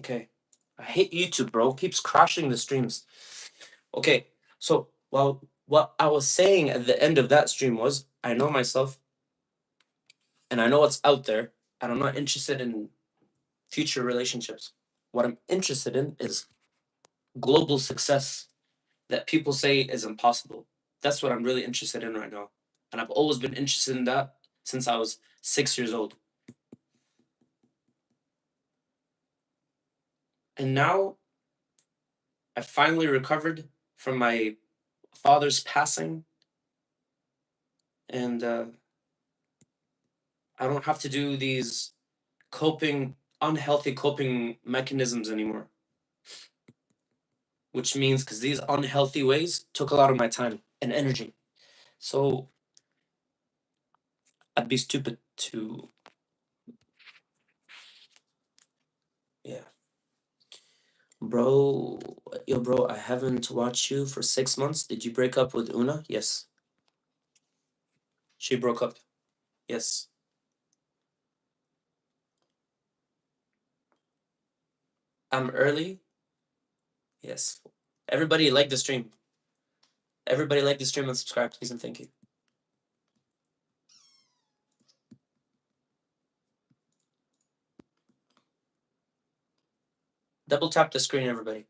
Okay. I hate YouTube, bro. Keeps crashing the streams. Okay. So, well, what I was saying at the end of that stream was I know myself and I know what's out there, and I'm not interested in future relationships. What I'm interested in is global success that people say is impossible. That's what I'm really interested in right now. And I've always been interested in that since I was 6 years old. And now I finally recovered from my father's passing, and I don't have to do these unhealthy coping mechanisms anymore. Which means because these unhealthy ways took a lot of my time and energy. So I'd be stupid to, yeah. Bro, yo, bro, I haven't watched you for 6 months. Did you break up with Una? Yes. She broke up. Yes. I'm early. Yes. Everybody like the stream. Everybody like the stream and subscribe, please, and thank you. Double tap the screen, everybody.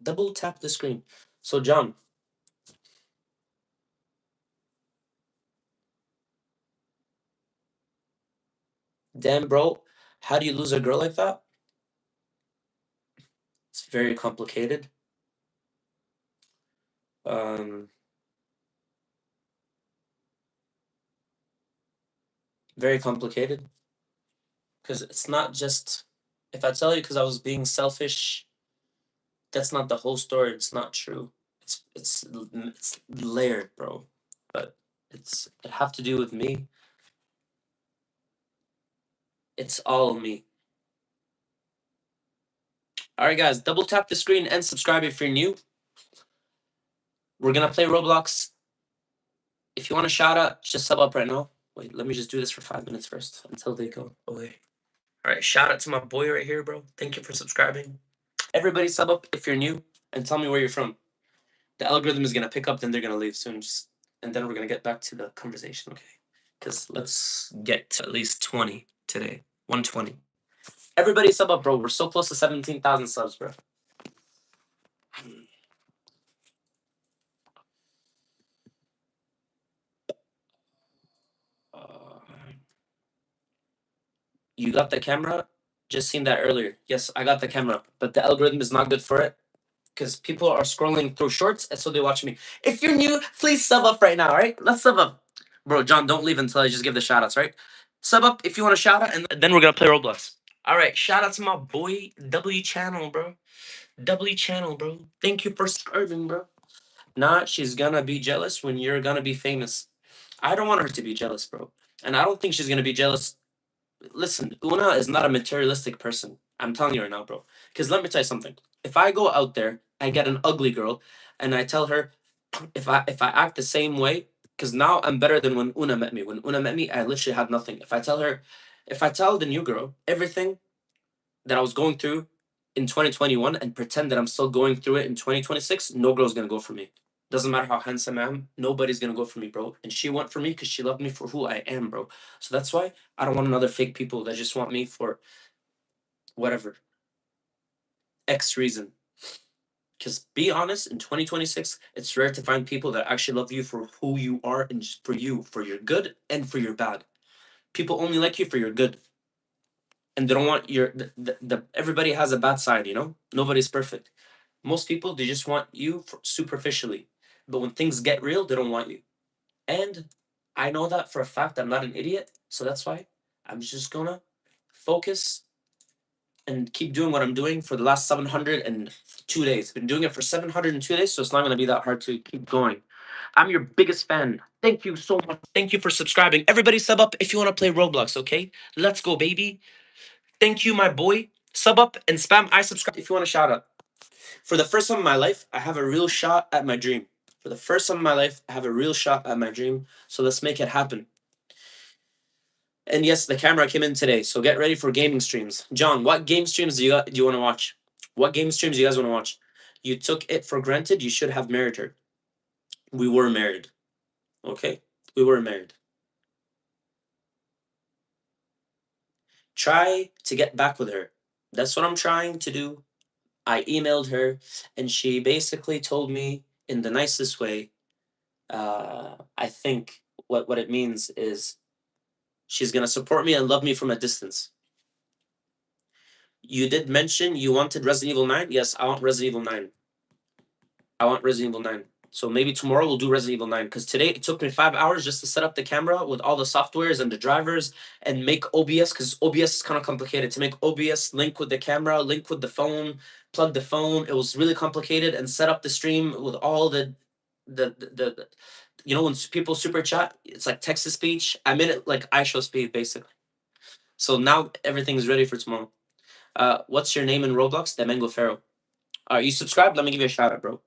Double tap the screen. So, John, damn, bro, how do you lose a girl like that? It's very complicated. Um, Very complicated. Because it's not just, if I tell you because I was being selfish, that's not the whole story. It's not true. It's layered, bro. But it have to do with me. It's all me. All right, guys, double tap the screen and subscribe if you're new. We're gonna play Roblox. If you want a shout out, just sub up right now. Wait, let me just do this for 5 minutes first until they go away. All right, shout out to my boy right here, bro. Thank you for subscribing. Everybody sub up if you're new and tell me where you're from. The algorithm is gonna pick up, then they're gonna leave soon. And then we're gonna get back to the conversation, okay? Because let's get to at least 20 today. 120. Everybody sub up, bro. We're so close to 17,000 subs, bro. Uh, you got the camera? Just seen that earlier. Yes, I got the camera, but the algorithm is not good for it because people are scrolling through shorts, and so they watch me. If you're new, please sub up right now, all right? Let's sub up. Bro, John, don't leave until I just give the shout outs, right? Sub up if you want a shout out, and then we're gonna play Roblox. All right, shout out to my boy W Channel, bro. W Channel, bro. Thank you for subscribing, bro. Nah, she's gonna be jealous when you're gonna be famous. I don't want her to be jealous, bro. And I don't think she's gonna be jealous. Listen, Una is not a materialistic person. I'm telling you right now, bro. Because let me tell you something. If I go out there, I get an ugly girl, and I tell her, if I act the same way, because now I'm better than when Una met me. When Una met me, I literally had nothing. If I tell the new girl everything that I was going through in 2021 and pretend that I'm still going through it in 2026, no girl's gonna go for me. Doesn't matter how handsome I am, nobody's gonna go for me, bro. And she went for me because she loved me for who I am, bro. So that's why I don't want another fake people that just want me for whatever X reason. Because be honest, in 2026, it's rare to find people that actually love you for who you are and just for you, for your good and for your bad. People only like you for your good. And they don't want everybody has a bad side, you know? Nobody's perfect. Most people, they just want you superficially. But when things get real, they don't want you. And I know that for a fact. I'm not an idiot. So that's why I'm just gonna focus and keep doing what I'm doing for the last 702 days. Been doing it for 702 days, so it's not gonna be that hard to keep going. I'm your biggest fan. Thank you so much. Thank you for subscribing. Everybody sub up if you want to play Roblox, okay? Let's go, baby. Thank you, my boy. Sub up and spam I subscribe if you want a shout out. For the first time in my life, I have a real shot at my dream. For the first time in my life, I have a real shot at my dream. So let's make it happen. And yes, the camera came in today, so get ready for gaming streams. John, what game streams do you want to watch? What game streams do you guys want to watch? You took it for granted. You should have married her. We were married. Okay, we were married. Try to get back with her. That's what I'm trying to do. I emailed her, and she basically told me in the nicest way. I think what it means is she's gonna support me and love me from a distance. You did mention you wanted Resident Evil 9. Yes, I want Resident Evil 9. I want Resident Evil 9. So maybe tomorrow we'll do Resident Evil 9. Because today it took me 5 hours just to set up the camera with all the softwares and the drivers and make OBS. Because OBS is kind of complicated. To make OBS link with the camera, link with the phone, plug the phone. It was really complicated. And set up the stream with all the you know, when people super chat, it's like text to speech. I made it like I show speed basically. So now everything's ready for tomorrow. What's your name in Roblox? The Mango Pharaoh. You subscribed? Let me give you a shout out, bro.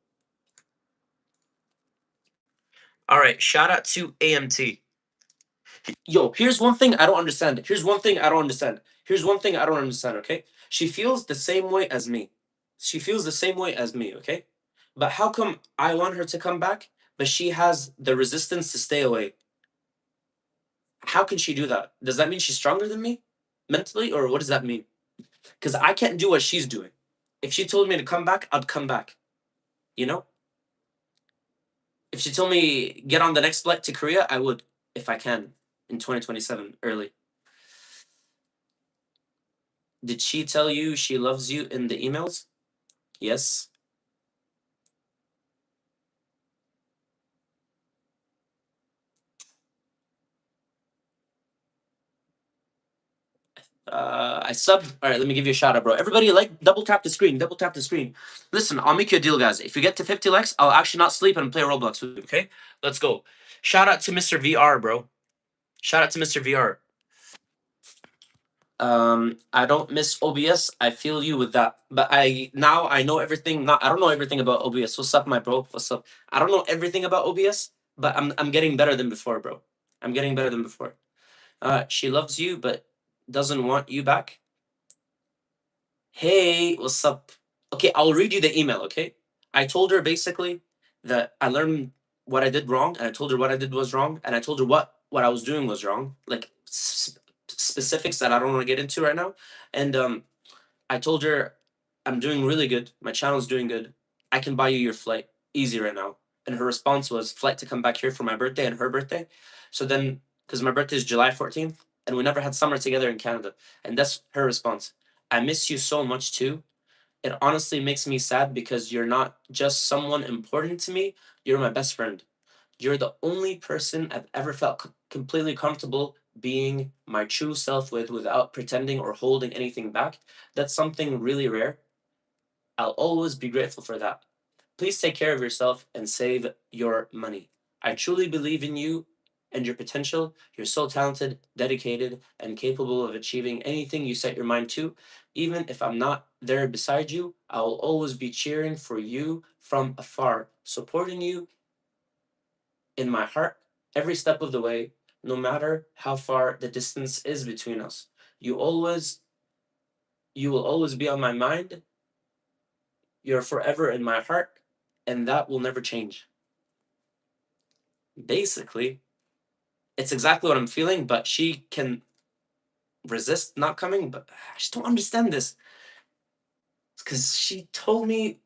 All right, shout out to AMT. Yo, here's one thing I don't understand. Here's one thing I don't understand. Here's one thing I don't understand, okay? She feels the same way as me. She feels the same way as me, okay? But how come I want her to come back, but she has the resistance to stay away? How can she do that? Does that mean she's stronger than me mentally, or what does that mean? Because I can't do what she's doing. If she told me to come back, I'd come back. You know? If she told me get on the next flight to Korea, I would, if I can, in 2027 early. Did she tell you she loves you in the emails? Yes. I subbed. All right, let me give you a shout out, bro. Everybody, like, double tap the screen. Double tap the screen. Listen, I'll make you a deal, guys. If you get to 50 likes, I'll actually not sleep and play Roblox with you. Okay, let's go. Shout out to Mr. VR, bro. Shout out to Mr. VR. I don't miss OBS. I feel you with that. But I know everything. Not I don't know everything about OBS. What's up, my bro? What's up? I don't know everything about OBS, but I'm getting better than before, bro. I'm getting better than before. She loves you, but doesn't want you back. Hey, what's up? Okay, I'll read you the email, okay? I told her basically that I learned what I did wrong, and I told her what I did was wrong, and I told her what I was doing was wrong, like specifics that I don't want to get into right now. And I told her I'm doing really good. My channel's doing good. I can buy you your flight easy right now. And her response was flight to come back here for my birthday and her birthday. So then, because my birthday is July 14th, and we never had summer together in Canada. And that's her response. I miss you so much too. It honestly makes me sad because you're not just someone important to me, you're my best friend. You're the only person I've ever felt completely comfortable being my true self with without pretending or holding anything back. That's something really rare. I'll always be grateful for that. Please take care of yourself and save your money. I truly believe in you and your potential. You're so talented, dedicated, and capable of achieving anything you set your mind to. Even if I'm not there beside you, I will always be cheering for you from afar, supporting you in my heart every step of the way, no matter how far the distance is between us. You always, you will always be on my mind. You're forever in my heart, and that will never change. Basically, it's exactly what I'm feeling, but she can resist not coming. But I just don't understand this because she told me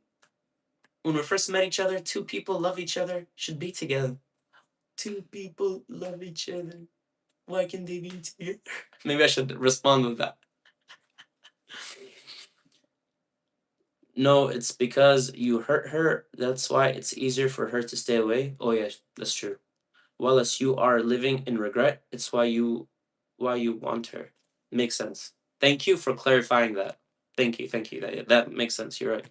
when we first met each other, two people love each other, should be together. Two people love each other. Why can they be together? Maybe I should respond with that. No, it's because you hurt her. That's why it's easier for her to stay away. Oh yeah, that's true. Well, as you are living in regret, it's why you want her. Makes sense. Thank you for clarifying that. Thank you. That makes sense. You're right.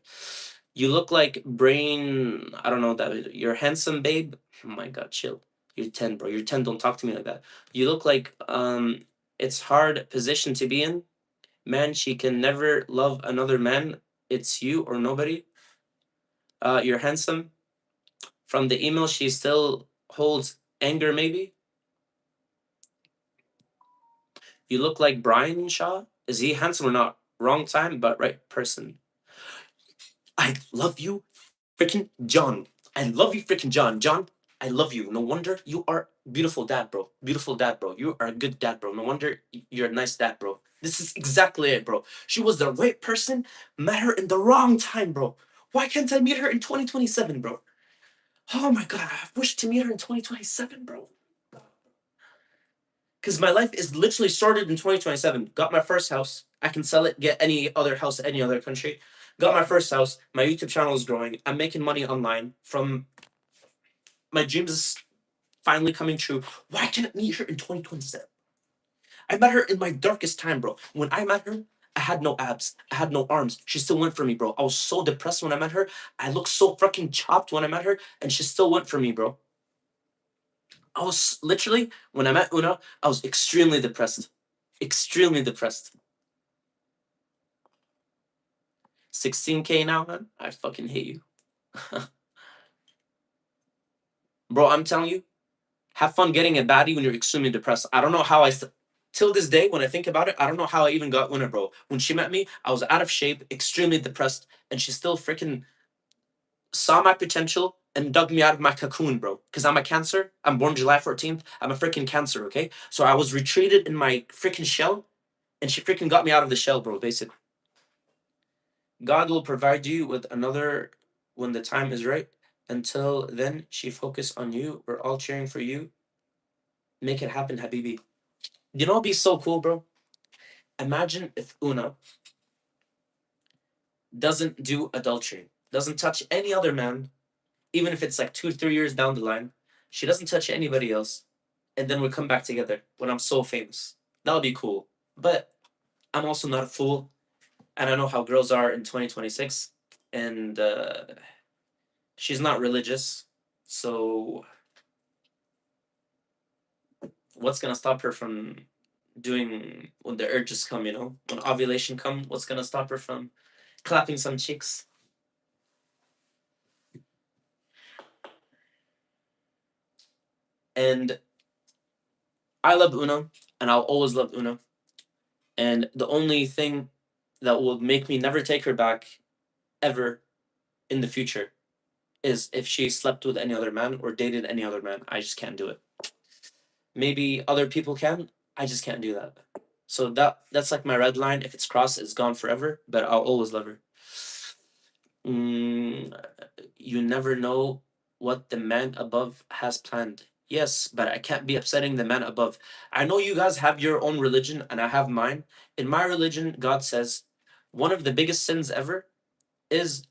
You look like brain. I don't know that. You're handsome, babe. Oh my god, chill. You're 10, bro. You're 10. Don't talk to me like that. You look like it's hard position to be in. Man, she can never love another man. It's you or nobody. You're handsome. From the email, she still holds anger, maybe? You look like Brian Shaw. Is he handsome or not? Wrong time, but right person. I love you, freaking John. I love you, freaking John. John, I love you. No wonder you are beautiful dad, bro. Beautiful dad, bro. You are a good dad, bro. No wonder you're a nice dad, bro. This is exactly it, bro. She was the right person, met her in the wrong time, bro. Why can't I meet her in 2027, bro? Oh my god, I wish to meet her in 2027, bro. Because my life is literally started in 2027. Got my first house. I can sell it, get any other house, any other country. Got my first house. My YouTube channel is growing. I'm making money online from my dreams is finally coming true. Why can't I meet her in 2027? I met her in my darkest time, bro. When I met her, I had no abs. I had no arms. She still went for me, bro. I was so depressed when I met her. I looked so fucking chopped when I met her, and she still went for me, bro. I was literally, when I met Una, I was extremely depressed. Extremely depressed. 16K now, man. I fucking hate you. Bro, I'm telling you, have fun getting a baddie when you're extremely depressed. I don't know how till this day, when I think about it, I don't know how I even got Una, bro. When she met me, I was out of shape, extremely depressed, and she still freaking saw my potential and dug me out of my cocoon, bro. Because I'm a Cancer. I'm born July 14th. I'm a freaking Cancer, okay? So I was retreated in my freaking shell, and she freaking got me out of the shell, bro, basically. God will provide you with another when the time is right. Until then, she focus on you. We're all cheering for you. Make it happen, Habibi. You know, it'd be so cool, bro. Imagine if Una doesn't do adultery, doesn't touch any other man, even if it's like 2, 3 years down the line. She doesn't touch anybody else, and then we come back together when I'm so famous. That would be cool. But I'm also not a fool, and I know how girls are in 2026, and she's not religious, so what's gonna stop her from doing when the urges come, when ovulation come, what's gonna stop her from clapping some cheeks? And I love Una, and I'll always love Una. And the only thing that will make me never take her back ever in the future is if she slept with any other man or dated any other man. I just can't do it. Maybe other people can. I just can't do that. So that's like my red line. If it's crossed, it's gone forever. But I'll always love her. Mm, you never know what the man above has planned. Yes, but I can't be upsetting the man above. I know you guys have your own religion and I have mine. In my religion, God says one of the biggest sins ever is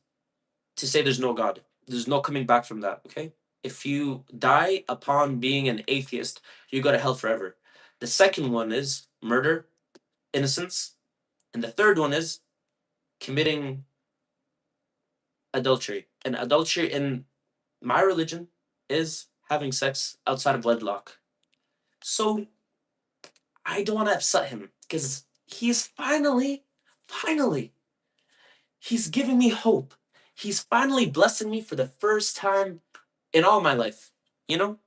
to say there's no God. There's no coming back from that, okay? If you die upon being an atheist, you go to hell forever. The second one is murder, innocence, and the third one is committing adultery. And adultery in my religion is having sex outside of wedlock. So I don't want to upset him because he's finally, he's giving me hope. He's finally blessing me for the first time in all my life. You know,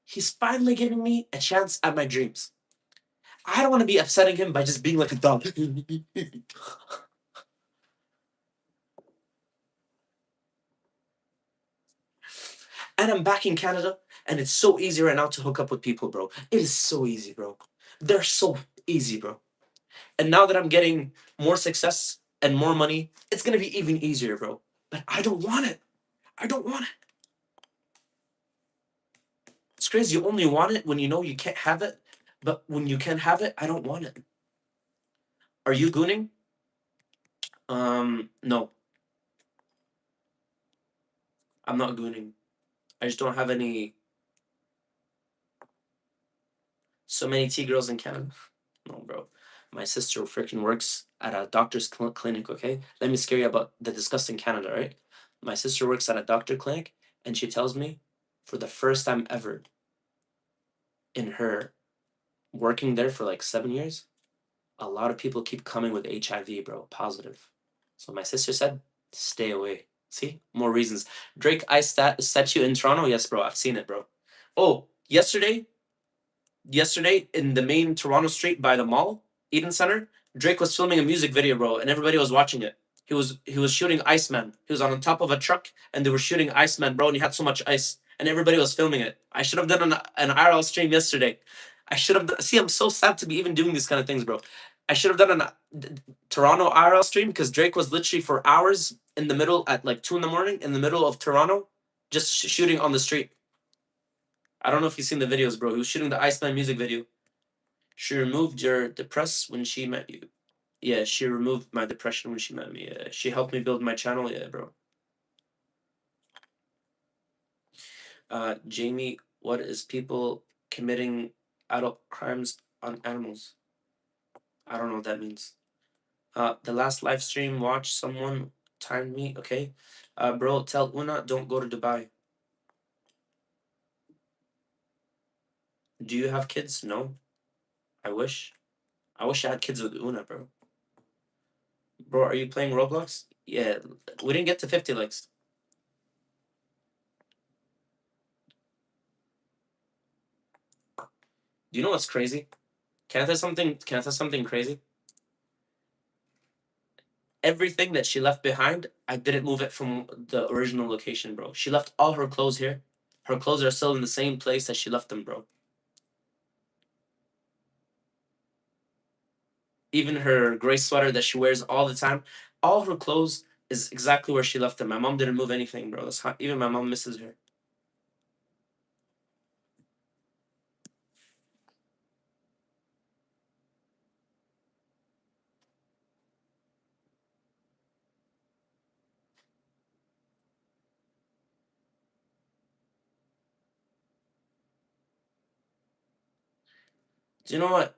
he's finally giving me a chance at my dreams. I don't want to be upsetting him by just being like a dog. And I'm back in Canada, and it's so easy right now to hook up with people, bro. It is so easy, bro. They're so easy, bro. And now that I'm getting more success and more money, it's gonna be even easier, bro. But I don't want it. I don't want it. It's crazy. You only want it when you know you can't have it. But when you can have it, I don't want it. Are you gooning? No, I'm not gooning. I just don't have so many T girls in Canada. No, bro. My sister freaking works at a doctor's clinic, okay? Let me scare you about the disgusting Canada, right? My sister works at a doctor clinic, and she tells me for the first time ever in her working there for like 7 years, a lot of people keep coming with HIV, bro, positive. So my sister said, stay away. See, more reasons. Drake, I set you in Toronto. Yes, bro. I've seen it, bro. Oh, yesterday in the main Toronto street by the mall, Eden Center, Drake was filming a music video, bro, and everybody was watching it. He was shooting Iceman. He was on top of a truck, and they were shooting Iceman, bro, and he had so much ice, and everybody was filming it. I should have done an IRL stream yesterday. I should have done, see. I'm so sad to be even doing these kind of things, bro. I should have done Toronto IRL stream because Drake was literally for hours in the middle at like 2 in the morning in the middle of Toronto, just shooting on the street. I don't know if you've seen the videos, bro. He was shooting the Iceman music video. She removed your depress when she met you. Yeah, she removed my depression when she met me. Yeah, she helped me build my channel. Yeah, bro. Jamie, what is people committing adult crimes on animals? I don't know what that means. The last live stream watch someone timed me. Okay, bro, tell Una don't go to Dubai. Do you have kids? No. I wish. I wish I had kids with Una, bro. Bro, are you playing Roblox? Yeah, we didn't get to 50 likes. Do you know what's crazy? Can I tell something? Can I tell something crazy? Everything that she left behind, I didn't move it from the original location, bro. She left all her clothes here. Her clothes are still in the same place that she left them, bro. Even her gray sweater that she wears all the time, all her clothes is exactly where she left them. My mom didn't move anything, bro. That's how, even my mom misses her. Do you know what,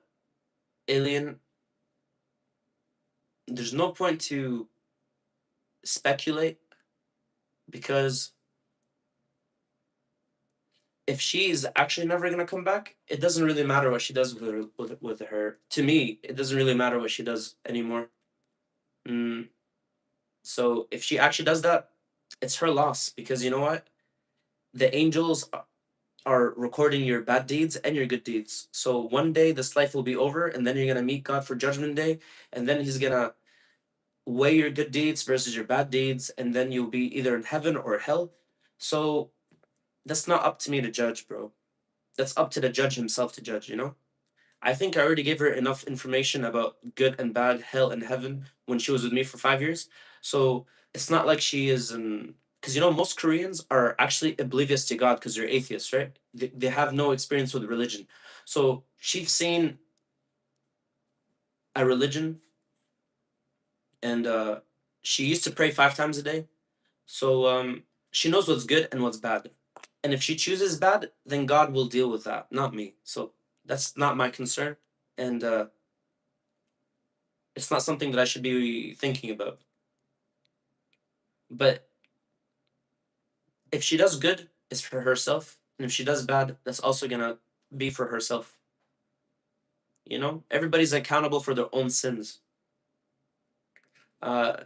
Alien? There's no point to speculate because if she's actually never gonna come back, it doesn't really matter what she does with her. To me, it doesn't really matter what she does anymore. Mm, so if she actually does that, it's her loss because you know what? The angels are recording your bad deeds and your good deeds. So one day this life will be over, and then you're gonna meet God for Judgment Day, and then He's gonna weigh your good deeds versus your bad deeds, and then you'll be either in heaven or hell. So that's not up to me to judge, bro. That's up to the judge himself to judge. You know. I think I already gave her enough information about good and bad, hell and heaven when she was with me for 5 years. So it's not like she is an because you know most Koreans are actually oblivious to God because they're atheists, right? They have no experience with religion. So she's seen a religion and she used to pray 5 times a day. So she knows what's good and what's bad. And if she chooses bad, then God will deal with that, not me. So that's not my concern. And it's not something that I should be thinking about. But if she does good, it's for herself, and if she does bad, that's also gonna be for herself. You know, everybody's accountable for their own sins. Uh,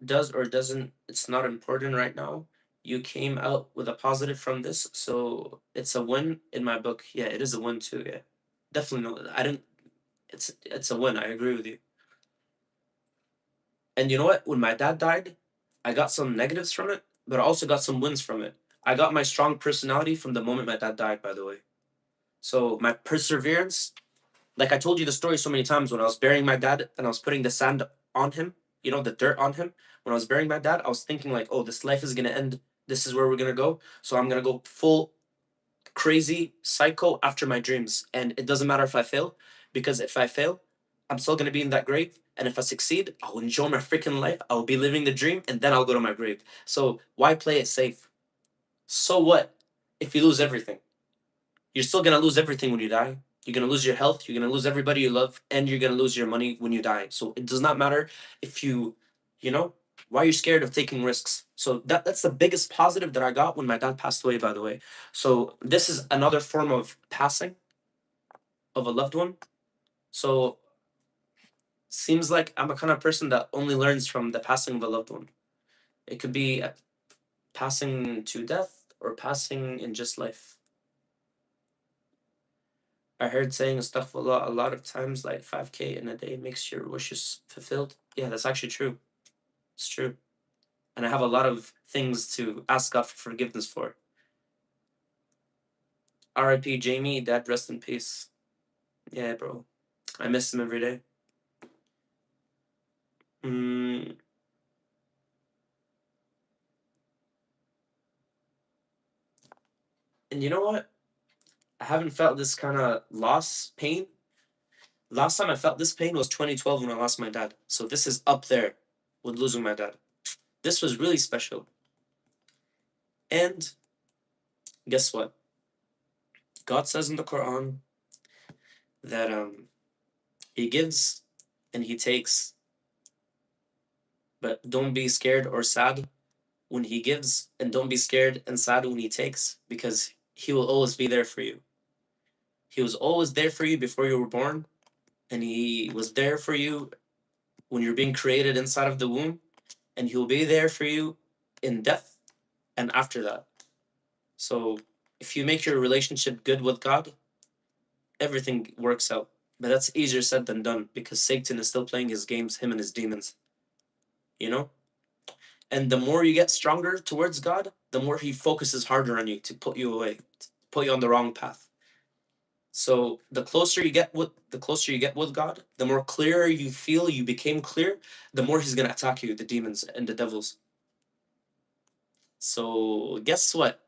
does or doesn't, it's not important right now. You came out with a positive from this, so it's a win in my book. Yeah, it is a win too. Yeah, definitely. No, I didn't. It's a win. I agree with you. And you know what? When my dad died, I got some negatives from it, but I also got some wins from it. I got my strong personality from the moment my dad died. By the way. So my perseverance, like I told you the story so many times when I was burying my dad and I was putting the sand on him, you know, the dirt on him. When I was burying my dad, I was thinking like, oh, this life is gonna end. This is where we're gonna go. So I'm gonna go full crazy psycho after my dreams. And it doesn't matter if I fail, because if I fail, I'm still gonna be in that grave. And if I succeed, I'll enjoy my freaking life. I'll be living the dream and then I'll go to my grave. So why play it safe? So what if you lose everything? You're still gonna lose everything when you die. You're gonna lose your health. You're gonna lose everybody you love, and you're gonna lose your money when you die. So it does not matter if you know, why you're scared of taking risks. So that's the biggest positive that I got when my dad passed away. By the way, so this is another form of passing of a loved one. So seems like I'm a kind of person that only learns from the passing of a loved one. It could be passing to death or passing in just life. I heard saying astaghfirullah a lot of times, like 5K in a day makes your wishes fulfilled. Yeah, that's actually true. It's true. And I have a lot of things to ask God for forgiveness for. R.I.P. Jamie, dad, rest in peace. Yeah, bro. I miss him every day. Mm, and you know what? I haven't felt this kind of loss pain. Last time I felt this pain was 2012 when I lost my dad. So this is up there with losing my dad. This was really special. And guess what? God says in the Quran that he gives and he takes, but don't be scared or sad when he gives, and don't be scared and sad when he takes, because he will always be there for you. He was always there for you before you were born, and he was there for you when you're being created inside of the womb, and he'll be there for you in death and after that. So if you make your relationship good with God, everything works out. But that's easier said than done because Satan is still playing his games, him and his demons, you know? And the more you get stronger towards God, the more he focuses harder on you to put you away, to put you on the wrong path. So the closer you get with God, the more clearer you feel you became clear, the more he's gonna attack you, the demons and the devils. So guess what?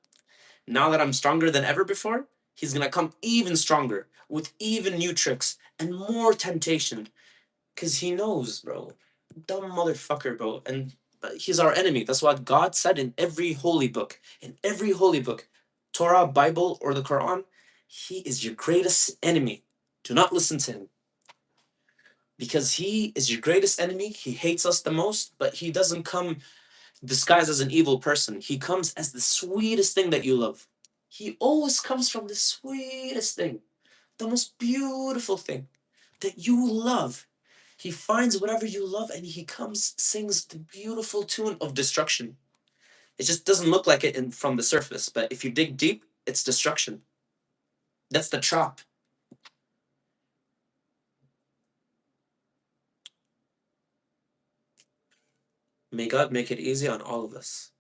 Now that I'm stronger than ever before, he's gonna come even stronger with even new tricks and more temptation. Cause he knows, bro. Dumb motherfucker, bro. And he's our enemy. That's what God said in every holy book. In every holy book, Torah, Bible, or the Quran, he is your greatest enemy. Do not listen to him. Because he is your greatest enemy. He hates us the most, but he doesn't come disguised as an evil person. He comes as the sweetest thing that you love. He always comes from the sweetest thing, the most beautiful thing that you love. He finds whatever you love and he comes, sings the beautiful tune of destruction. It just doesn't look like it from the surface, but if you dig deep, it's destruction. That's the trap. May God make it easy on all of us.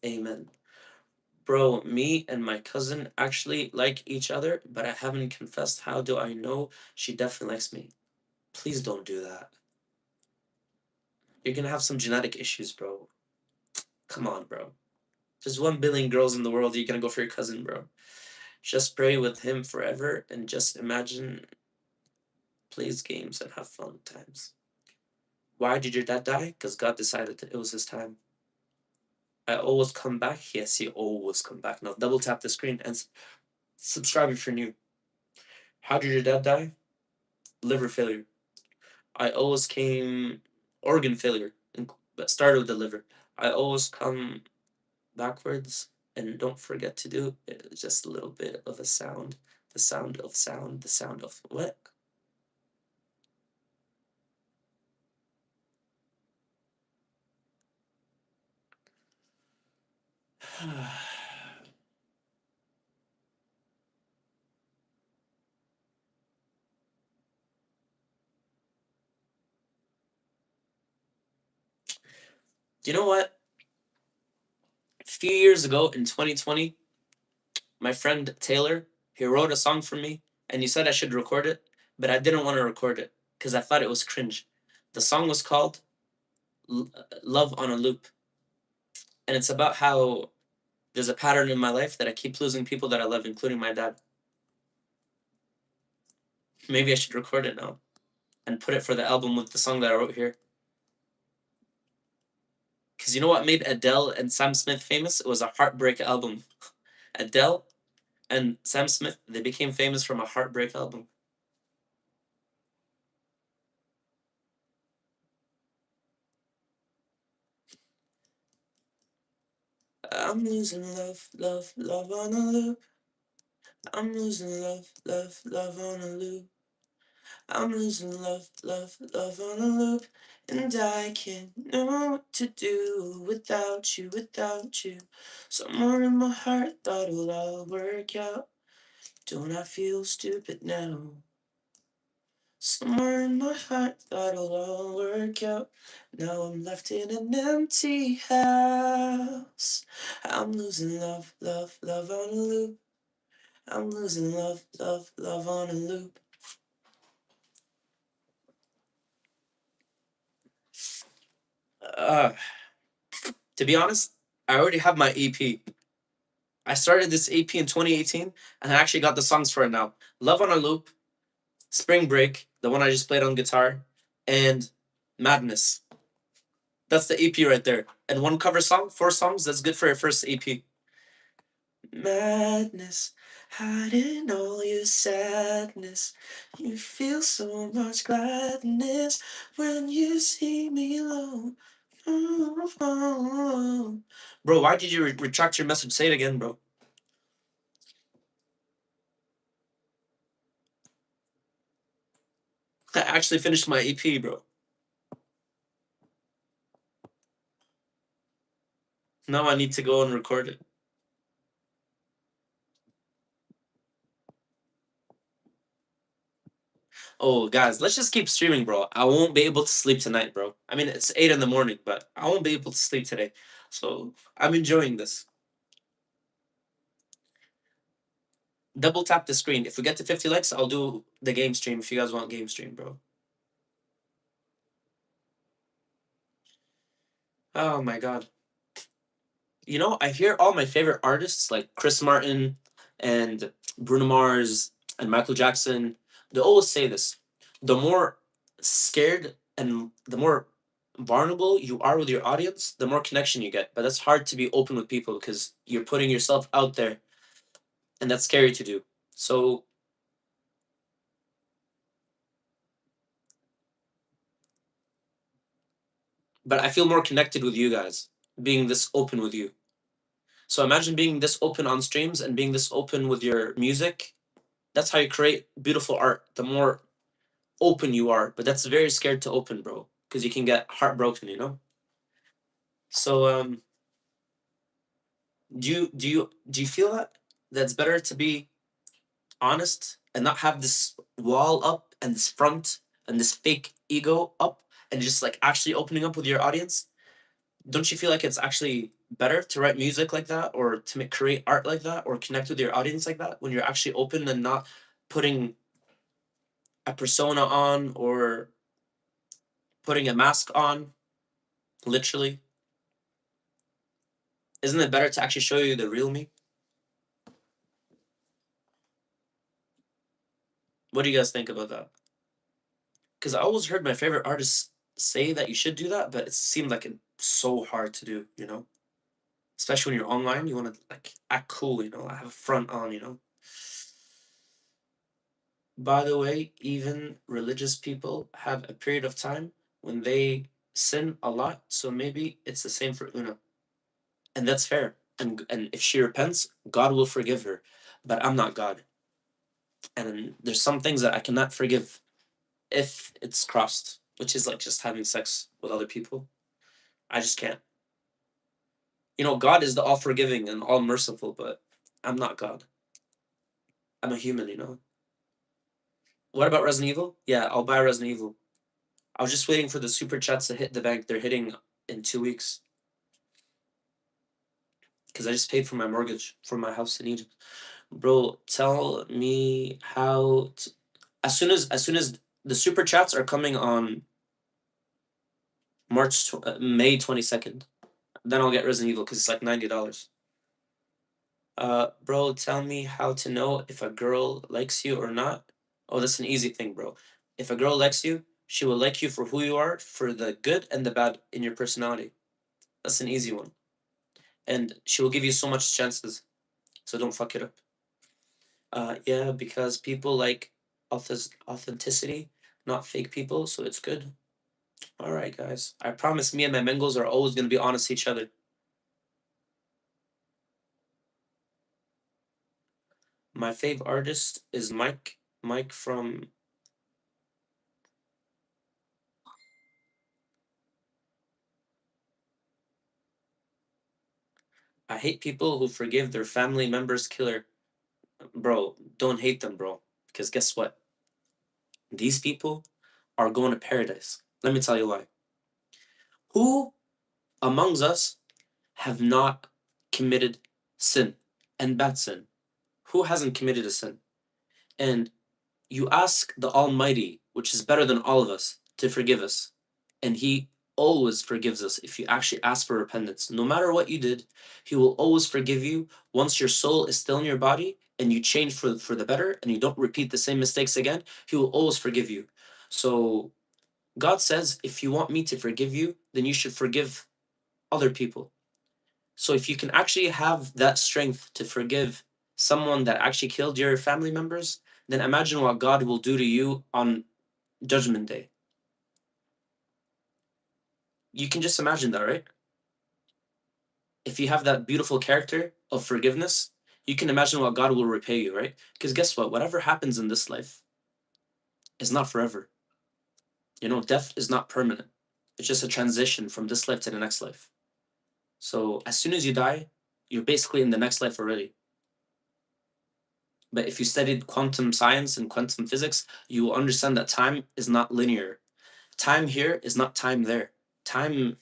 Amen. Bro, me and my cousin actually like each other, but I haven't confessed. How do I know she definitely likes me? Please don't do that. You're gonna have some genetic issues, bro. Come on, bro. There's 1 billion girls in the world. You're gonna go for your cousin, bro. Just pray with him forever and just imagine, plays games and have fun times. Why did your dad die? Because God decided that it was his time. I always come back. Yes, he always come back. Now double tap the screen and subscribe if you're new. How did your dad die? Liver failure. I always came organ failure, but started with the liver. I always come backwards, and don't forget to do just a little bit of a sound. The sound of sound. The sound of what? You know what? A few years ago in 2020, my friend Taylor, he wrote a song for me, and he said I should record it, but I didn't want to record it because I thought it was cringe. The song was called Love on a Loop, and it's about how there's a pattern in my life that I keep losing people that I love, including my dad. Maybe I should record it now and put it for the album with the song that I wrote here. Because you know what made Adele and Sam Smith famous? It was a heartbreak album. Adele and Sam Smith, they became famous from a heartbreak album. I'm losing love, love, love on a loop. I'm losing love, love, love on a loop. I'm losing love, love, love on a loop. And I can't know what to do without you, without you. Somewhere in my heart thought it'll all work out. Don't I feel stupid now? Somewhere in my heart thought it'll all work out. Now I'm left in an empty house. I'm losing love, love, love on a loop. I'm losing love, love, love on a loop. Uh, to be honest, I already have my EP. I started this EP in 2018 and I actually got the songs for it now. Love on a Loop, Spring Break, the one I just played on guitar, and Madness. That's the EP right there. And one cover song, 4 songs, that's good for your first EP. Madness, hiding all your sadness. You feel so much gladness when you see me alone. Bro, why did you retract your message? Say it again, bro. I actually finished my EP, bro. Now I need to go and record it. Oh, guys, let's just keep streaming, bro. I won't be able to sleep tonight, bro. I mean, it's 8 in the morning, but I won't be able to sleep today. So I'm enjoying this. Double tap the screen. If we get to 50 likes, I'll do the game stream if you guys want game stream, bro. Oh my god. You know, I hear all my favorite artists like Chris Martin and Bruno Mars and Michael Jackson. They always say this. The more scared and the more vulnerable you are with your audience, the more connection you get. But that's hard to be open with people because you're putting yourself out there and that's scary to do. So, but I feel more connected with you guys being this open with you. So imagine being this open on streams and being this open with your music. That's how you create beautiful art. The more open you are, but that's very scared to open, bro, because you can get heartbroken, you know. So do you feel that that's better to be honest and not have this wall up and this front and this fake ego up and just like actually opening up with your audience? Don't you feel like it's actually better to write music like that or to create art like that or connect with your audience like that when you're actually open and not putting a persona on or putting a mask on, literally? Isn't it better to actually show you the real me? What do you guys think about that? Because I always heard my favorite artists say that you should do that, but it seemed like it's so hard to do, you know? Especially when you're online, you want to like act cool, you know, have a front on, you know? By the way, even religious people have a period of time when they sin a lot, so maybe it's the same for Una. And that's fair. And if she repents, God will forgive her. But I'm not God. And there's some things that I cannot forgive if it's crossed, which is like just having sex with other people. I just can't. You know, God is the all forgiving and all merciful, but I'm not God. I'm a human, you know. What about Resident Evil? Yeah, I'll buy Resident Evil. I was just waiting for the super chats to hit the bank. They're hitting in 2 weeks because I just paid for my mortgage for my house in Egypt. Bro, tell me how. As soon as the super chats are coming on May 22nd, then I'll get Resident Evil because it's like $90. Bro, tell me how to know if a girl likes you or not. Oh, that's an easy thing, bro. If a girl likes you, she will like you for who you are, for the good and the bad in your personality. That's an easy one. And she will give you so much chances, so don't fuck it up. Yeah, because people like authenticity, not fake people, so it's good. All right, guys. I promise me and my Mengos are always going to be honest to each other. My fave artist is Mike. Mike from I hate people who forgive their family members' killer. Bro, don't hate them, bro. Because guess what? These people are going to paradise. Let me tell you why. Who amongst us have not committed sin and bad sin? Who hasn't committed a sin? And you ask the Almighty, which is better than all of us, to forgive us. And He always forgives us if you actually ask for repentance. No matter what you did, He will always forgive you once your soul is still in your body and you change for the better and you don't repeat the same mistakes again. He will always forgive you. So God says, if you want me to forgive you, then you should forgive other people. So if you can actually have that strength to forgive someone that actually killed your family members, then imagine what God will do to you on Judgment Day. You can just imagine that, right? If you have that beautiful character of forgiveness, you can imagine what God will repay you, right? Because guess what? Whatever happens in this life is not forever. Death is not permanent. It's just a transition from this life to the next life. So as soon as you die, you're basically in the next life already. But if you studied quantum science and quantum physics, you will understand that time is not linear. Time here is not time there. Time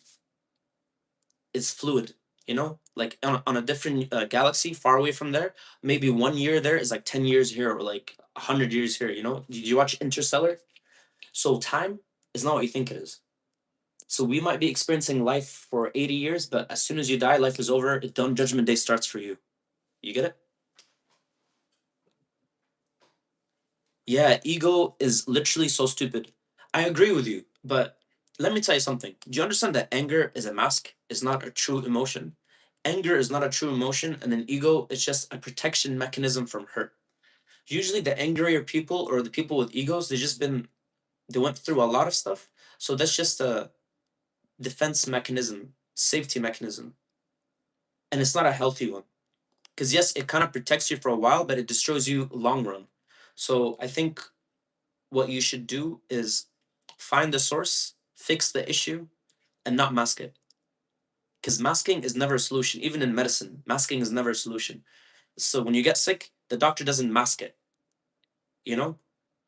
is fluid, Like on a different galaxy far away from there, maybe 1 year there is like 10 years here or like 100 years here, Did you watch Interstellar? So time is not what you think it is. So we might be experiencing life for 80 years, but as soon as you die, life is over. It's done. Judgment Day starts for you. You get it? Yeah, ego is literally so stupid. I agree with you, but let me tell you something. Do you understand that anger is a mask? It's not a true emotion. Anger is not a true emotion, and an ego is just a protection mechanism from hurt. Usually, the angrier people or the people with egos, they went through a lot of stuff. So that's just a defense mechanism, safety mechanism, and it's not a healthy one. Because yes, it kind of protects you for a while, but it destroys you long run. So I think what you should do is find the source, fix the issue, and not mask it. Because masking is never a solution. Even in medicine, masking is never a solution. So when you get sick, the doctor doesn't mask it. You know,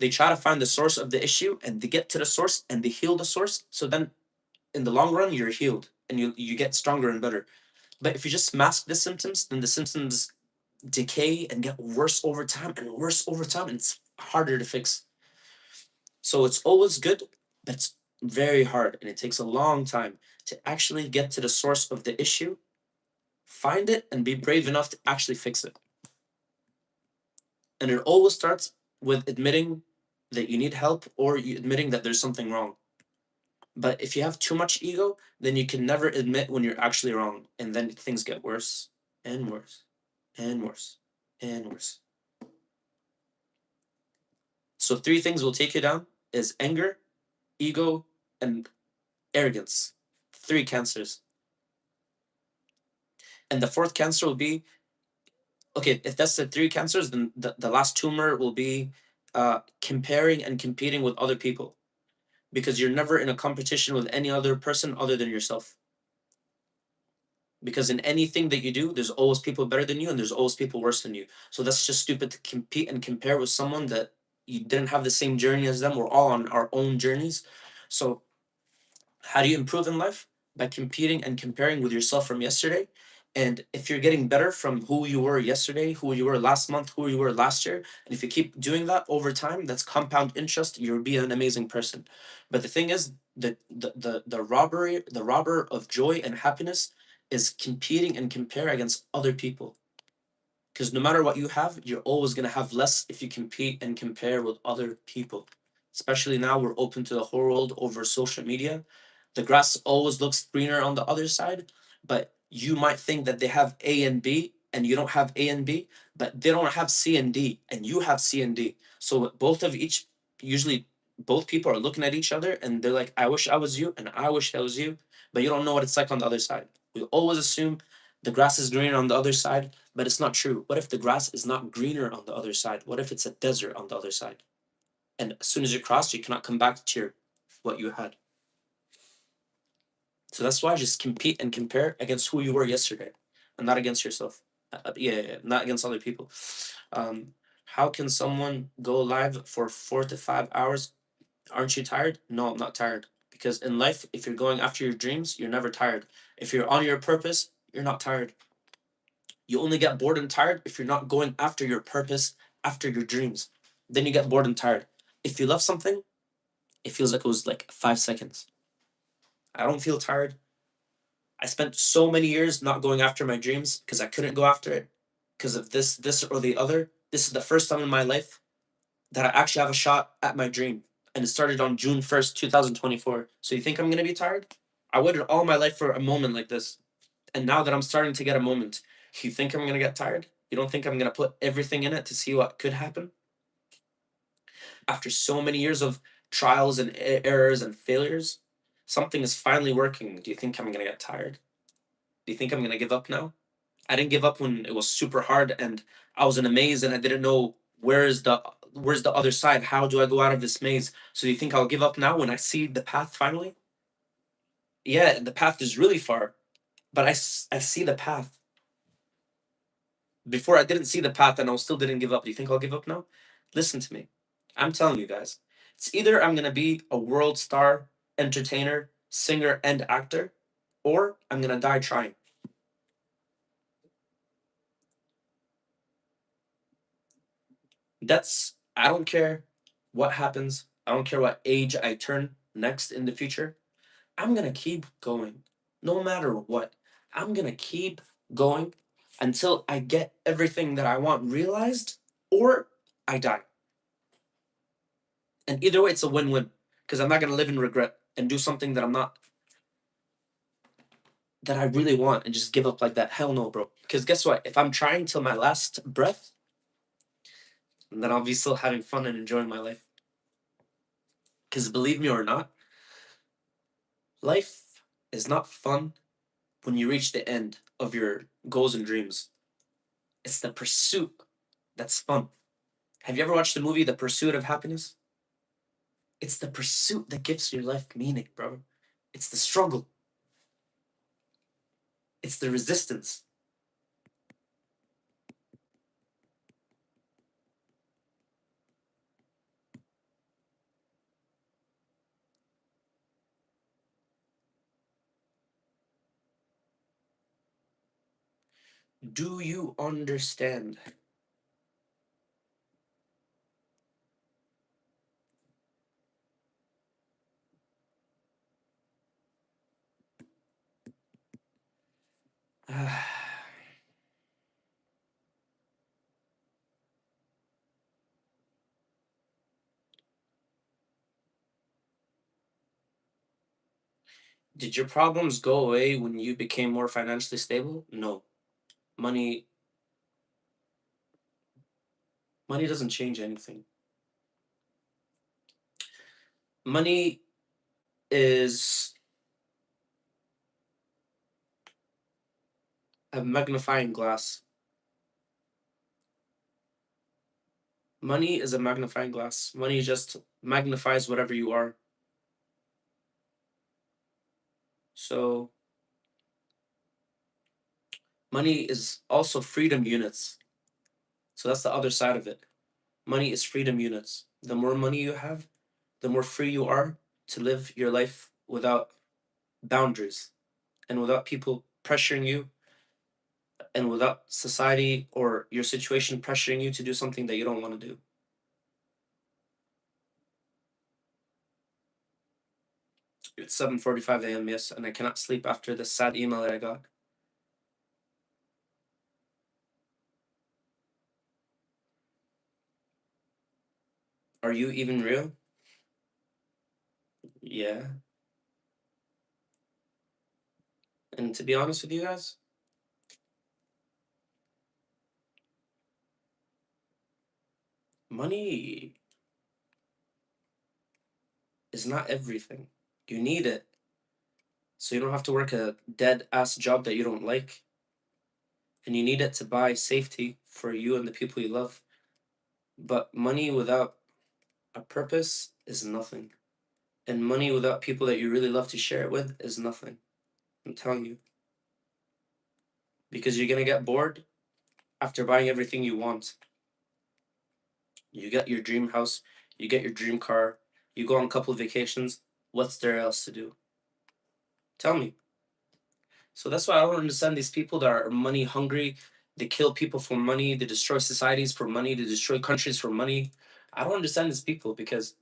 they try to find the source of the issue and they get to the source and they heal the source. So then, in the long run, you're healed and you get stronger and better. But if you just mask the symptoms, then the symptoms decay and get worse over time and worse over time, and it's harder to fix. So it's always good, but it's very hard and it takes a long time to actually get to the source of the issue, find it, and be brave enough to actually fix it. And it always starts with admitting that you need help or you admitting that there's something wrong. But if you have too much ego, then you can never admit when you're actually wrong. And then things get worse and worse and worse and worse. So three things will take you down is anger, ego, and arrogance. Three cancers. And the fourth cancer will be, okay, if that's the three cancers, then the last tumor will be comparing and competing with other people because you're never in a competition with any other person other than yourself. Because in anything that you do, there's always people better than you and there's always people worse than you. So that's just stupid to compete and compare with someone that you didn't have the same journey as them. We're all on our own journeys. So how do you improve in life? By competing and comparing with yourself from yesterday. And if you're getting better from who you were yesterday, who you were last month, who you were last year, and if you keep doing that over time, that's compound interest, you'll be an amazing person. But the thing is, the robber of joy and happiness is competing and compare against other people. Because no matter what you have, you're always going to have less if you compete and compare with other people. Especially now, we're open to the whole world over social media. The grass always looks greener on the other side, but you might think that they have A and B and you don't have A and B, but they don't have C and D and you have C and D. So usually both people are looking at each other and they're like, I wish I was you and I wish I was you, but you don't know what it's like on the other side. We always assume the grass is greener on the other side, but it's not true. What if the grass is not greener on the other side? What if it's a desert on the other side? And as soon as you cross, you cannot come back to what you had. So that's why just compete and compare against who you were yesterday. and not against yourself. Yeah, not against other people. Um, how can someone go live for 4 to 5 hours? Aren't you tired? No, I'm not tired. Because in life, if you're going after your dreams, you're never tired. If you're on your purpose, you're not tired. You only get bored and tired if you're not going after your purpose, after your dreams. Then you get bored and tired. If you love something, it feels like it was like 5 seconds. I don't feel tired. I spent so many years not going after my dreams because I couldn't go after it because of this, or the other. This is the first time in my life that I actually have a shot at my dream. And it started on June 1st, 2024. So you think I'm going to be tired? I waited all my life for a moment like this. And now that I'm starting to get a moment, you think I'm going to get tired? You don't think I'm going to put everything in it to see what could happen? After so many years of trials and errors and failures, something is finally working. Do you think I'm going to get tired? Do you think I'm going to give up now? I didn't give up when it was super hard and I was in a maze and I didn't know where's the other side? How do I go out of this maze? So do you think I'll give up now when I see the path finally? Yeah, the path is really far, but I see the path. Before I didn't see the path and I still didn't give up. Do you think I'll give up now? Listen to me. I'm telling you guys. It's either I'm gonna be a world star, entertainer, singer, and actor, or I'm gonna die trying. I don't care what happens. I don't care what age I turn next in the future. I'm gonna keep going. No matter what. I'm gonna keep going until I get everything that I want realized or I die. And either way, it's a win-win because I'm not gonna live in regret and do something that I really want and just give up like that. Hell no, bro. Because guess what? If I'm trying till my last breath, then I'll be still having fun and enjoying my life. Because believe me or not, life is not fun when you reach the end of your goals and dreams. It's the pursuit that's fun. Have you ever watched the movie The Pursuit of Happiness? It's the pursuit that gives your life meaning, bro. It's the struggle. It's the resistance. Do you understand? Did your problems go away when you became more financially stable? No. Money money doesn't change anything. Money is a magnifying glass. Money is a magnifying glass. Money just magnifies whatever you are. So money is also freedom units. So that's the other side of it. Money is freedom units. The more money you have, the more free you are to live your life without boundaries and without people pressuring you and without society or your situation pressuring you to do something that you don't want to do. It's 7:45 a.m., yes, and I cannot sleep after this sad email that I got. Are you even real? Yeah. And to be honest with you guys, money is not everything. You need it so you don't have to work a dead ass job that you don't like. And you need it to buy safety for you and the people you love. But money without a purpose is nothing. And money without people that you really love to share it with is nothing. I'm telling you. because you're gonna get bored after buying everything you want. You get your dream house, you get your dream car, you go on a couple of vacations. What's there else to do? Tell me. So that's why I don't understand these people that are money hungry. They kill people for money. They destroy societies for money. They destroy countries for money. I don't understand these people because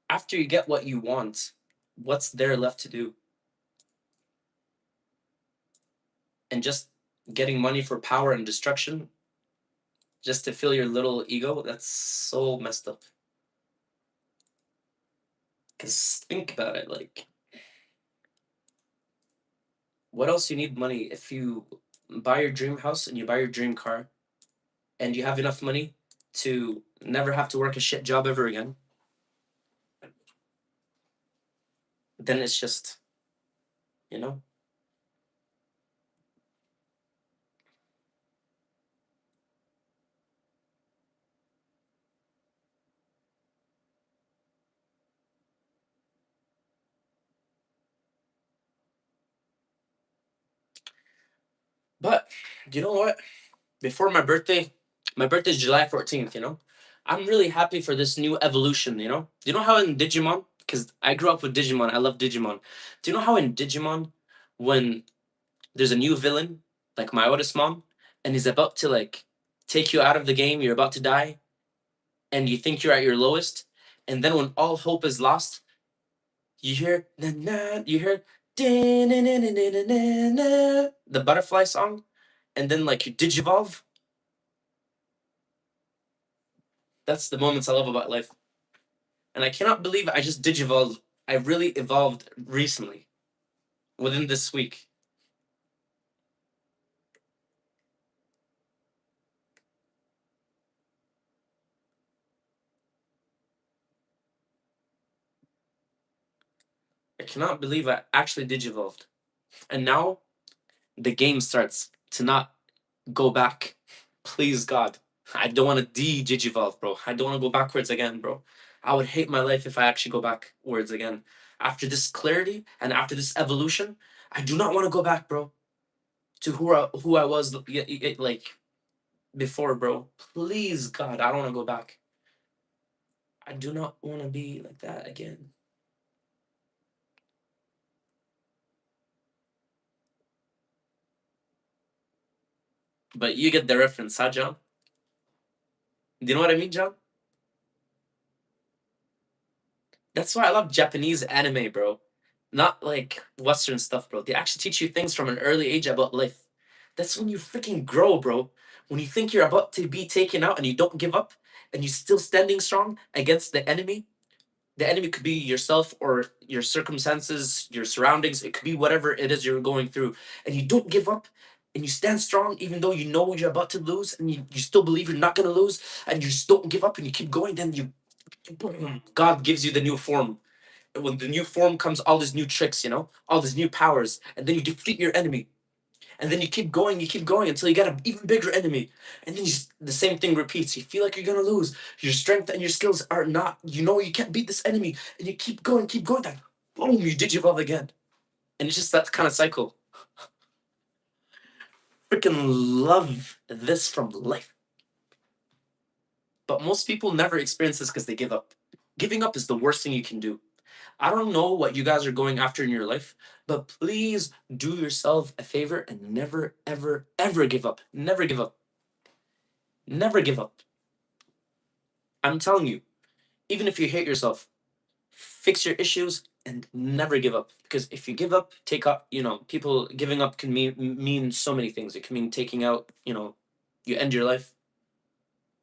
after you get what you want, what's there left to do? And just getting money for power and destruction, just to fill your little ego, that's so messed up. Because think about it, like, what else you need money if you buy your dream house and you buy your dream car and you have enough money to never have to work a shit job ever again? Then it's just, you know? But you know what? Before my birthday is July 14th, you know? I'm really happy for this new evolution, you know? Do you know how in Digimon, because I grew up with Digimon, I love Digimon. Do you know how in Digimon, when there's a new villain, like my oldest mom, and he's about to like take you out of the game, you're about to die, and you think you're at your lowest, and then when all hope is lost, you hear na na, you hear the butterfly song, and then like you digivolve. That's the moments I love about life. And I cannot believe I just digivolved. I really evolved recently, within this week. I cannot believe I actually digivolved. And now the game starts to not go back. Please God. I don't want to de-digivolve, bro. I don't want to go backwards again, bro. I would hate my life if I actually go backwards again. After this clarity and after this evolution, I do not want to go back, bro, to who I was like before, bro. Please God, I don't want to go back. I do not want to be like that again. But you get the reference, huh, John? Do you know what I mean, John? That's why I love Japanese anime, bro. Not like Western stuff, bro. They actually teach you things from an early age about life. That's when you freaking grow, bro. When you think you're about to be taken out and you don't give up and you're still standing strong against the enemy. The enemy could be yourself or your circumstances, your surroundings. It could be whatever it is you're going through. And you don't give up and you stand strong even though you know you're about to lose and you still believe you're not going to lose and you just don't give up and you keep going. Then you, boom, God gives you the new form. And when the new form comes, all these new tricks, you know, all these new powers. And then you defeat your enemy. And then you keep going until you get an even bigger enemy. And then the same thing repeats. You feel like you're gonna lose. Your strength and your skills are not, you know, you can't beat this enemy. And you keep going, then boom, you digivolve again. And it's just that kind of cycle. Freaking love this from life. But most people never experience this because they give up. Giving up is the worst thing you can do. I don't know what you guys are going after in your life, but please do yourself a favor and never, ever, ever give up. Never give up. Never give up. I'm telling you, even if you hate yourself, fix your issues and never give up. Because if you give up, take up, you know, people giving up can mean so many things. It can mean taking out, you know, you end your life.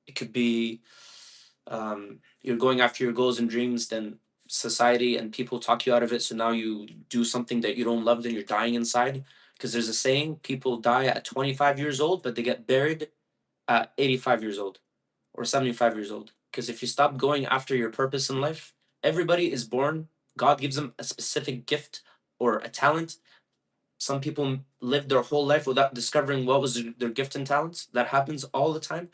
It could be you're going after your goals and dreams, then society and people talk you out of it. So now you do something that you don't love, then you're dying inside. Because there's a saying people die at 25 years old, but they get buried at 85 years old or 75 years old. Because if you stop going after your purpose in life, everybody is born, God gives them a specific gift or a talent. Some people live their whole life without discovering what was their gift and talents. That happens all the time.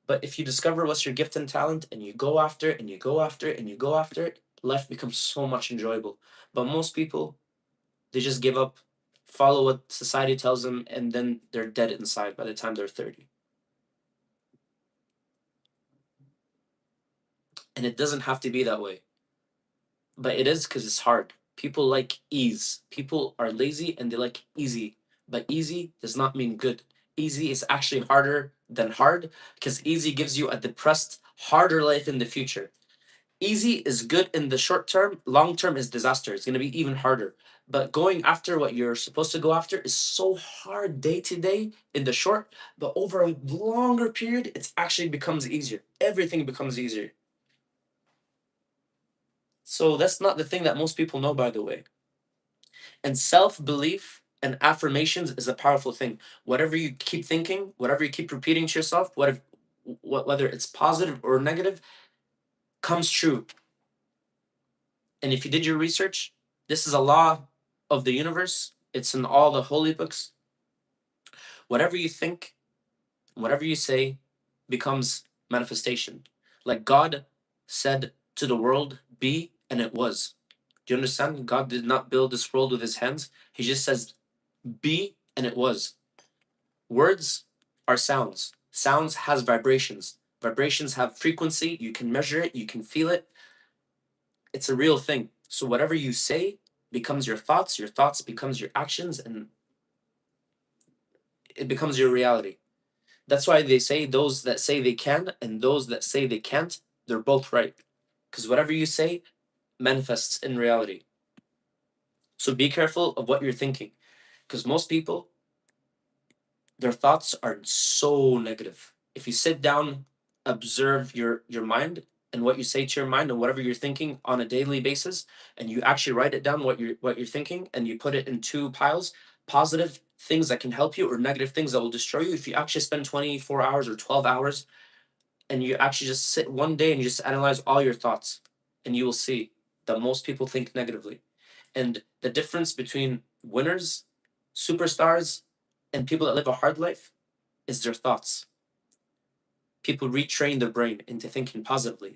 But if you discover what's your gift and talent and you go after it and you go after it and you go after it, life becomes so much enjoyable. But most people, they just give up follow what society tells them, and then they're dead inside by the time they're 30. And it doesn't have to be that way, but it is because it's hard. People like ease. People are lazy and they like easy, but easy does not mean good. Easy is actually harder than hard because easy gives you a depressed, harder life in the future. Easy is good in the short term, long term is disaster. It's going to be even harder. But going after what you're supposed to go after is so hard day to day in the short, but over a longer period, it actually becomes easier. Everything becomes easier. So that's not the thing that most people know, by the way. And self belief and affirmations is a powerful thing. Whatever you keep thinking, whatever you keep repeating to yourself, whether it's positive or negative, comes true. And if you did your research, this is a law of the universe. It's in all the holy books. Whatever you think, whatever you say, becomes manifestation. Like God said to the world, be, and it was. Do you understand? God did not build this world with his hands. He just says, be, and it was. Words are sounds. Sounds has vibrations. Vibrations have frequency. You can measure it, you can feel it. It's a real thing. So whatever you say becomes your thoughts becomes your actions, and it becomes your reality. That's why they say those that say they can and those that say they can't, they're both right. Because whatever you say manifests in reality. So be careful of what you're thinking. Because most people, their thoughts are so negative. If you sit down, observe your mind and what you say to your mind and whatever you're thinking on a daily basis, and you actually write it down what you're thinking, and you put it in two piles: positive things that can help you or negative things that will destroy you. If you actually spend 24 hours or 12 hours and you actually just sit one day and you just analyze all your thoughts, and you will see that most people think negatively. And the difference between winners, superstars, and people that live a hard life is their thoughts. People retrain their brain into thinking positively.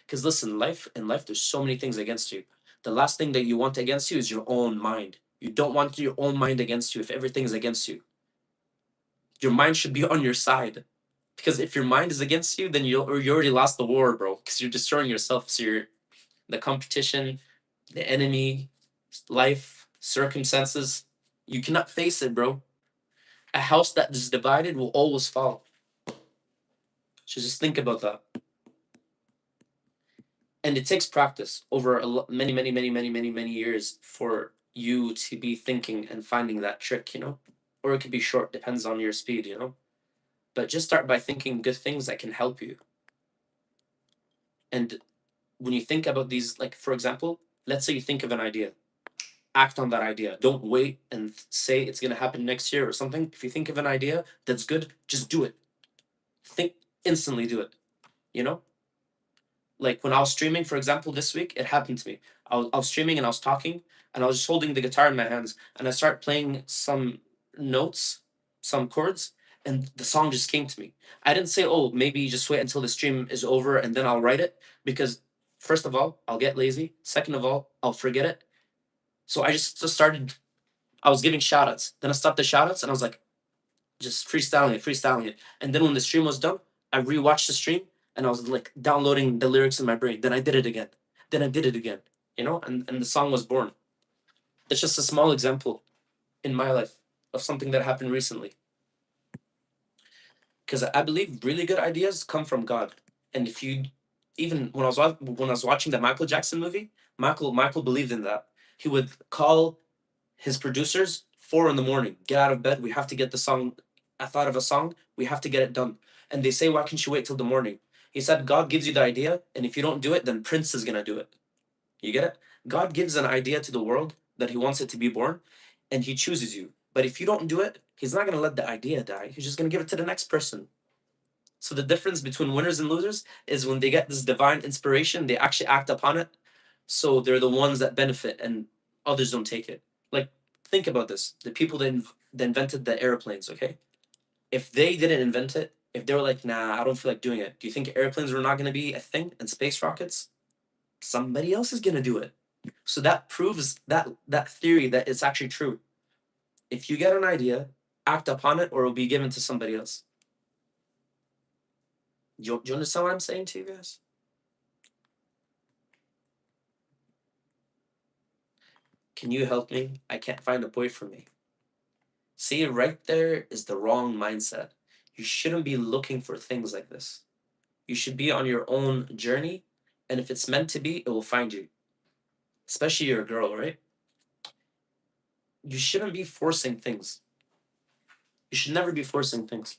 Because listen, in life, there's so many things against you. The last thing that you want against you is your own mind. You don't want your own mind against you if everything is against you. Your mind should be on your side. Because if your mind is against you, then you already lost the war, bro. Because you're destroying yourself. So you're the competition, the enemy, life, circumstances. You cannot face it, bro. A house that is divided will always fall. So just think about that. And it takes practice over many years for you to be thinking and finding that trick. Or it could be short, depends on your speed. But just start by thinking good things that can help you. And when you think about these, like for example, let's say you think of an idea, act on that idea. Don't wait and say it's going to happen next year or something. If you think of an idea that's good, just do it. Think, instantly do it, you know? Like when I was streaming, for example, this week, it happened to me. I was streaming and I was talking, and I was just holding the guitar in my hands, and I started playing some notes, some chords, and the song just came to me. I didn't say, oh, maybe just wait until the stream is over and then I'll write it, because first of all, I'll get lazy. Second of all, I'll forget it. So I just started, I was giving shout outs. Then I stopped the shout outs and I was like, just freestyling it. And then when the stream was done, I rewatched the stream and I was like downloading the lyrics in my brain. Then I did it again. Then I did it again. And the song was born. It's just a small example in my life of something that happened recently. Because I believe really good ideas come from God. And if you, even when I was watching the Michael Jackson movie, Michael believed in that. He would call his producers 4 in the morning. Get out of bed. We have to get the song. I thought of a song. We have to get it done. And they say, why can't you wait till the morning? He said, God gives you the idea, and if you don't do it, then Prince is gonna do it. You get it? God gives an idea to the world that he wants it to be born, and he chooses you. But if you don't do it, he's not gonna let the idea die. He's just gonna give it to the next person. So the difference between winners and losers is when they get this divine inspiration, they actually act upon it. So they're the ones that benefit and others don't take it. Like, think about this. The people that invented the airplanes, okay? If they didn't invent it, if they were like, nah, I don't feel like doing it, do you think airplanes were not going to be a thing and space rockets? Somebody else is going to do it. So that proves that theory that it's actually true. If you get an idea, act upon it, or it'll be given to somebody else. Do you understand what I'm saying to you guys? Can you help me? I can't find a boy for me. See, right there is the wrong mindset. You shouldn't be looking for things like this. You should be on your own journey, and if it's meant to be, it will find you. Especially you're a girl, right? You shouldn't be forcing things. You should never be forcing things.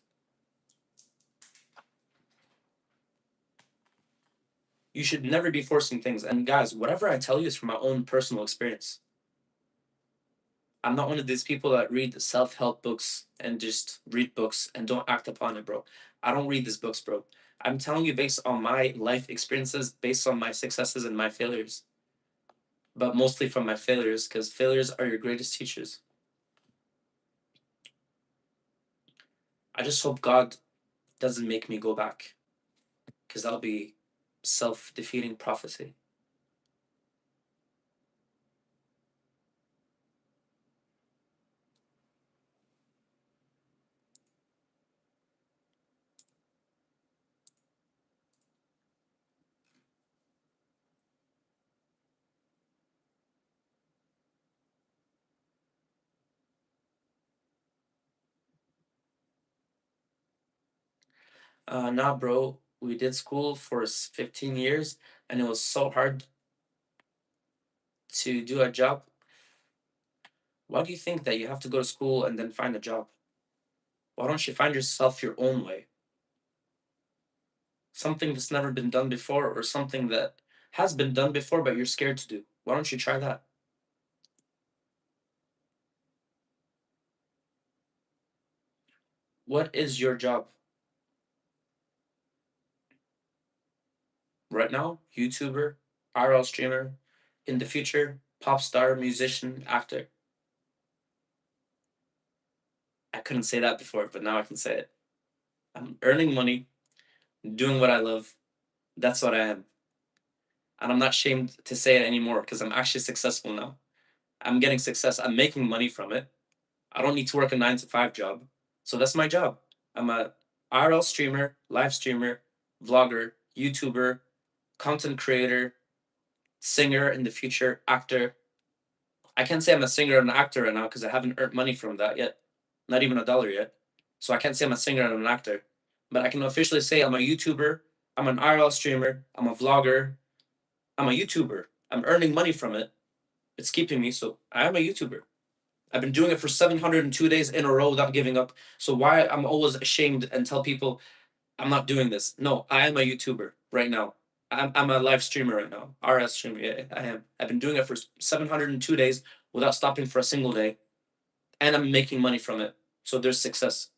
You should never be forcing things. And guys, whatever I tell you is from my own personal experience. I'm not one of these people that read self help books and just read books and don't act upon it, bro. I don't read these books, bro. I'm telling you based on my life experiences, based on my successes and my failures, but mostly from my failures, because failures are your greatest teachers. I just hope God doesn't make me go back, because that'll be self defeating prophecy. Nah, bro, we did school for 15 years, and it was so hard to do a job. Why do you think that you have to go to school and then find a job? Why don't you find yourself your own way? Something that's never been done before, or something that has been done before but you're scared to do. Why don't you try that? What is your job right now? YouTuber, RL streamer, in the future, pop star, musician, actor. I couldn't say that before, but now I can say it. I'm earning money, doing what I love. That's what I am. And I'm not ashamed to say it anymore because I'm actually successful now. I'm getting success. I'm making money from it. I don't need to work a 9 to 5 job. So that's my job. I'm a RL streamer, live streamer, vlogger, YouTuber, content creator, singer in the future, actor. I can't say I'm a singer and an actor right now because I haven't earned money from that yet. Not even a dollar yet. So I can't say I'm a singer and an actor. But I can officially say I'm a YouTuber, I'm an RL streamer, I'm a vlogger, I'm a YouTuber. I'm earning money from it. It's keeping me, so I am a YouTuber. I've been doing it for 702 days in a row without giving up. So why I'm always ashamed and tell people I'm not doing this? No, I am a YouTuber right now. I'm a live streamer right now. RS streamer. Yeah, I am. I've been doing it for 702 days without stopping for a single day, and I'm making money from it. So there's success.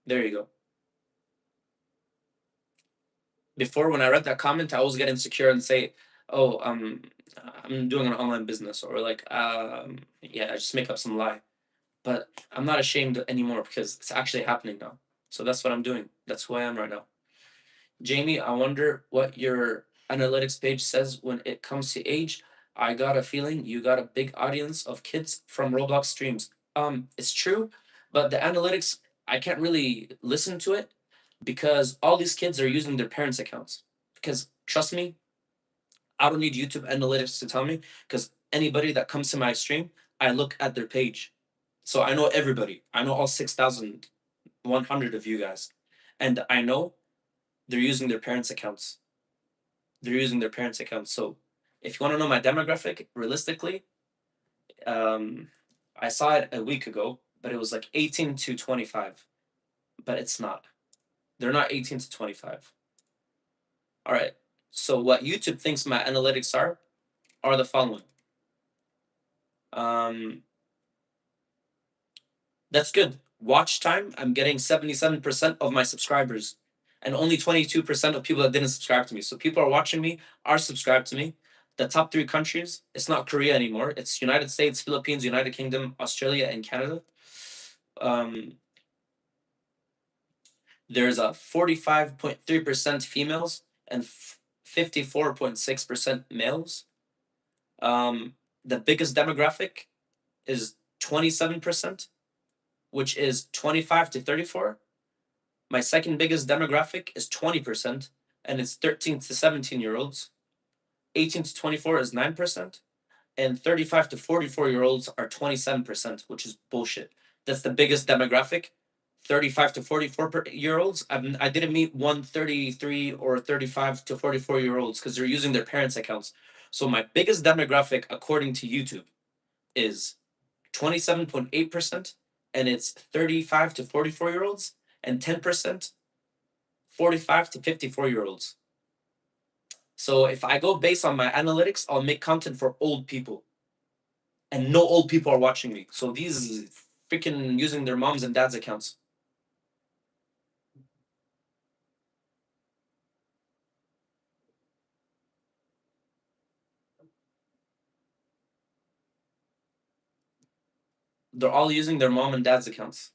There you go. Before, when I read that comment, I always get insecure and say, "Oh, I'm doing an online business," or like, yeah, I just make up some lie. But I'm not ashamed anymore because it's actually happening now. So that's what I'm doing. That's who I am right now. Jamie, I wonder what your analytics page says when it comes to age. I got a feeling you got a big audience of kids from Roblox streams. It's true, but the analytics, I can't really listen to it because all these kids are using their parents' accounts. Because trust me, I don't need YouTube analytics to tell me because anybody that comes to my stream, I look at their page. So I know everybody. I know all 6,100 of you guys. And I know they're using their parents' accounts. They're using their parents' accounts. So if you want to know my demographic, realistically, um, I saw it a week ago, but it was like 18 to 25. But it's not. They're not 18 to 25. All right. So what YouTube thinks my analytics are the following. Um, That's good. Watch time, I'm getting 77% of my subscribers, and only 22% of people that didn't subscribe to me. So people are watching me, are subscribed to me. The top three countries, it's not Korea anymore. It's United States, Philippines, United Kingdom, Australia, and Canada. Um, there's a 45.3% females and 54.6% males. Um, the biggest demographic is 27%, which is 25 to 34. My second biggest demographic is 20%, and it's 13 to 17-year-olds. 18 to 24 is 9%, and 35 to 44-year-olds are 27%, which is bullshit. That's the biggest demographic. 35 to 44-year-olds. I didn't meet one 33 or 35 to 44-year-olds because they're using their parents' accounts. So my biggest demographic, according to YouTube, is 27.8%, and it's 35 to 44-year-olds, and 10%, 45 to 54-year-olds. So if I go based on my analytics, I'll make content for old people. And no old people are watching me. So these freaking using their moms and dads' accounts. They're all using their mom and dad's accounts.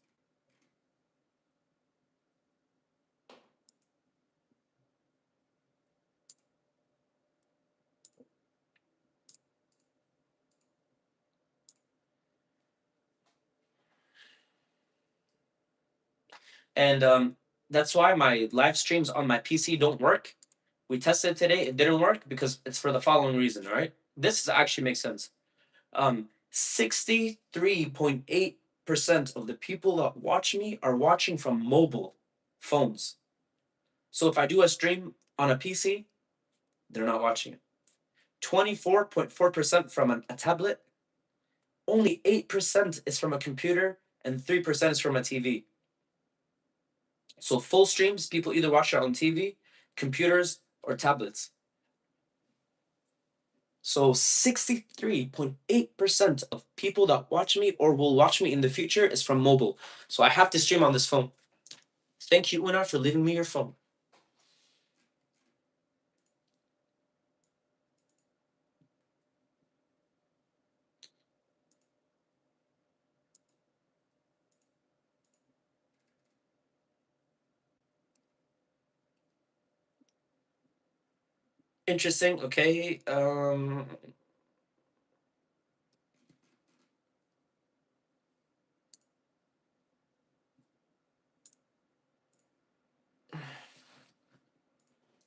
And that's why my live streams on my PC don't work. We tested today, it didn't work because it's for the following reason, all right? This actually makes sense. 63.8% of the people that watch me are watching from mobile phones. So if I do a stream on a PC, they're not watching it. 24.4% from a tablet, only 8% is from a computer, and 3% is from a TV. So full streams, people either watch it on TV, computers, or tablets. So 63.8% of people that watch me or will watch me in the future is from mobile. So I have to stream on this phone. Thank you, Una, for leaving me your phone. Interesting. Okay.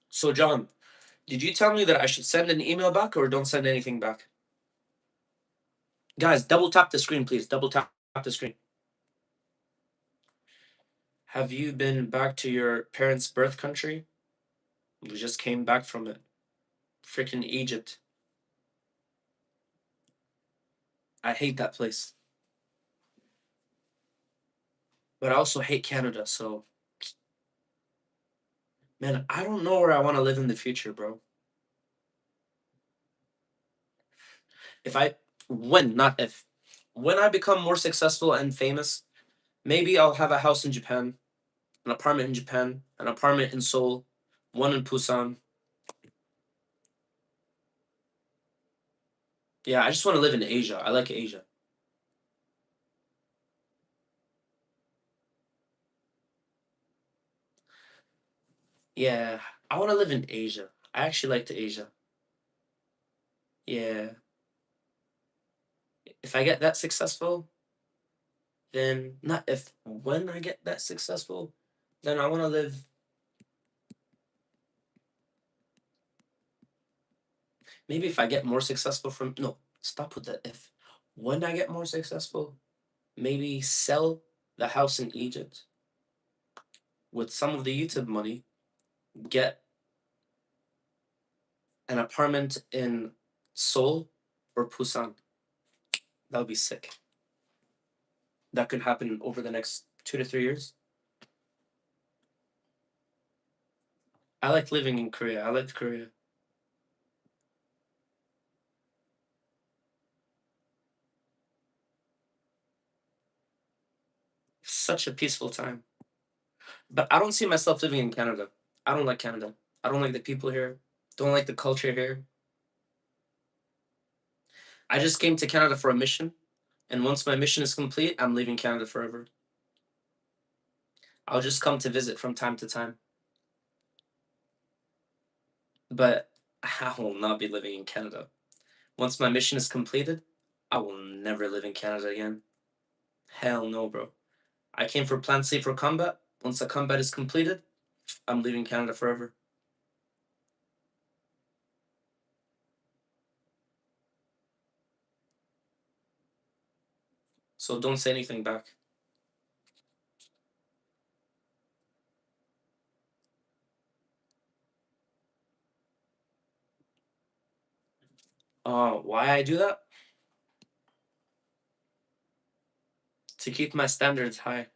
So John, did you tell me that I should send an email back or don't send anything back? Guys, double tap the screen, please. Double tap the screen. Have you been back to your parents' birth country? We just came back from it. Freaking Egypt. I hate that place. But I also hate Canada, so man, I don't know where I want to live in the future, bro. If I when, not if. When I become more successful and famous, maybe I'll have a house in Japan, an apartment in Japan, an apartment in Seoul, one in Busan. Yeah, I just want to live in Asia. I like Asia. Yeah, I want to live in Asia. I actually like the Asia. Yeah. If I get that successful, then not if when I get that successful, then I want to live. Maybe if I get more successful from no, stop with the if. When I get more successful, maybe sell the house in Egypt with some of the YouTube money, get an apartment in Seoul or Busan. That would be sick. That could happen over the next 2 to 3 years. I like living in Korea. I liked Korea. Such a peaceful time. But I don't see myself living in Canada. I don't like Canada. I don't like the people here. Don't like the culture here. I just came to Canada for a mission, and once my mission is complete, I'm leaving Canada forever. I'll just come to visit from time to time. But I will not be living in Canada. Once my mission is completed, I will never live in Canada again. Hell no, bro. I came for Plan C for combat. Once the combat is completed, I'm leaving Canada forever. So don't say anything back. Why I do that? To keep my standards high.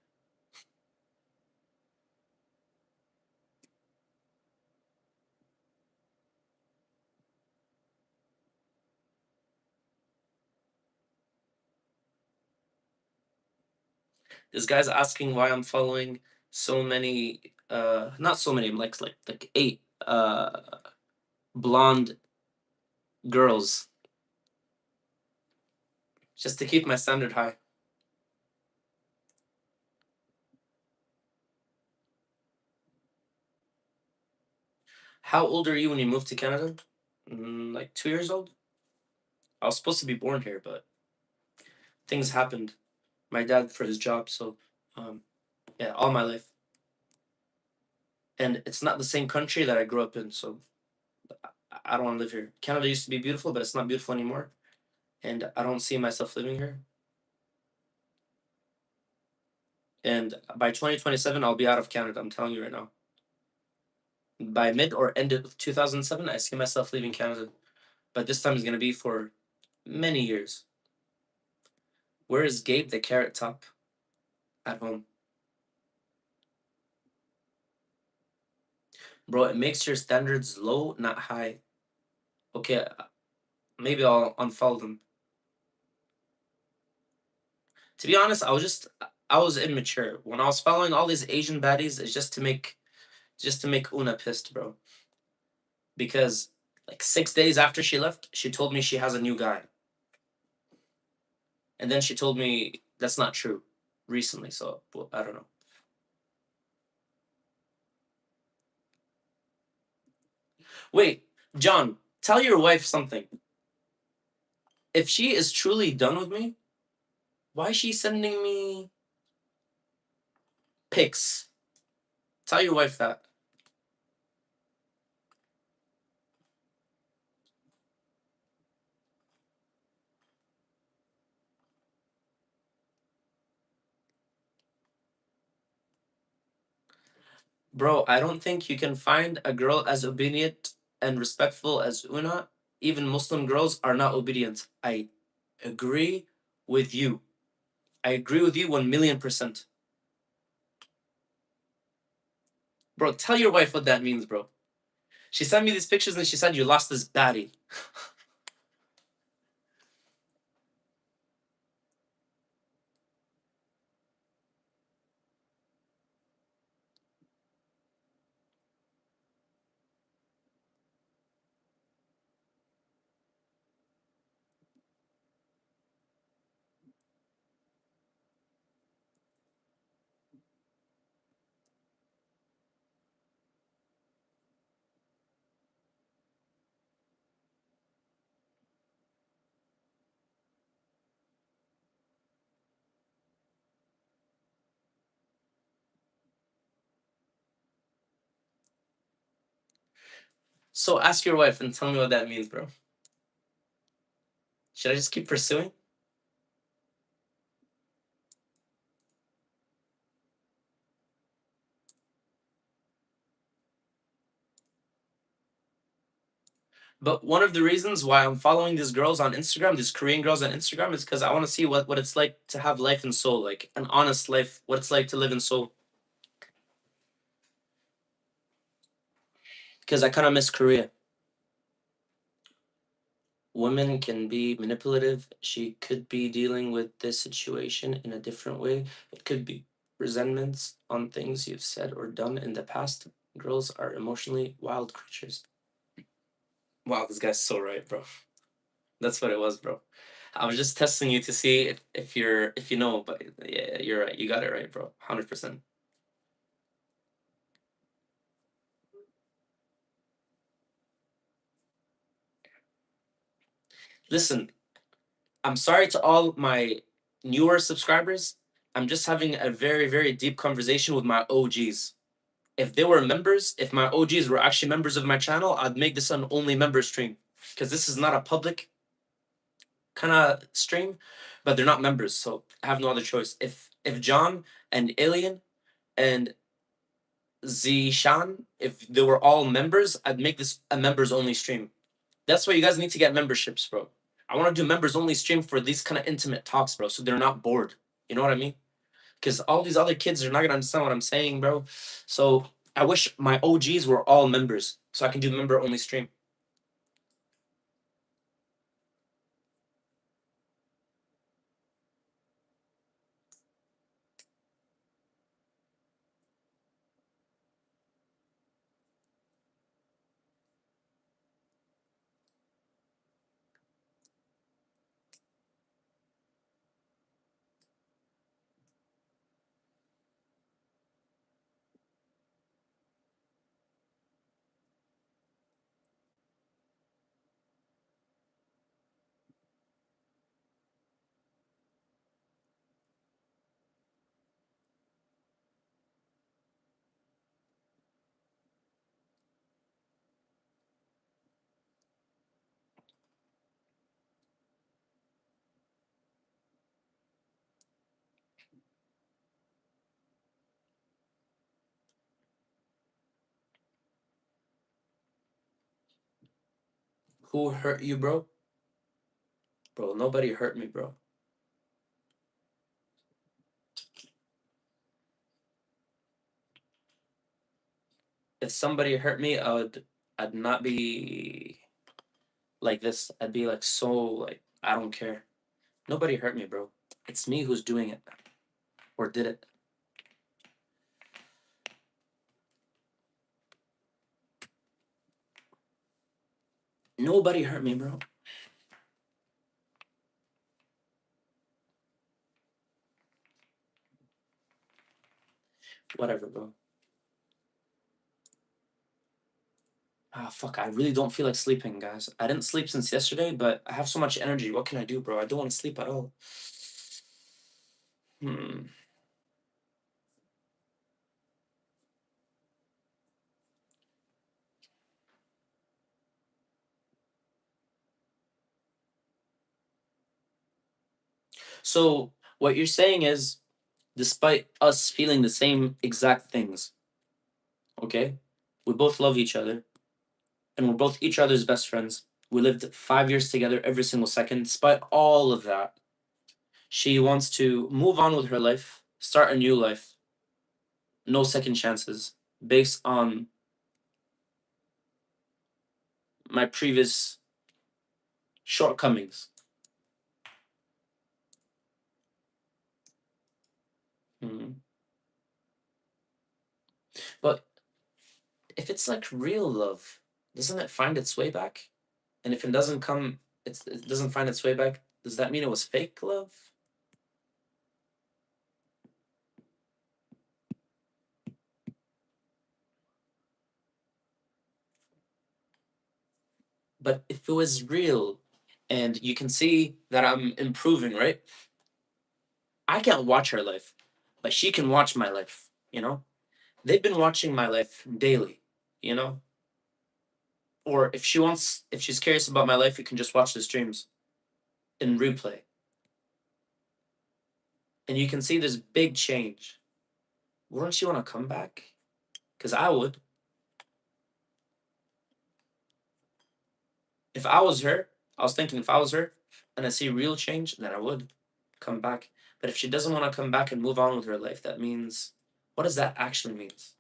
This guy's asking why I'm following so many not so many, like eight blonde girls just to keep my standard high. How old are you when you moved to Canada? Like 2 years old? I was supposed to be born here, but things happened. My dad for his job, so um yeah, all my life. And it's not the same country that I grew up in, so I don't want to live here. Canada used to be beautiful, but it's not beautiful anymore, and I don't see myself living here. And by 2027, I'll be out of Canada. I'm telling you right now. By mid or end of 2007, I see myself leaving Canada, but this time is gonna be for many years. Where is Gabe the Carrot Top? At home, bro. It makes your standards low, not high. Okay, maybe I'll unfollow them. To be honest, I was immature when I was following all these Asian baddies. It's just to make Una pissed, bro. Because like 6 days after she left, she told me she has a new guy, and then she told me that's not true recently. So well, I don't know. Wait, John, tell your wife something. If she is truly done with me, why is she sending me pics? Tell your wife that. Bro, I don't think you can find a girl as obedient and respectful as Una. Even Muslim girls are not obedient. I agree with you. I agree with you 1,000,000%. Bro, tell your wife what that means, bro. She sent me these pictures and she said you lost this baddie. So ask your wife and tell me what that means, bro. Should I just keep pursuing? But one of the reasons why I'm following these girls on Instagram, these Korean girls on Instagram, is because I want to see what it's like to have life in Seoul, like an honest life, what it's like to live in Seoul. Because I kind of miss Korea. Women can be manipulative. She could be dealing with this situation in a different way. It could be resentments on things you've said or done in the past. Girls are emotionally wild creatures. Wow, this guy's so right, bro. That's what it was, bro. I was just testing you to see if you know, but yeah, you're right. You got it right, bro. 100%. Listen, I'm sorry to all my newer subscribers. I'm just having a very, very deep conversation with my OGs. If they were members, if my OGs were actually members of my channel, I'd make this an only member stream. Because this is not a public kind of stream, but they're not members, so I have no other choice. If John and Alien and Zishan, if they were all members, I'd make this a members only stream. That's why you guys need to get memberships, bro. I want to do members only stream for these kind of intimate talks, bro, so they're not bored. You know what I mean? Because all these other kids are not gonna understand what I'm saying, bro. So I wish my OGs were all members, so I can do member only stream. Who hurt you, bro? Bro, nobody hurt me, bro. If somebody hurt me, I'd not be like this. I'd be like so like I don't care. Nobody hurt me, bro. It's me who's doing it or did it. Nobody hurt me, bro. Whatever, bro. Ah, fuck. I really don't feel like sleeping, guys. I didn't sleep since yesterday, but I have so much energy. What can I do, bro? I don't want to sleep at all. Hmm. So, what you're saying is, despite us feeling the same exact things, okay? We both love each other, and we're both each other's best friends. We lived 5 years together every single second. Despite all of that, she wants to move on with her life, start a new life, no second chances, based on my previous shortcomings. Mhm. But if it's like real love, doesn't it find its way back? And if it doesn't come, it doesn't find its way back. Does that mean it was fake love? But if it was real, and you can see that I'm improving, right? I can't watch her life, but she can watch my life. You know, they've been watching my life daily. You know, or if she wants, if she's curious about my life, you can just watch the streams in replay, and you can see this big change. Wouldn't you want to come back? Because I would. If I was her, I was thinking if I was her and I see real change, then I would come back. But if she doesn't want to come back and move on with her life, that means, what does that actually means?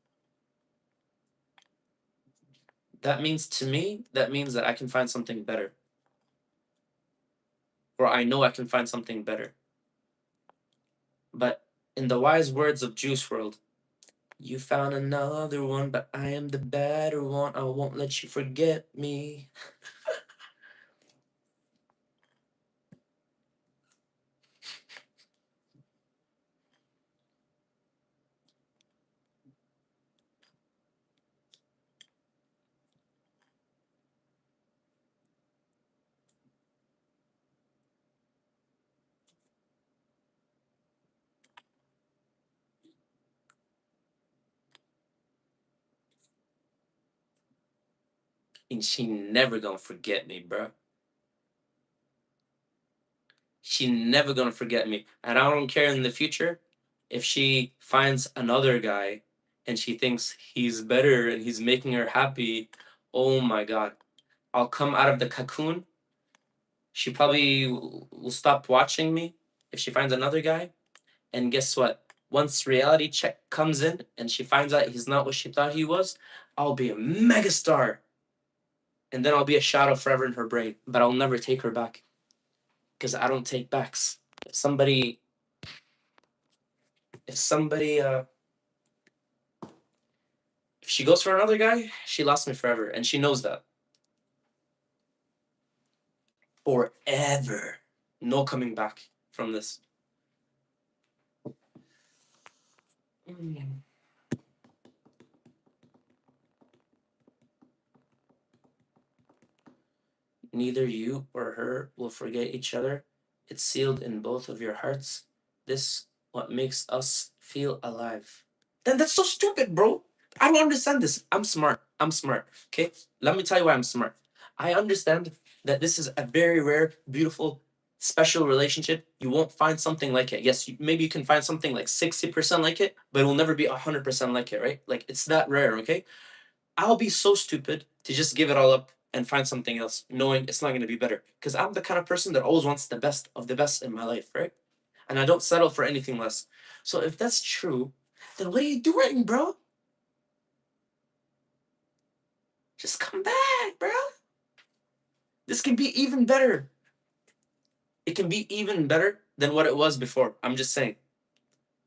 That means to me, that means that I can find something better. Or I know I can find something better. But in the wise words of Juice World, you found another one, but I am the better one. I won't let you forget me. and she never gonna forget me, bro. She never gonna forget me, and I don't care in the future if she finds another guy and she thinks he's better and he's making her happy. Oh my god, I'll come out of the cocoon. She probably will stop watching me if she finds another guy. And guess what? Once reality check comes in and she finds out he's not what she thought he was, I'll be a megastar. And then I'll be a shadow forever in her brain. But I'll never take her back. Because I don't take backs. If somebody if somebody if she goes for another guy, she lost me forever. And she knows that. Forever. No coming back from this. Mm. Neither you or her will forget each other. It's sealed in both of your hearts. This what makes us feel alive. Then that's so stupid, bro. I don't understand this. I'm smart. I'm smart. Okay? Let me tell you why I'm smart. I understand that this is a very rare, beautiful, special relationship. You won't find something like it. Yes, maybe you can find something like 60% like it, but it will never be 100% like it, right? Like it's that rare, okay? I'll be so stupid to just give it all up and find something else, knowing it's not going to be better. Because I'm the kind of person that always wants the best of the best in my life, right? And I don't settle for anything less. So if that's true, then what are you doing, bro? Just come back, bro. This can be even better. It can be even better than what it was before. I'm just saying.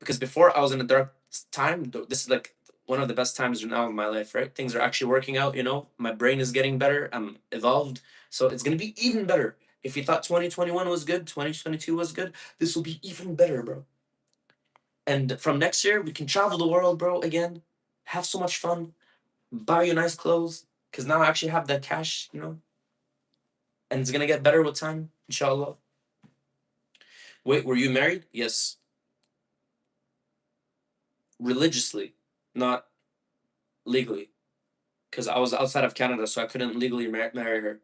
Because before I was in a dark time. This is like one of the best times now in my life, right? Things are actually working out, you know? My brain is getting better. I'm evolved. So it's going to be even better. If you thought 2021 was good, 2022 was good, this will be even better, bro. And from next year, we can travel the world, bro, again. Have so much fun. Buy you nice clothes. Because now I actually have that cash, you know? And it's going to get better with time, inshallah. Wait, were you married? Yes. Religiously, not legally. Because I was outside of Canada, so I couldn't legally marry her.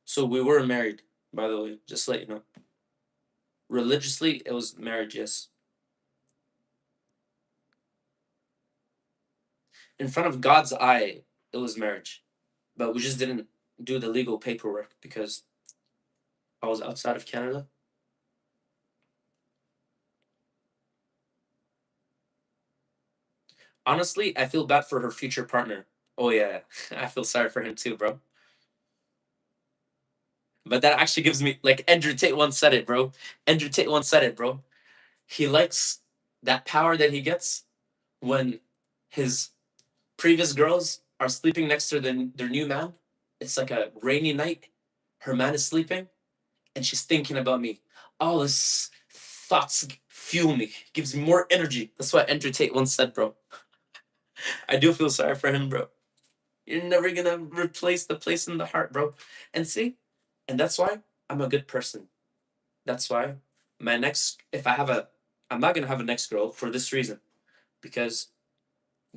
So we were married, by the way, just to let you know. Religiously, it was marriage, yes. In front of God's eye, it was marriage. But we just didn't do the legal paperwork because I was outside of Canada. Honestly, I feel bad for her future partner. Oh, yeah. I feel sorry for him too, bro. But that actually gives me, like, Andrew Tate once said it, bro. Andrew Tate once said it, bro. He likes that power that he gets when his previous girls are sleeping next to their new man. It's like a rainy night. Her man is sleeping, and she's thinking about me. All his thoughts fuel me, gives me more energy. That's what Andrew Tate once said, bro. I do feel sorry for him, bro. You're never gonna replace the place in the heart, bro. And see, and that's why I'm a good person. That's why my next, if I have a, I'm not gonna have a next girl for this reason, because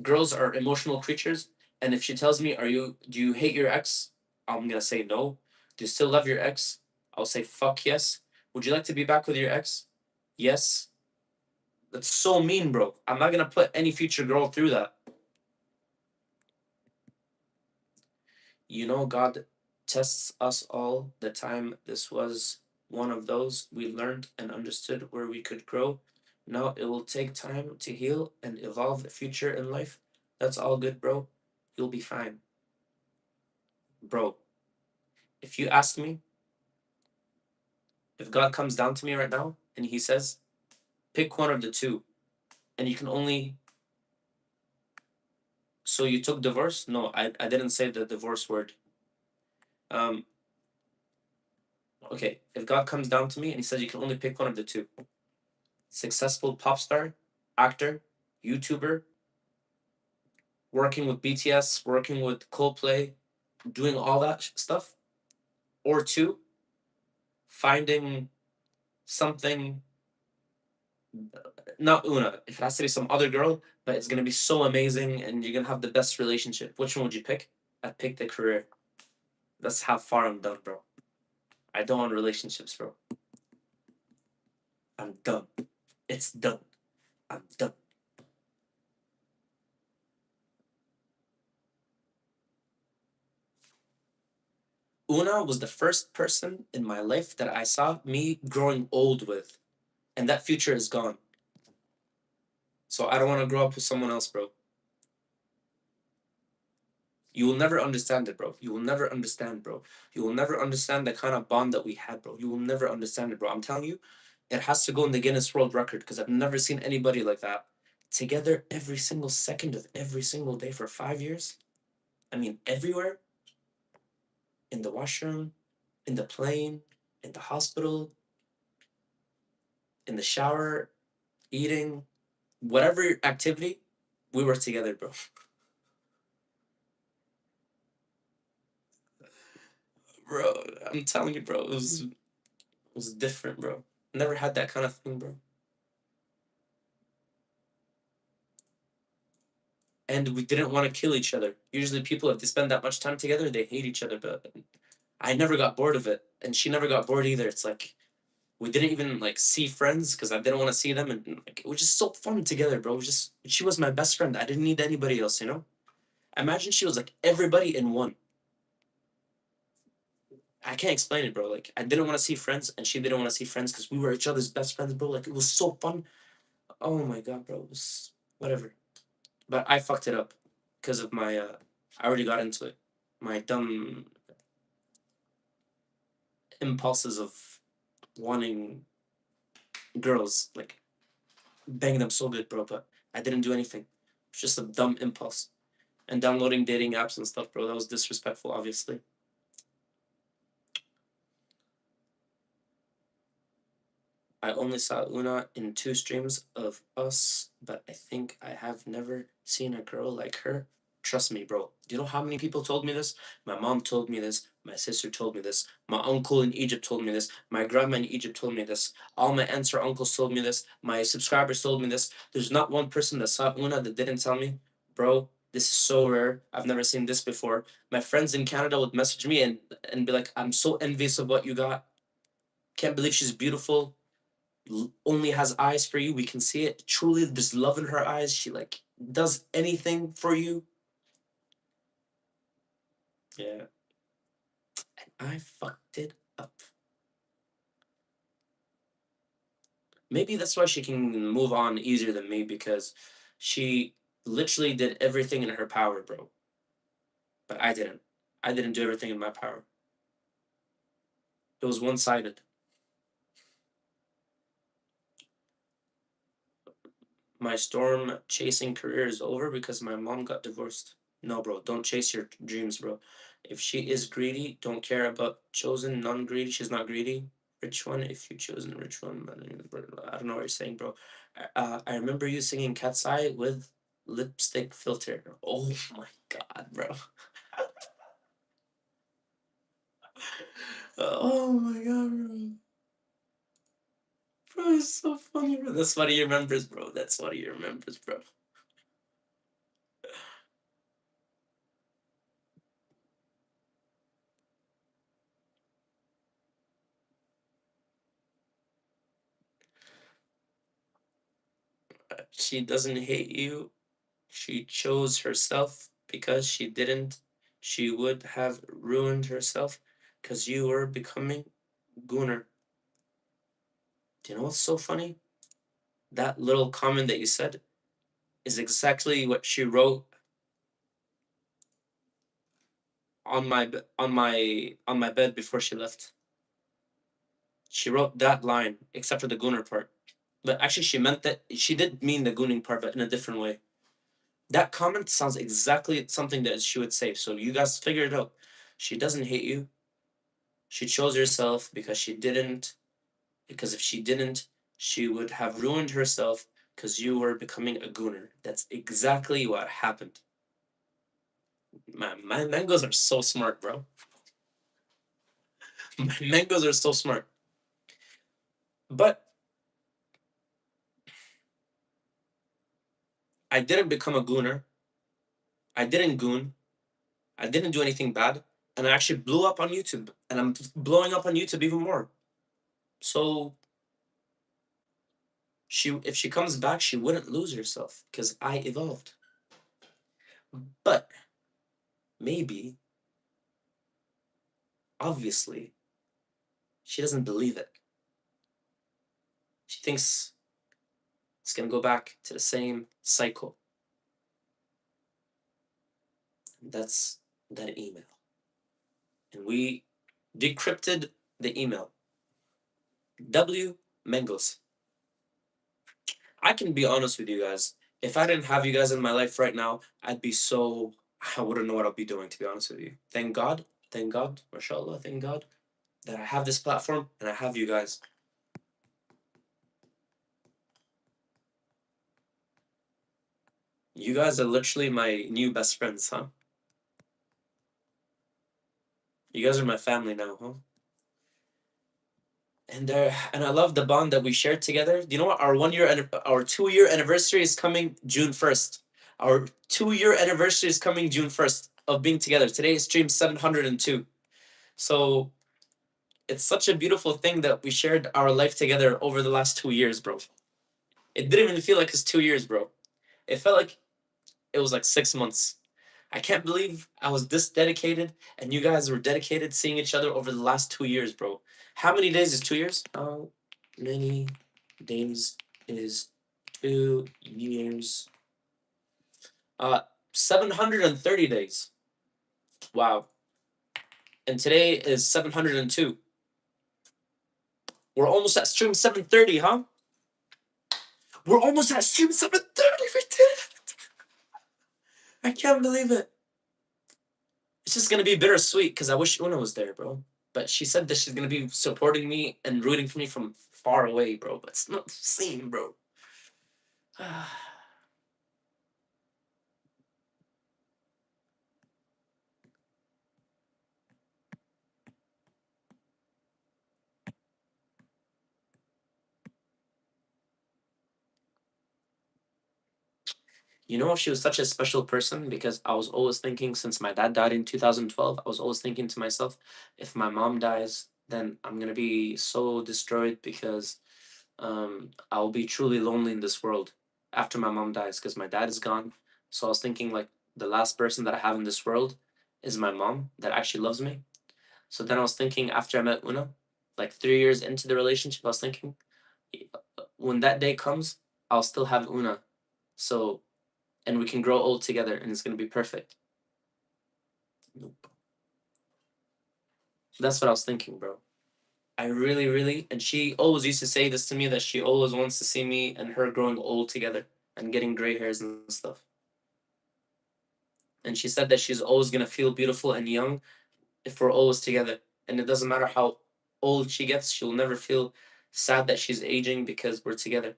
girls are emotional creatures, and if she tells me, do you hate your ex? I'm gonna say no. Do you still love your ex? I'll say fuck yes. Would you like to be back with your ex? Yes. That's so mean, bro. I'm not gonna put any future girl through that. You know, God tests us all the time. This was one of those. We learned and understood where we could grow. Now it will take time to heal and evolve the future in life. That's all good, bro. You'll be fine. Bro, if you ask me, if God comes down to me right now and he says, pick one of the two, and you can only. So you took divorce? No, I didn't say the divorce word. Um, okay, if God comes down to me and he says you can only pick one of the two, successful pop star, actor, YouTuber, working with BTS, working with Coldplay, doing all that stuff, or two, finding something Not Una. If it has to be some other girl, but it's gonna be so amazing and you're gonna have the best relationship, which one would you pick? I'd pick the career. That's how far I'm done, bro. I don't want relationships, bro. I'm done. It's done. I'm done. Una was the first person in my life that I saw me growing old with, and that future is gone. So I don't want to grow up with someone else, bro. You will never understand it, bro. You will never understand, bro. You will never understand the kind of bond that we had, bro. You will never understand it, bro. I'm telling you, it has to go in the Guinness World Record because I've never seen anybody like that together every single second of every single day for 5 years. I mean, everywhere, in the washroom, in the plane, in the hospital, in the shower, eating, whatever activity, we were together, bro. Bro, I'm telling you, bro, it was different, bro. Never had that kind of thing, bro. And we didn't want to kill each other. Usually, people, if they spend that much time together, they hate each other. But I never got bored of it, and she never got bored either. It's like we didn't even like see friends because I didn't want to see them, and like, it was just so fun together, bro. It was just she was my best friend. I didn't need anybody else, you know. Imagine she was like everybody in one. I can't explain it, bro. Like I didn't want to see friends, and she didn't want to see friends because we were each other's best friends, bro. Like it was so fun. Oh my god, bro. It was whatever. But I fucked it up because of my. I already got into it. My dumb impulses of wanting girls, like bang them so good, bro. But I didn't do anything. It's just a dumb impulse. And downloading dating apps and stuff, bro. That was disrespectful, obviously. I only saw Una in two streams of us, but I think I have never seen a girl like her. Trust me, bro. Do you know how many people told me this? My mom told me this. My sister told me this. My uncle in Egypt told me this. My grandma in Egypt told me this. All my aunts or uncles told me this. My subscribers told me this. There's not one person that saw Una that didn't tell me, bro, this is so rare. I've never seen this before. My friends in Canada would message me and be like, I'm so envious of what you got. Can't believe she's beautiful, only has eyes for you. We can see it. Truly, there's love in her eyes. She like does anything for you. Yeah, I fucked it up. Maybe that's why she can move on easier than me because she literally did everything in her power, bro. But I didn't. I didn't do everything in my power. It was one sided. My storm chasing career is over because my mom got divorced. No, bro, don't chase your dreams, bro. If she is greedy, don't care about chosen, non greedy. She's not greedy. Rich one, if you chosen rich one. I don't know what you're saying, bro. I remember you singing Cat's Eye with lipstick filter. Oh my god, bro. Oh my god, bro. Bro, it's so funny, bro. That's what he remembers, bro. That's what he remembers, bro. She doesn't hate you. She chose herself because she didn't. She would have ruined herself because you were becoming Gunner. Do you know what's so funny? That little comment that you said is exactly what she wrote on my bed before she left. She wrote that line, except for the Gunner part. But actually, she meant that she did mean the gooning part, but in a different way. That comment sounds exactly something that she would say. So you guys figure it out. She doesn't hate you. She chose herself because she didn't. Because if she didn't, she would have ruined herself because you were becoming a gooner. That's exactly what happened. My mangoes are so smart, bro. My mangoes are so smart. But I didn't become a gooner. I didn't goon. I didn't do anything bad. And I actually blew up on YouTube. And I'm blowing up on YouTube even more. So if she comes back, she wouldn't lose herself because I evolved. But maybe, obviously, she doesn't believe it. She thinks it's gonna go back to the same cycle. That's that email. And we decrypted the email. W. Mengels. I can be honest with you guys. If I didn't have you guys in my life right now, I'd be so. I wouldn't know what I'd be doing, to be honest with you. Thank God, mashallah, thank God that I have this platform and I have you guys. You guys are literally my new best friends, huh? You guys are my family now, huh? And I love the bond that we shared together. Do you know what? Our 2 year anniversary is coming June 1st. Our 2 year anniversary is coming June 1st of being together. Today is stream 702. So it's such a beautiful thing that we shared our life together over the last 2 years, bro. It didn't even feel like it's 2 years, bro. It felt like it was like 6 months. I can't believe I was this dedicated and you guys were dedicated seeing each other over the last 2 years, bro. How many days is 2 years? How many days is 2 years? 730 days. Wow. And today is 702. We're almost at stream 730, huh? We're almost at stream 730. We did it. I can't believe it. It's just gonna be bittersweet because I wish Una was there, bro. But she said that she's gonna be supporting me and rooting for me from far away, bro. But it's not the same, bro. You know, she was such a special person because I was always thinking, since my dad died in 2012, I was always thinking to myself, if my mom dies, then I'm gonna be so destroyed because I'll be truly lonely in this world after my mom dies because my dad is gone. So I was thinking, like, the last person that I have in this world is my mom that actually loves me. So then I was thinking, after I met Una, like 3 years into the relationship, I was thinking, when that day comes, I'll still have Una. So, and we can grow old together and it's going to be perfect. Nope. That's what I was thinking, bro. I really, really, and she always used to say this to me that she always wants to see me and her growing old together and getting gray hairs and stuff. And she said that she's always going to feel beautiful and young if we're always together. And it doesn't matter how old she gets, she'll never feel sad that she's aging because we're together.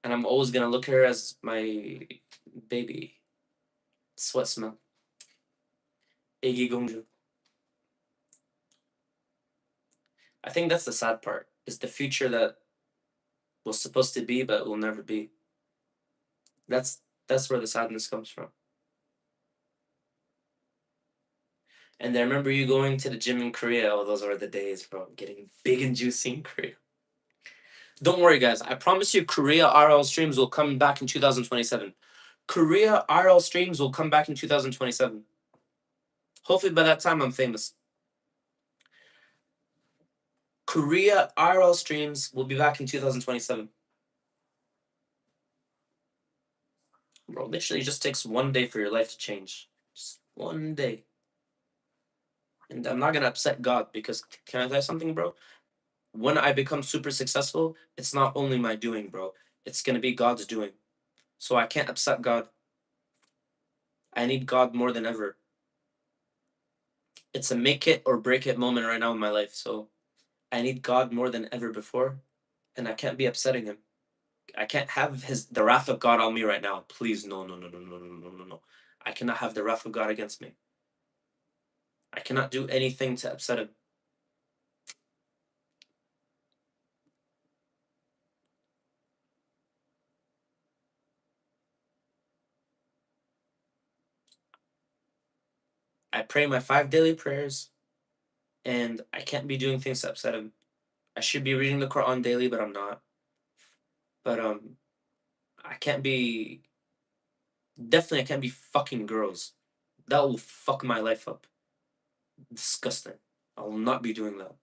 And I'm always going to look at her as my baby. Sweat smell. Egi Gongju. I think that's the sad part. Is the future that was supposed to be but will never be. That's that's where the sadness comes from. And I remember you going to the gym in Korea. Oh, those were the days, bro. Getting big and juicy in Korea. Don't worry, guys. I promise you, Korea RL streams will come back in 2027. Korea RL streams will come back in 2027. Hopefully, by that time, I'm famous. Korea RL streams will be back in 2027. Bro, literally, it just takes one day for your life to change. Just one day. And I'm not gonna upset God because can I tell you something, bro? When I become super successful, it's not only my doing, bro. It's gonna be God's doing. So I can't upset God. I need God more than ever. It's a make it or break it moment right now in my life. So I need God more than ever before, and I can't be upsetting him. I can't have the wrath of God on me right now. Please, no, no, no, no, no, no, no, no, no. I cannot have the wrath of God against me. I cannot do anything to upset him. I pray my 5 daily prayers, and I can't be doing things to upset him. I should be reading the Quran daily, but I'm not. But I can't be definitely I can't be fucking girls. That will fuck my life up. Disgusting. I will not be doing that.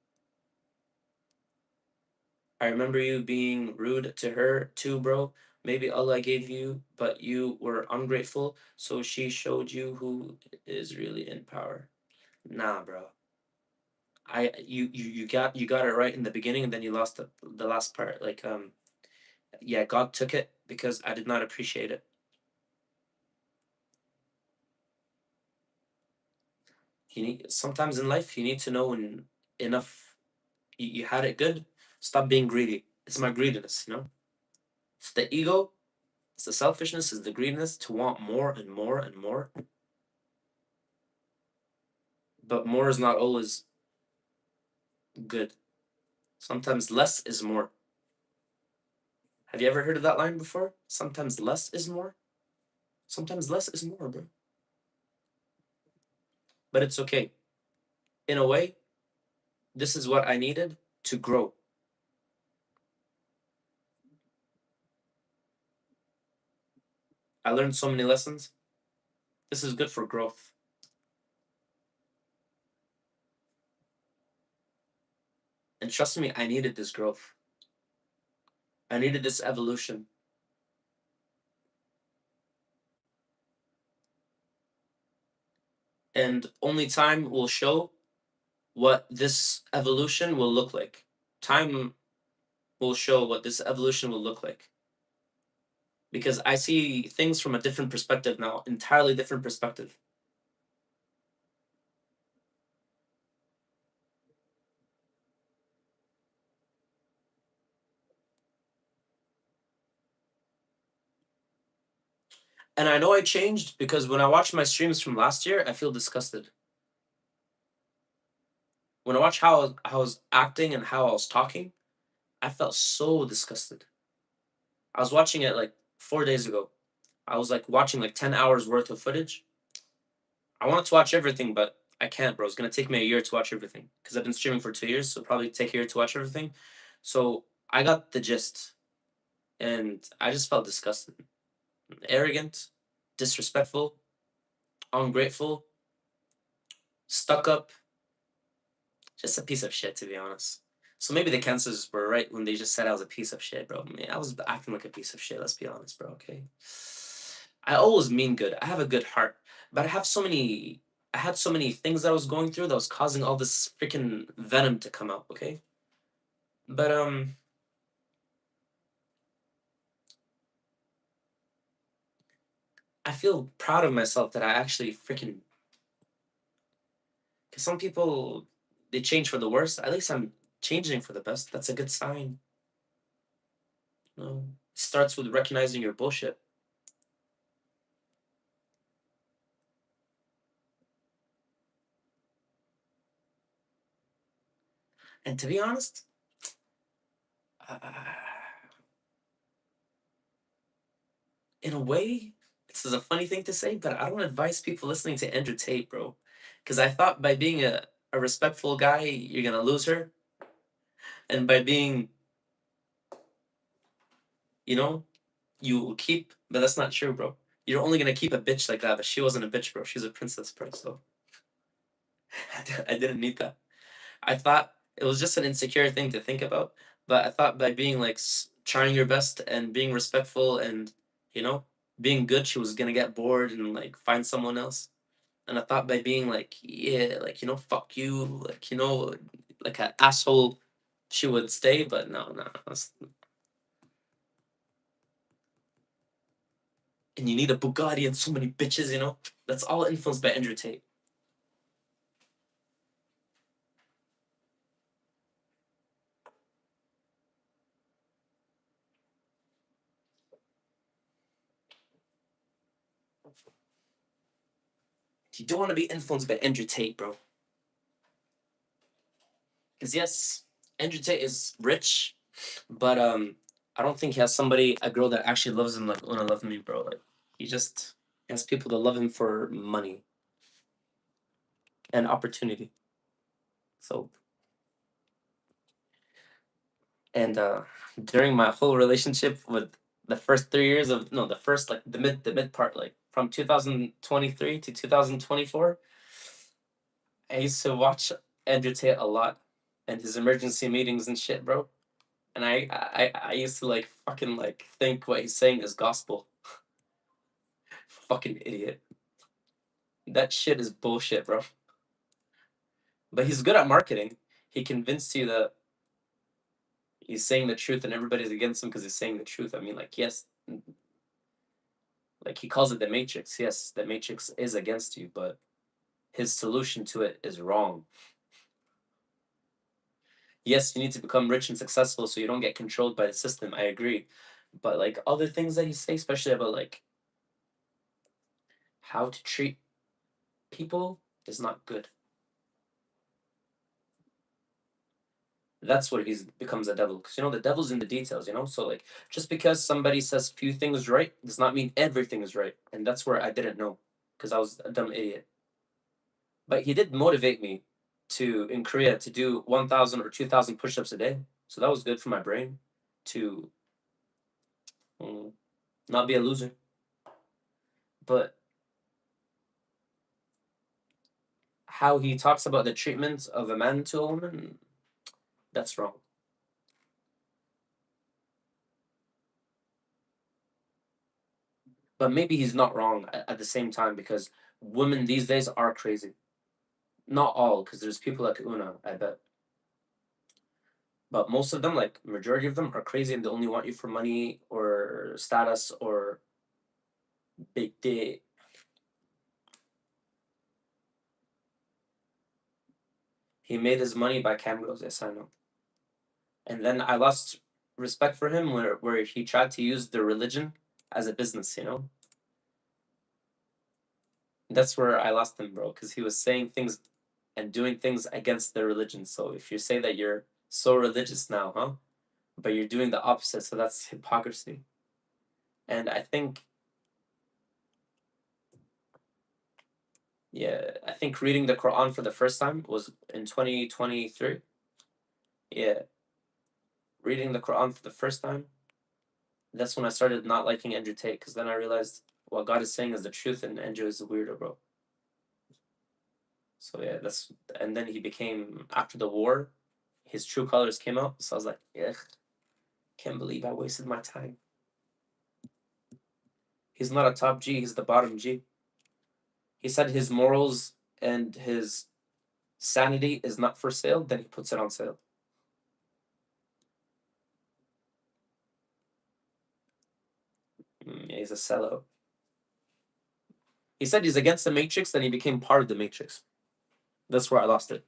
I remember you being rude to her too, bro. Maybe Allah gave you, but you were ungrateful, so she showed you who is really in power. Nah, bro. You got it right in the beginning, and then you lost the last part. Like yeah, God took it because I did not appreciate it. You need sometimes in life you need to know when enough. You had it good. Stop being greedy. It's my greediness, you know. It's the ego. It's the selfishness. It's the greediness to want more and more and more. But more is not always good. Sometimes less is more. Have you ever heard of that line before? Sometimes less is more. Sometimes less is more, bro. But it's okay. In a way, this is what I needed to grow. I learned so many lessons. This is good for growth. And trust me, I needed this growth. I needed this evolution. And only time will show what this evolution will look like. Time will show what this evolution will look like. Because I see things from a different perspective now, entirely different perspective. And I know I changed because when I watch my streams from last year, I feel disgusted. When I watch how I was acting and how I was talking, I felt so disgusted. I was watching it like 4 days ago. I was like watching like 10 hours worth of footage. I wanted to watch everything, but I can't, bro. It's gonna take me a year to watch everything because I've been streaming for 2 years, so probably take a year to watch everything. So I got the gist, and I just felt disgusted, arrogant, disrespectful, ungrateful, stuck up, just a piece of shit, to be honest. So maybe the cancers were right when they just said I was a piece of shit, bro. I mean, I was acting like a piece of shit. Let's be honest, bro. Okay. I always mean good. I have a good heart, but I have so many. I had so many things that I was going through that was causing all this freaking venom to come out. Okay, but I feel proud of myself that I actually freaking. Cause some people they change for the worst. At least I'm changing for the best. That's a good sign. You know, it starts with recognizing your bullshit. And to be honest, uh, in a way, this is a funny thing to say, but I don't advise people listening to Andrew Tate, bro. Because I thought by being a respectful guy, you're gonna lose her. And by being, you know, you will keep, but that's not true, bro. You're only gonna keep a bitch like that, but she wasn't a bitch, bro. She's a princess, bro. So I didn't need that. I thought it was just an insecure thing to think about, but I thought by being like trying your best and being respectful and, you know, being good, she was gonna get bored and like find someone else. And I thought by being like, yeah, like, you know, fuck you, like, you know, like an asshole, she would stay, but no, no. And you need a Bugatti and so many bitches, you know? That's all influenced by Andrew Tate. You don't want to be influenced by Andrew Tate, bro. Because yes, Andrew Tate is rich, but I don't think he has somebody, a girl that actually loves him like Una loved me, bro. Like, he has people that love him for money. and opportunity. So, and during my whole relationship with the first 3 years of no, the first like the mid part, like from 2023 to 2024, I used to watch Andrew Tate a lot and his emergency meetings and shit, bro. And I used to like fucking like think what he's saying is gospel. Fucking idiot. That shit is bullshit, bro. But he's good at marketing. He convinced you that he's saying the truth and everybody's against him because he's saying the truth. I mean, like, yes, like he calls it the Matrix. Yes, the Matrix is against you, but his solution to it is wrong. Yes, you need to become rich and successful so you don't get controlled by the system. I agree. But like other things that he say, especially about like how to treat people, is not good. That's where he's becomes a devil. Because the devil's in the details. So like just because somebody says few things right does not mean everything is right. And that's where I didn't know. Because I was a dumb idiot. But he did motivate me to in Korea to do 1,000 or 2,000 push-ups a day. So that was good for my brain to mm, not be a loser. But how he talks about the treatment of a man to a woman, that's wrong. But maybe he's not wrong at the same time because women these days are crazy. Not all, because there's people like Una, I bet. But most of them, like majority of them, are crazy and they only want you for money or status or big dick. He made his money by cameos, yes, I know. And then I lost respect for him where he tried to use the religion as a business. That's where I lost him, bro, because he was saying things and doing things against the religion. So if you say that you're so religious now, huh? But you're doing the opposite, so that's hypocrisy. And I think, yeah, I think reading the Quran for the first time was in 2023. Yeah, reading the Quran for the first time. That's when I started not liking Andrew Tate, because then I realized what God is saying is the truth, and Andrew is a weirdo, bro. So yeah, and then he became after the war, his true colors came out. So I was like, yeah, can't believe I wasted my time. He's not a top G, he's the bottom G. He said his morals and his sanity is not for sale, then he puts it on sale. Yeah, he's a sellout. He said he's against the Matrix, then he became part of the Matrix. That's where I lost it.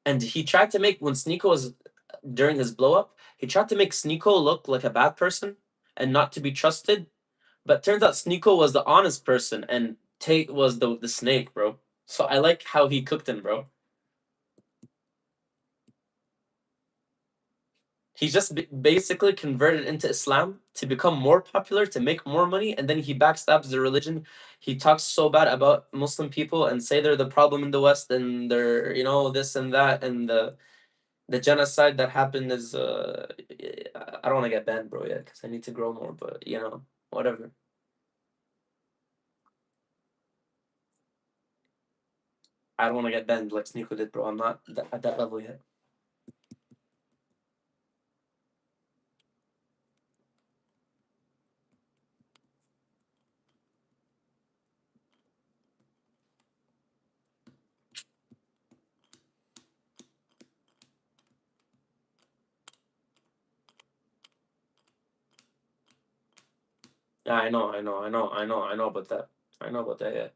And he tried to make when Sneeko was during his blow up, he tried to make Sneeko look like a bad person and not to be trusted. But turns out Sneeko was the honest person and Tate was the snake, bro. So I like how he cooked him, bro. He just basically converted into Islam to become more popular, to make more money, and then he backstabs the religion. He talks so bad about Muslim people and say they're the problem in the West and they're this and that and the genocide that happened is I don't want to get banned, bro, yet because I need to grow more, but whatever. I don't want to get banned like Sneeko did, bro. I'm not at that level yet. Yeah, I know, I know, I know, I know, I know about that. I know about that. Yeah.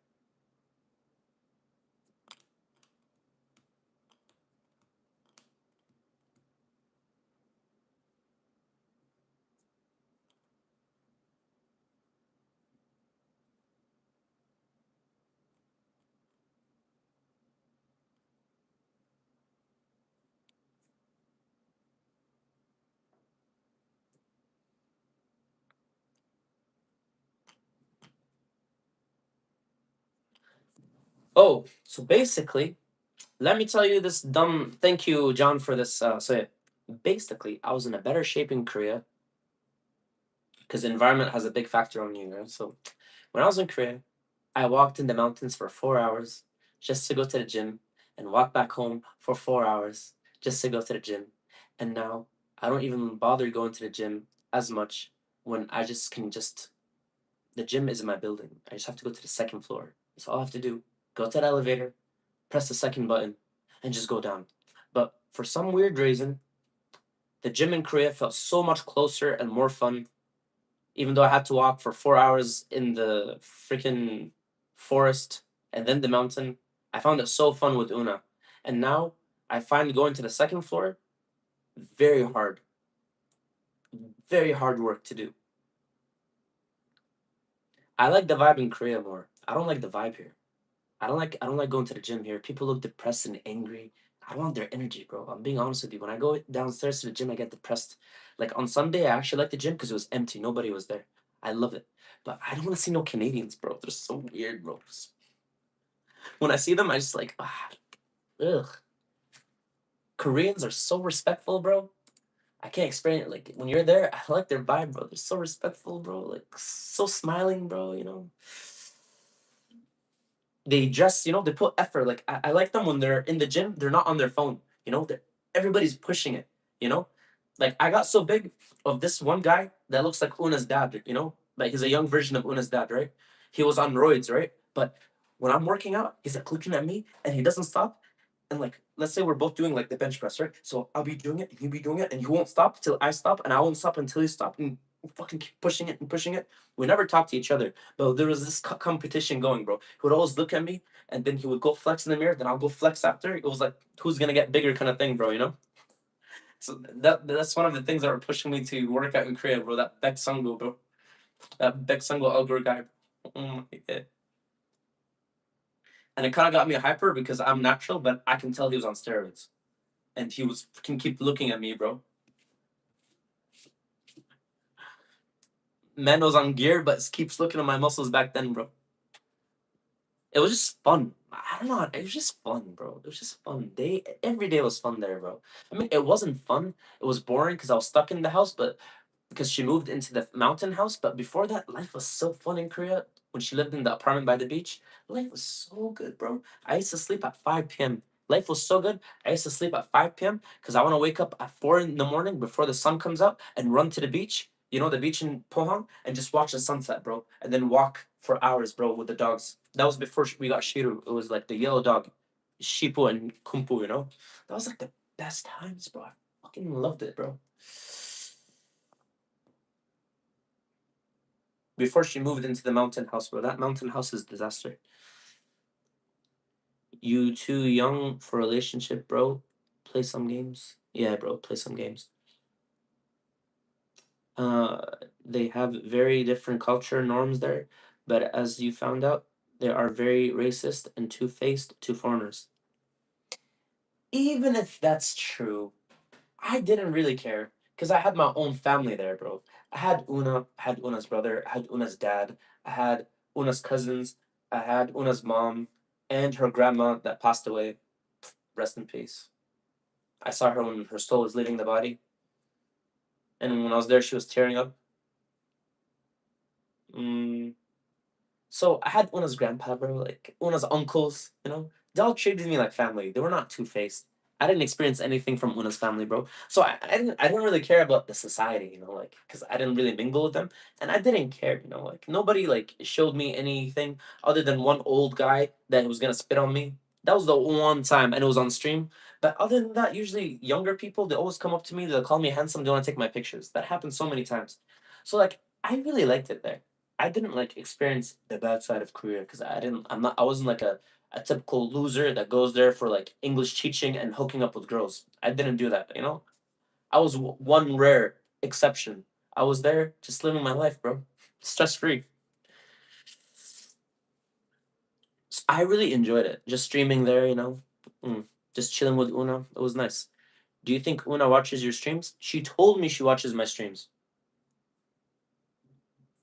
Oh, so basically, let me tell you this dumb. Thank you, John, for this. So yeah, basically, I was in a better shape in Korea because the environment has a big factor on you. Right? So when I was in Korea, I walked in the mountains for 4 hours just to go to the gym and walk back home for 4 hours just to go to the gym. And now I don't even bother going to the gym as much when I just can just. The gym is in my building. I just have to go to the second floor. That's all I have to do. Go to the elevator, press the second button, and just go down. But for some weird reason, the gym in Korea felt so much closer and more fun, even though I had to walk for 4 hours in the freaking forest and then the mountain. I found it so fun with Una. And now I find going to the second floor very hard, very hard work to do. I like the vibe in Korea more. I don't like the vibe here. I don't like going to the gym here. People look depressed and angry. I don't want their energy, bro. I'm being honest with you. When I go downstairs to the gym, I get depressed. Like on Sunday, I actually like the gym because it was empty. Nobody was there. I love it. But I don't want to see no Canadians, bro. They're so weird, bro. When I see them, I just like, ugh. Koreans are so respectful, bro. I can't explain it. Like when you're there, I like their vibe, bro. They're so respectful, bro. Like so smiling, bro. They dress, they put effort. Like I like them when they're in the gym, they're not on their phone. Everybody's pushing it, you know? Like I got so big of this one guy that looks like Una's dad. Like he's a young version of Una's dad, right? He was on roids, right? But when I'm working out, he's like looking at me and he doesn't stop. And like let's say we're both doing like the bench press, right? So I'll be doing it, and he'll be doing it, and he won't stop till I stop, and I won't stop until he stops and fucking keep pushing it and pushing it. We never talk to each other, but there was this competition going, bro. He would always look at me, and then he would go flex in the mirror, then I'll go flex after. It was like who's gonna get bigger kind of thing, bro. So that's one of the things that were pushing me to work out in Korea, bro. That Beck Sungo, bro. That Beck Sungo Elgor guy. Yeah. And it kind of got me hyper because I'm natural, but I can tell he was on steroids, and he was can keep looking at me, bro. Man was on gear, but keeps looking at my muscles back then, bro. It was just fun. I don't know. It was just fun, bro. It was just fun. Every day was fun there, bro. I mean, it wasn't fun. It was boring because I was stuck in the house, but because she moved into the mountain house. But before that, life was so fun in Korea. When she lived in the apartment by the beach, life was so good, bro. I used to sleep at 5 p.m. Life was so good. I used to sleep at 5 p.m. because I want to wake up at 4 in the morning before the sun comes up and run to the beach. The beach in Pohang, and just watch the sunset, bro. And then walk for hours, bro, with the dogs. That was before we got Shiru. It was like the yellow dog, Shipu and Kumpu. That was like the best times, bro. I fucking loved it, bro. Before she moved into the mountain house, bro. That mountain house is disaster. You too young for a relationship, bro. Play some games. Yeah, bro. Play some games. Uh, they have very different culture norms there, but as you found out, they are very racist and two-faced to foreigners. Even if that's true, I didn't really care because I had my own family there, bro. I had Una's brother, I had Una's dad, I had Una's cousins, I had Una's mom, and her grandma that passed away. Rest in peace. I saw her when her soul was leaving the body, and when I was there, she was tearing up. Mm, So I had Una's grandpa, bro, like Una's uncles, they all treated me like family. They were not two-faced. I didn't experience anything from Una's family, bro. So I didn't really care about the society, like, because I didn't really mingle with them, and I didn't care, like nobody like showed me anything other than one old guy that was gonna spit on me. That was the one time, and it was on stream. But other than that, usually younger people, they always come up to me, they'll call me handsome, they want to take my pictures. That happens so many times. So like I really liked it there. I didn't like experience the bad side of Korea because I wasn't like a typical loser that goes there for like English teaching and hooking up with girls. I didn't do that. I was one rare exception. I was there just living my life, bro. Stress free. So I really enjoyed it. Just streaming there. Mm, just chilling with Una. It was nice. Do you think Una watches your streams? She told me she watches my streams.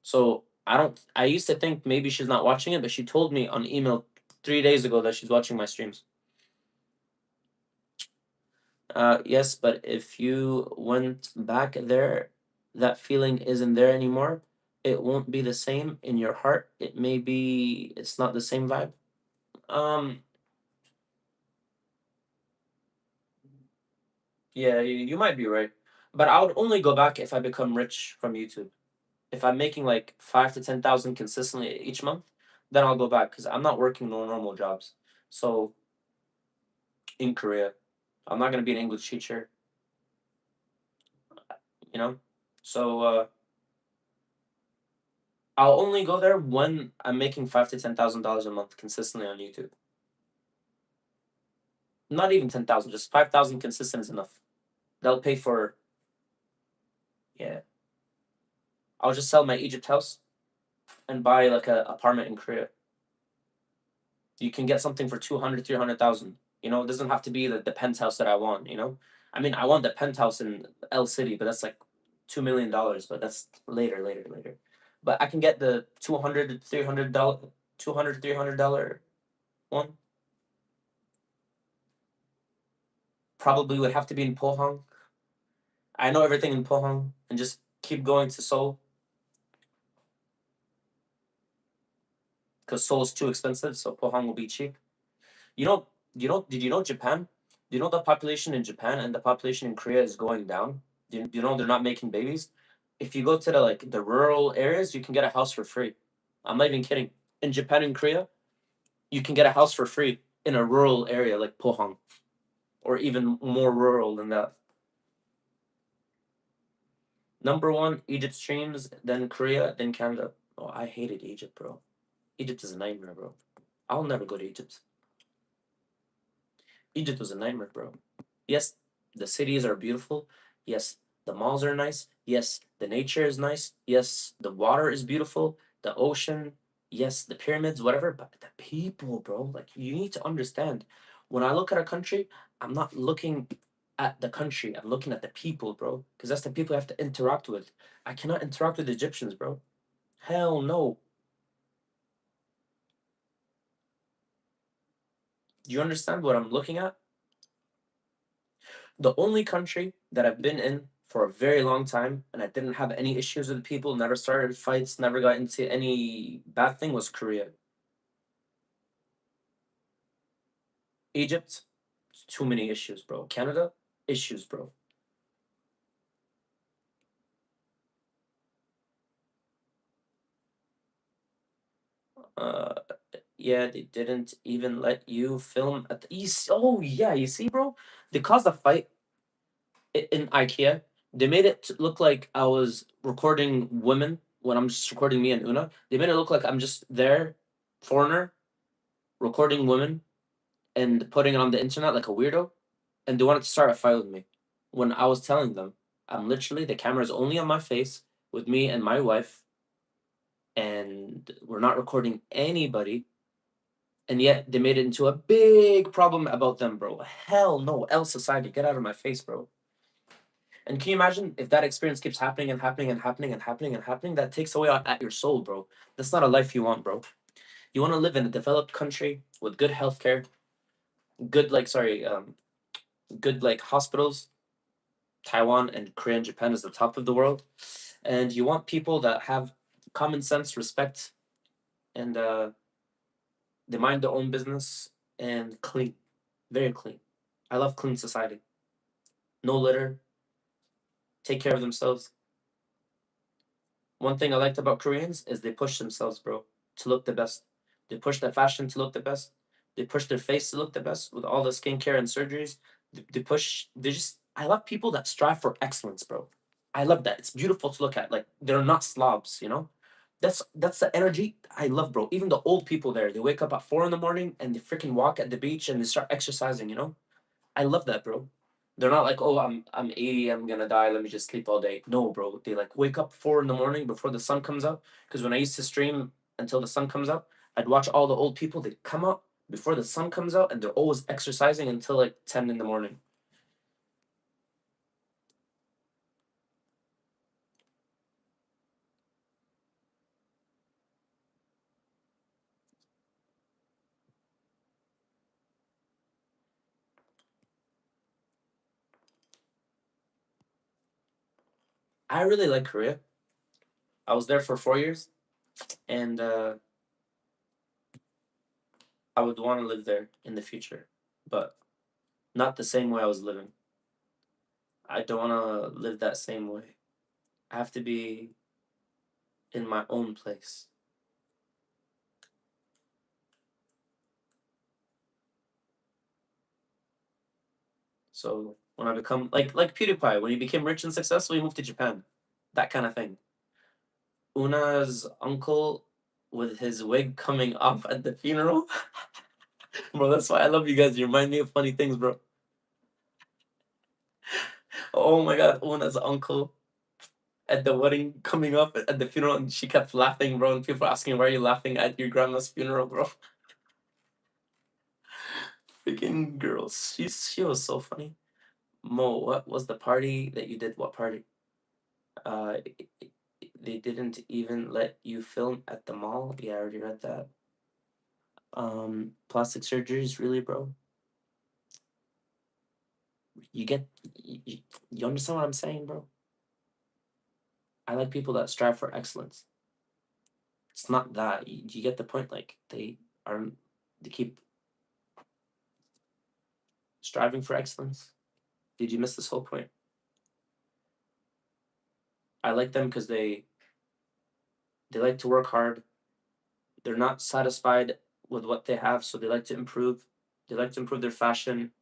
So I don't. I used to think maybe she's not watching it, but she told me on email 3 days ago that she's watching my streams. Yes, but if you went back there, that feeling isn't there anymore. It won't be the same in your heart. It may be it's not the same vibe. Um, yeah, you might be right. But I would only go back if I become rich from YouTube. If I'm making like 5 to 10,000 consistently each month, then I'll go back because I'm not working no normal jobs. So in Korea, I'm not gonna be an English teacher, you know. So I'll only go there when I'm making $5 to $10,000 a month consistently on YouTube. Not even 10,000, just 5,000 consistent is enough. They'll pay for, yeah. I'll just sell my Egypt house and buy like a apartment in Korea. You can get something for 200, 300,000. You know, it doesn't have to be the penthouse that I want, you know? I mean, I want the penthouse in L City, but that's like $2 million, but that's later. But I can get the 200, $300, $200, $300 one. Probably would have to be in Pohang. I know everything in Pohang and just keep going to Seoul because Seoul is too expensive, so Pohang will be cheap. You know, did you know Japan? Do you know the population in Japan and the population in Korea is going down? Do you know they're not making babies? If you go to the rural areas, you can get a house for free. I'm not even kidding. In Japan and Korea, you can get a house for free in a rural area like Pohang, or even more rural than that. Number one, Egypt streams, then Korea, then Canada. Oh, I hated Egypt, bro. Egypt is a nightmare, bro. I'll never go to Egypt. Egypt was a nightmare, bro. Yes, the cities are beautiful. Yes, the malls are nice. Yes, the nature is nice. Yes, the water is beautiful. The ocean. Yes, the pyramids, whatever. But the people, bro, like you need to understand. When I look at a country, I'm not looking at the country. I'm looking at the people, bro. Because that's the people I have to interact with. I cannot interact with Egyptians, bro. Hell no. Do you understand what I'm looking at? The only country that I've been in for a very long time and I didn't have any issues with people, never started fights, never got into any bad thing was Korea. Egypt, too many issues, bro. Canada, issues, bro. Uh, yeah, they didn't even let you film at the East. Oh yeah, you see, bro, they caused a fight in IKEA. They made it look like I was recording women when I'm just recording me and Una. They made it look like I'm just there, foreigner, recording women and putting it on the internet like a weirdo, and they wanted to start a fight with me. When I was telling them, I'm literally the camera's only on my face with me and my wife, and we're not recording anybody. And yet they made it into a big problem about them, bro. Hell no, L society, get out of my face, bro. And can you imagine if that experience keeps happening and happening and happening and happening and happening? That takes away at your soul, bro. That's not a life you want, bro. You want to live in a developed country with good healthcare, good like sorry, good like hospitals. Taiwan and Korea and Japan is the top of the world, and you want people that have common sense, respect, and they mind their own business and clean, very clean. I love clean society. No litter, take care of themselves. One thing I liked about Koreans is they push themselves, bro, to look the best. They push their fashion to look the best. They push their face to look the best with all the skincare and surgeries. They push. They just. I love people that strive for excellence, bro. I love that. It's beautiful to look at. Like they're not slobs, you know. That's the energy I love, bro. Even the old people there, they wake up at 4 in the morning and they freaking walk at the beach and they start exercising. You know, I love that, bro. They're not like, oh, I'm 80, I'm gonna die, let me just sleep all day. No, bro. They like wake up 4 in the morning before the sun comes up. Because when I used to stream until the sun comes up, I'd watch all the old people. They come up before the sun comes out, and they're always exercising until like 10 in the morning. I really like Korea. I was there for 4 years, and I would want to live there in the future, but not the same way I was living. I don't want to live that same way. I have to be in my own place. So when I become like PewDiePie, when he became rich and successful, he moved to Japan. That kind of thing. Una's uncle with his wig coming off at the funeral. Bro, that's why I love you guys. You remind me of funny things, bro. Oh my god, Una's uncle at the wedding coming up at the funeral, and she kept laughing, bro. And people were asking, why are you laughing at your grandma's funeral, bro? Freaking girls. She was so funny. Mo, what was the party that you did? What party? Uh, they didn't even let you film at the mall. Yeah, I already read that. Plastic surgeries, really, bro? You get, you understand what I'm saying, bro? I like people that strive for excellence. It's not that you get the point. Like are, they keep striving for excellence. Did you miss this whole point? I like them because they like to work hard. They're not satisfied with what they have, so they like to improve. They like to improve their fashion,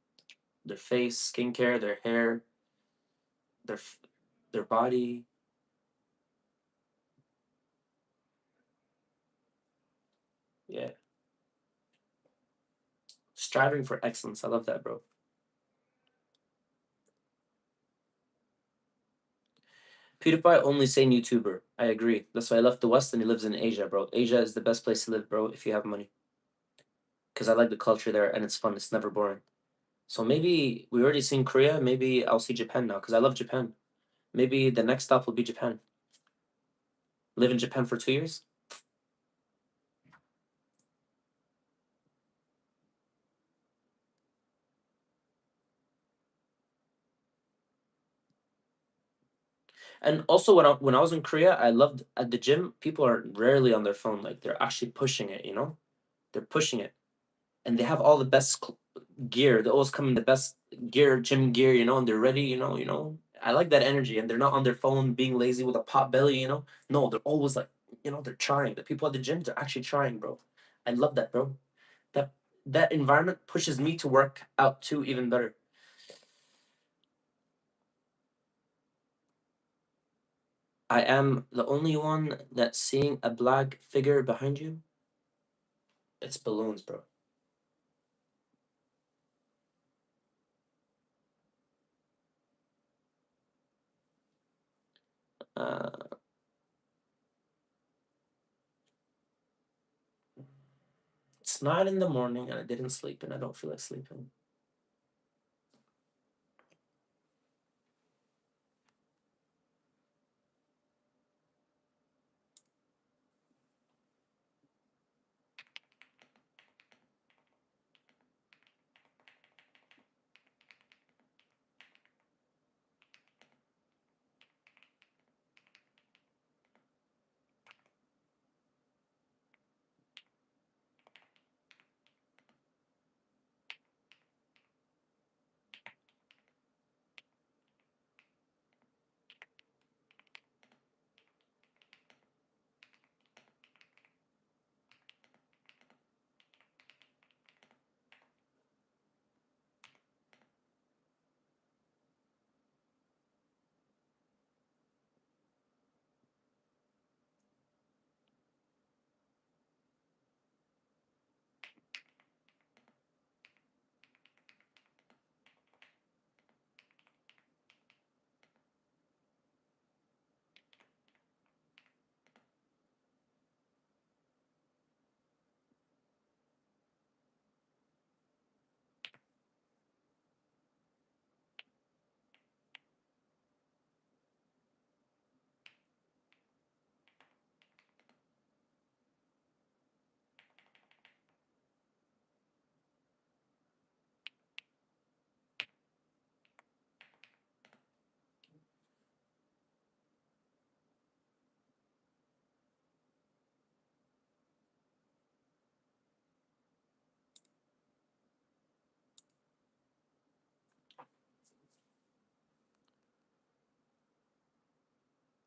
their face, skincare, their hair, their their body. Yeah, striving for excellence. I love that, bro. PewDiePie only sane YouTuber. I agree. That's why I left the West and he lives in Asia, bro. Asia is the best place to live, bro, if you have money. Because I like the culture there and it's fun. It's never boring. So maybe we already seen Korea. Maybe I'll see Japan now because I love Japan. Maybe the next stop will be Japan. Live in Japan for 2 years. And also when I was in Korea, I loved at the gym. People are rarely on their phone. Like they're actually pushing it. They're pushing it, and they have all the best gear. They always come in the best gear, gym gear. And they're ready. I like that energy, and they're not on their phone being lazy with a pot belly. No, they're always like, they're trying. The people at the gym, they're actually trying, bro. I love that, bro. That that environment pushes me to work out too even better. I am the only one that's seeing a black figure behind you. It's balloons, bro. Uh, it's 9 in the morning and I didn't sleep and I don't feel like sleeping.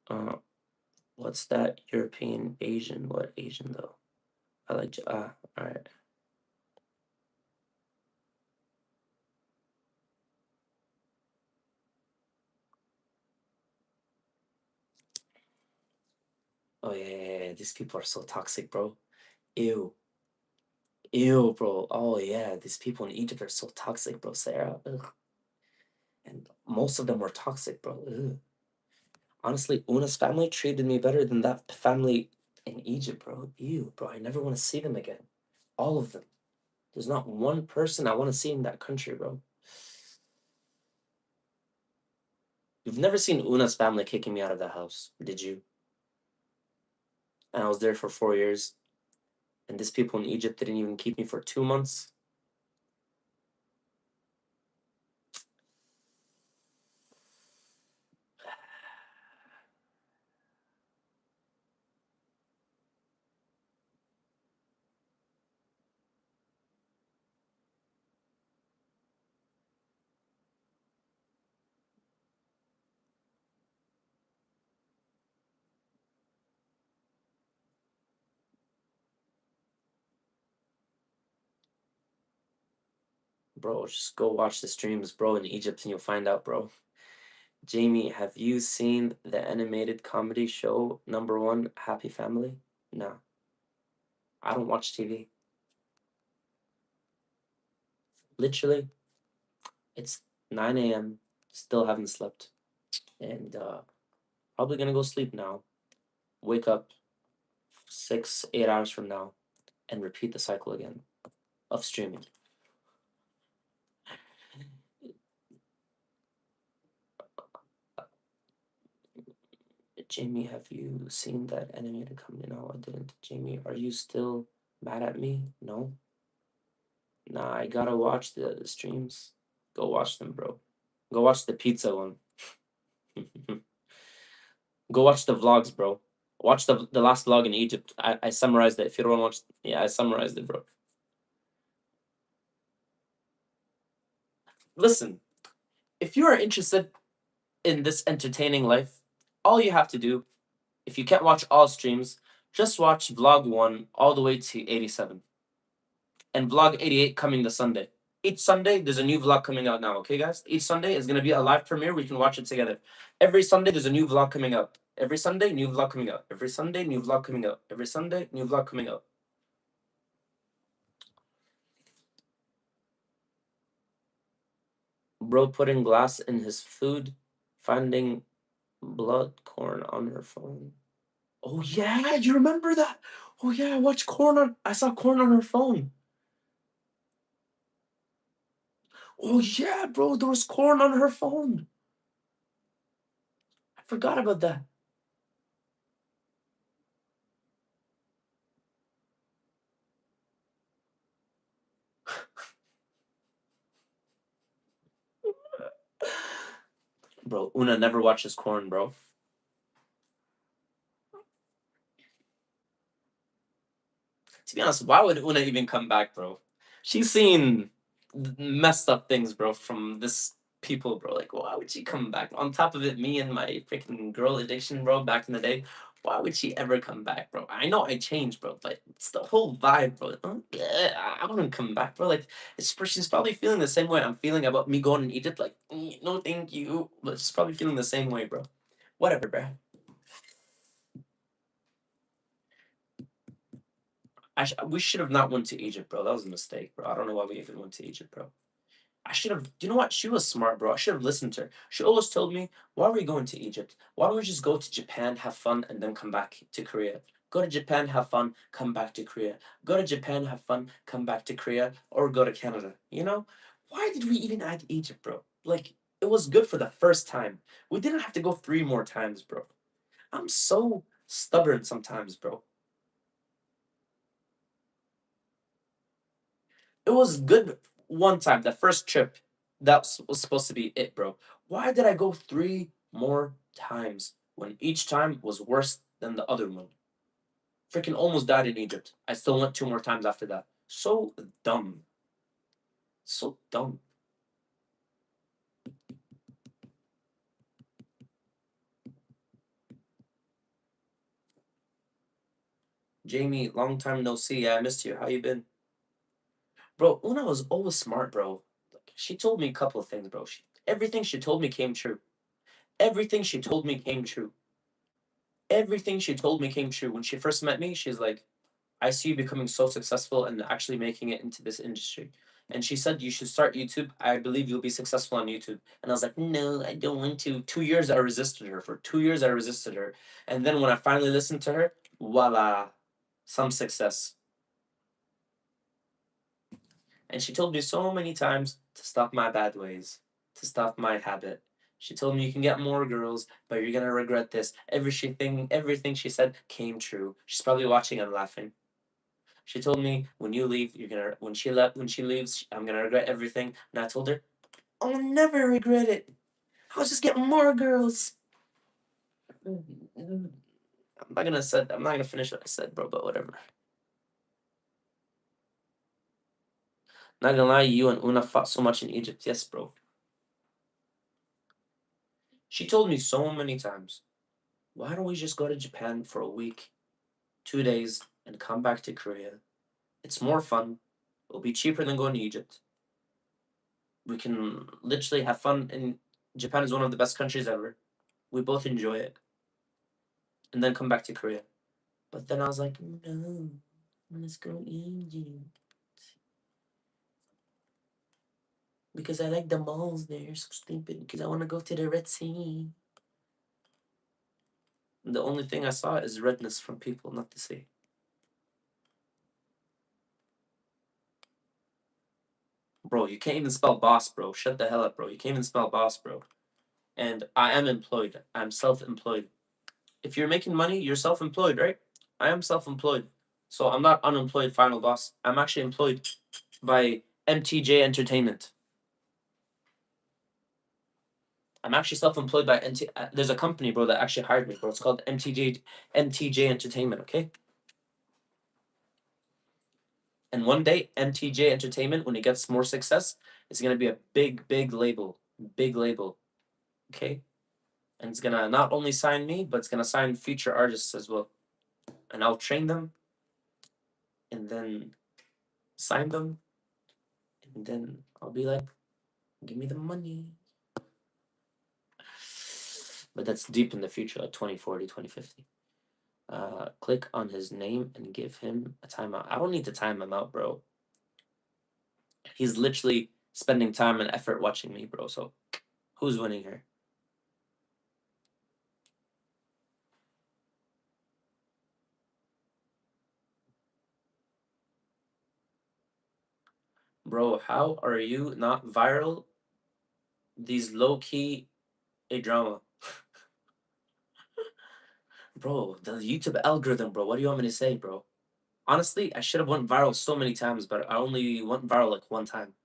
Uh, what's that? European Asian? What Asian though? I like. All right. Oh yeah, yeah, yeah. These people are so toxic, bro. Ew, ew, bro. Oh yeah, these people in Egypt are so toxic, bro. Sarah, ugh. And most of them were toxic, bro. Ugh. Honestly, Una's family treated me better than that family in Egypt, bro. Ew, bro. I never want to see them again. All of them. There's not one person I want to see in that country, bro. You've never seen Una's family kicking me out of the house, did you? And I was there for 4 years, and these people in Egypt didn't even keep me for 2 months. Bro, just go watch the streams, bro, in Egypt, and you'll find out, bro. Jamie, have you seen the animated comedy show number one, Happy Family? No, I don't watch TV. Literally, it's 9 a.m. Still haven't slept. And probably gonna go sleep now. Wake up 6, 8 hours from now and repeat the cycle again of streaming. Jamie, have you seen that animated comedy? No, I didn't. Jamie, are you still mad at me? No. Nah, I gotta watch the streams. Go watch them, bro. Go watch the pizza one. Go watch the vlogs, bro. Watch the last vlog in Egypt. I summarized it. If you don't watch, yeah, I summarized it, bro. Listen, if you are interested in this entertaining life, all you have to do, if you can't watch all streams, just watch vlog one all the way to 87. And vlog 88 coming this Sunday. Each Sunday, there's a new vlog coming out now, okay, guys? Each Sunday is going to be a live premiere. We can watch it together. Every Sunday, there's a new vlog coming out. Every Sunday, new vlog coming out. Every Sunday, new vlog coming out. Every Sunday, new vlog coming out. Bro putting glass in his food, finding blood corn on her phone. Oh, yeah, you remember that? Oh, yeah, I saw corn on her phone. Oh, yeah, bro, there was corn on her phone. I forgot about that. Bro, Una never watches corn, bro. To be honest, why would Una even come back, bro? She's seen messed up things, bro, from this people, bro. Like, why would she come back? On top of it, me and my freaking girl addiction, bro, back in the day. Why would she ever come back, bro? I know I changed, bro, but it's the whole vibe, bro. Yeah, I wouldn't come back, bro. Like, she's probably feeling the same way I'm feeling about me going in Egypt. Like, no, thank you. But she's probably feeling the same way, bro. Whatever, bro. We should have not went to Egypt, bro. That was a mistake, bro. I don't know why we even went to Egypt, bro. I should have. You know what? She was smart, bro. I should have listened to her. She always told me, "Why are we going to Egypt? Why don't we just go to Japan, have fun, and then come back to Korea? Go to Japan, have fun, come back to Korea. Go to Japan, have fun, come back to Korea, or go to Canada." You know? Why did we even add Egypt, bro? Like, it was good for the first time. We didn't have to go 3 more times, bro. I'm so stubborn sometimes, bro. It was good one time, the first trip. That was supposed to be it, bro. Why did I go 3 more times when each time was worse than the other one? Freaking almost died in Egypt. I still went 2 more times after that. So dumb. So dumb. Jamie, long time no see. Yeah, I missed you. How you been? Bro, Una was always smart, bro. Like, she told me a couple of things, bro. Everything she told me came true. Everything she told me came true. Everything she told me came true. When she first met me, she's like, I see you becoming so successful and actually making it into this industry. And she said, you should start YouTube. I believe you'll be successful on YouTube. And I was like, no, I don't want to. 2 years I resisted her. For 2 years I resisted her. And then when I finally listened to her, voila, some success. And she told me so many times to stop my bad ways, to stop my habit. She told me you can get more girls, but you're gonna regret this. Everything she said came true. She's probably watching and laughing. She told me when you leave, you're gonna when she leaves, I'm gonna regret everything. And I told her, I'll never regret it. I'll just get more girls. I'm not gonna finish what I said, bro, but whatever. Not gonna lie, you and Una fought so much in Egypt. Yes, bro. She told me so many times, why don't we just go to Japan for a week, 2 days, and come back to Korea? It's more fun. It'll be cheaper than going to Egypt. We can literally have fun, and Japan is one of the best countries ever. We both enjoy it, and then come back to Korea. But then I was like, no, let's go Egypt because I like the malls there. So stupid. Because I want to go to the Red Sea. And the only thing I saw is redness from people, not the sea. Bro, you can't even spell boss, bro. Shut the hell up, bro. You can't even spell boss, bro. And I am employed. I'm self-employed. If you're making money, you're self-employed, right? I am self-employed. So I'm not unemployed final boss. I'm actually employed by MTJ Entertainment. I'm actually self-employed by there's a company, bro, that actually hired me, bro. It's called MTJ Entertainment, okay? And one day, MTJ Entertainment, when it gets more success, it's gonna be a big label. Big label. Okay? And it's gonna not only sign me, but it's gonna sign future artists as well. And I'll train them and then sign them, and then I'll be like, give me the money. But that's deep in the future, like 2040, 2050. Click on his name and give him a timeout. I don't need to time him out, bro. He's literally spending time and effort watching me, bro. So who's winning here? Bro, how are you not viral? These low key a drama. Bro, the YouTube algorithm, bro. What do you want me to say, bro? Honestly, I should have went viral so many times, but I only went viral like one time.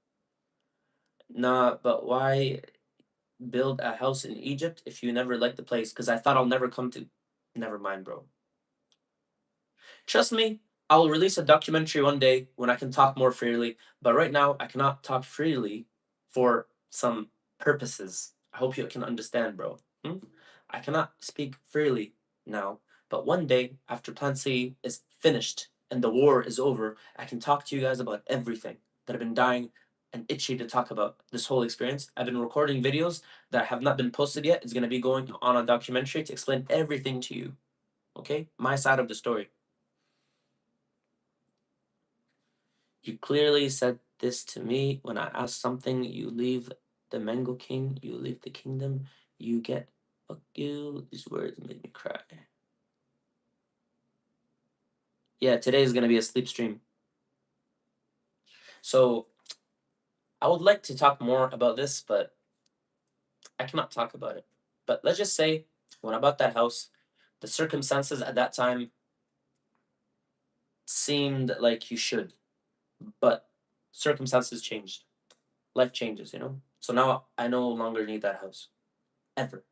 Nah, but why build a house in Egypt if you never liked the place? Because I thought I'll never come to. Never mind, bro. Trust me, I will release a documentary one day when I can talk more freely, but right now I cannot talk freely for some purposes. I hope you can understand, bro. Hmm? I cannot speak freely now, but one day after Plan C is finished and the war is over, I can talk to you guys about everything that I've been dying and itchy to talk about this whole experience. I've been recording videos that have not been posted yet. It's going to be going on a documentary to explain everything to you. Okay? My side of the story. You clearly said this to me when I asked something. You leave the Mango King, you leave the kingdom, you get fuck you. These words made me cry. Yeah, today is gonna be a sleep stream. So I would like to talk more about this, but I cannot talk about it. But let's just say when I bought that house, the circumstances at that time seemed like you should, but circumstances changed. Life changes, you know? So now I no longer need that house. Ever.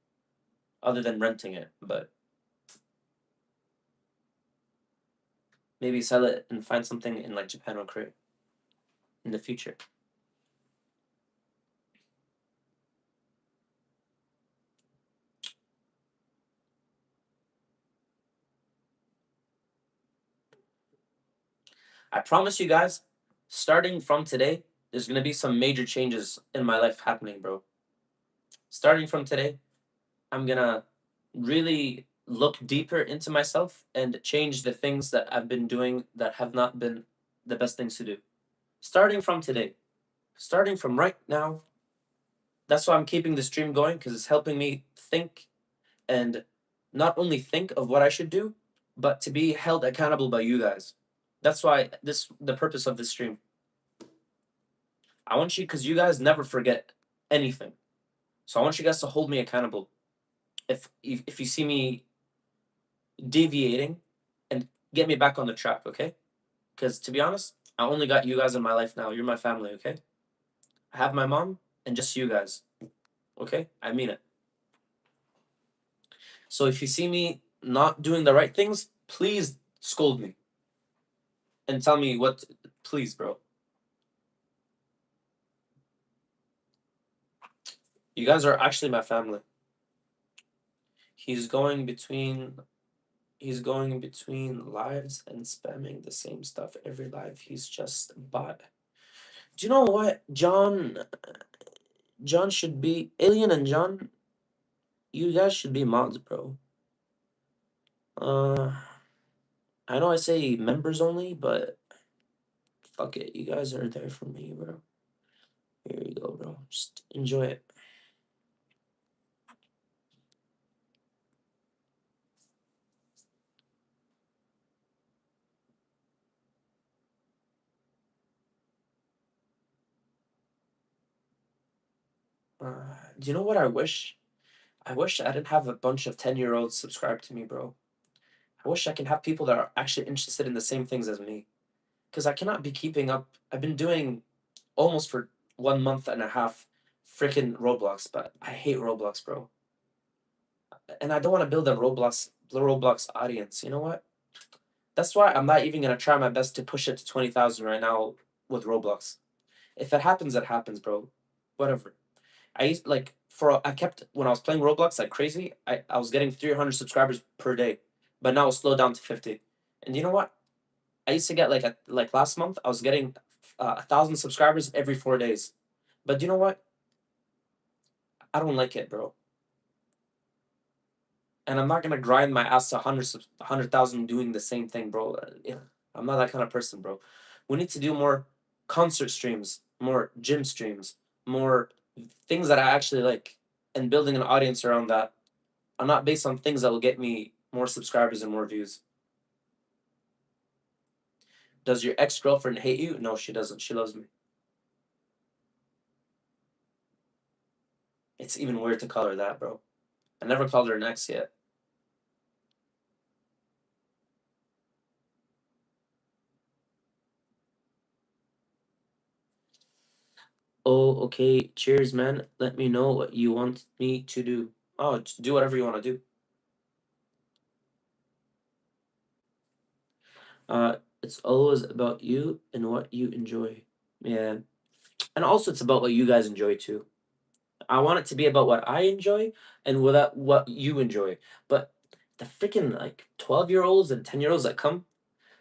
Other than renting it. But maybe sell it and find something in like Japan or Korea in the future. I promise you guys, starting from today, there's gonna be some major changes in my life happening, bro. Starting from today, I'm gonna really look deeper into myself and change the things that I've been doing that have not been the best things to do. Starting from today, starting from right now, that's why I'm keeping the stream going because it's helping me think and not only think of what I should do, but to be held accountable by you guys. That's why this the purpose of this stream. I want you because you guys never forget anything. So I want you guys to hold me accountable. If you see me deviating and get me back on the track, okay? Because to be honest, I only got you guys in my life now. You're my family, okay? I have my mom and just you guys, okay? I mean it. So if you see me not doing the right things, please scold me and tell me what. Please, bro. You guys are actually my family. He's going between. He's going between lives and spamming the same stuff every live. He's just bot. Do you know what, John? John should be Alien and John. You guys should be mods, bro. Uh, I know I say members only, but fuck it. You guys are there for me, bro. Here you go, bro. Just enjoy it. Do you know what I wish? I wish I didn't have a bunch of 10-year-olds subscribe to me, bro. I wish I can have people that are actually interested in the same things as me. Because I cannot be keeping up. I've been doing almost for 1 month and a half freaking Roblox, but I hate Roblox, bro. And I don't want to build a Roblox audience. You know what? That's why I'm not even gonna try my best to push it to 20,000 right now with Roblox. If it happens, it happens, bro. Whatever. I used like I kept when I was playing Roblox like crazy. I was getting 300 subscribers per day, but now it's slowed down to 50. And you know what? I used to get like last month I was getting 1,000 subscribers every 4 days. But you know what? I don't like it, bro. And I'm not gonna grind my ass to 100,000 doing the same thing, bro. Yeah, I'm not that kind of person, bro. We need to do more concert streams, more gym streams, more things that I actually like, and building an audience around that. I'm not based on things that will get me more subscribers and more views. Does your ex girlfriend hate you? No, she doesn't. She loves me. It's even weird to call her that, bro. I never called her an ex yet. Oh, okay. Cheers, man. Let me know what you want me to do. Oh, just do whatever you want to do. It's always about you and what you enjoy. Yeah. And also it's about what you guys enjoy too. I want it to be about what I enjoy and what you enjoy. But the freaking like 12-year-olds and 10-year-olds that come,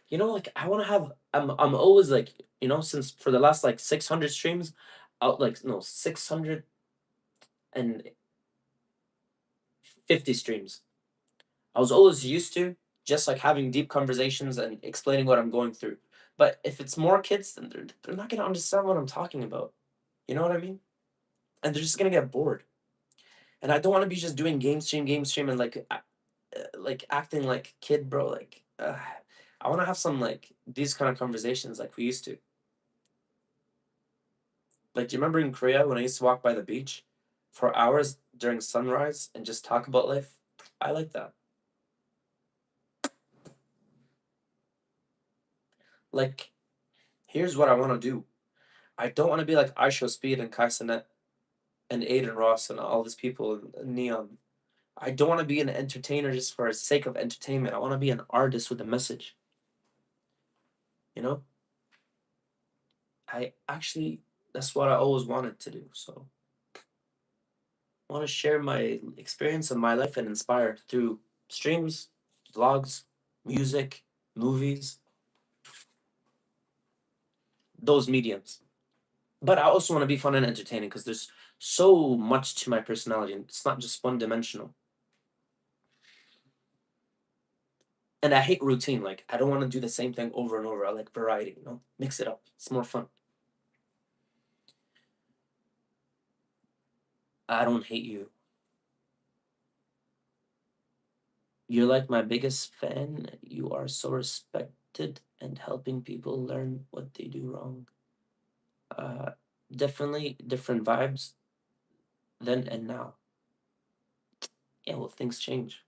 like I want to have I'm always like, since for the last like 600 streams, out like no, 650 streams. I was always used to just like having deep conversations and explaining what I'm going through. But if it's more kids, then they're not gonna understand what I'm talking about. You know what I mean? And they're just gonna get bored. And I don't want to be just doing game stream, and like acting like kid, bro. Like I want to have some like these kind of conversations like we used to. Like, do you remember in Korea when I used to walk by the beach for hours during sunrise and just talk about life? I like that. Like, here's what I want to do. I don't want to be like Aisha Speed and Kai Cenat and Aiden Ross and all these people in Neon. I don't want to be an entertainer just for the sake of entertainment. I want to be an artist with a message. You know? I actually, that's what I always wanted to do. So I want to share my experience of my life and inspire through streams, vlogs, music, movies. those mediums. But I also want to be fun and entertaining because there's so much to my personality and it's not just one dimensional. And I hate routine. Like I don't want to do the same thing over and over. I like variety, you know? Mix it up. It's more fun. I don't hate you. You're like my biggest fan. You are so respected and helping people learn what they do wrong. Uh, Definitely different vibes then and now. Yeah, well, things change.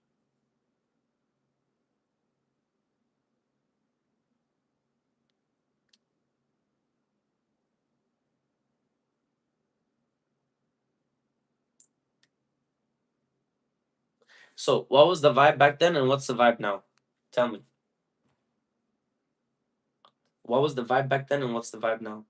So, what was the vibe back then and what's the vibe now? Tell me. What was the vibe back then and what's the vibe now?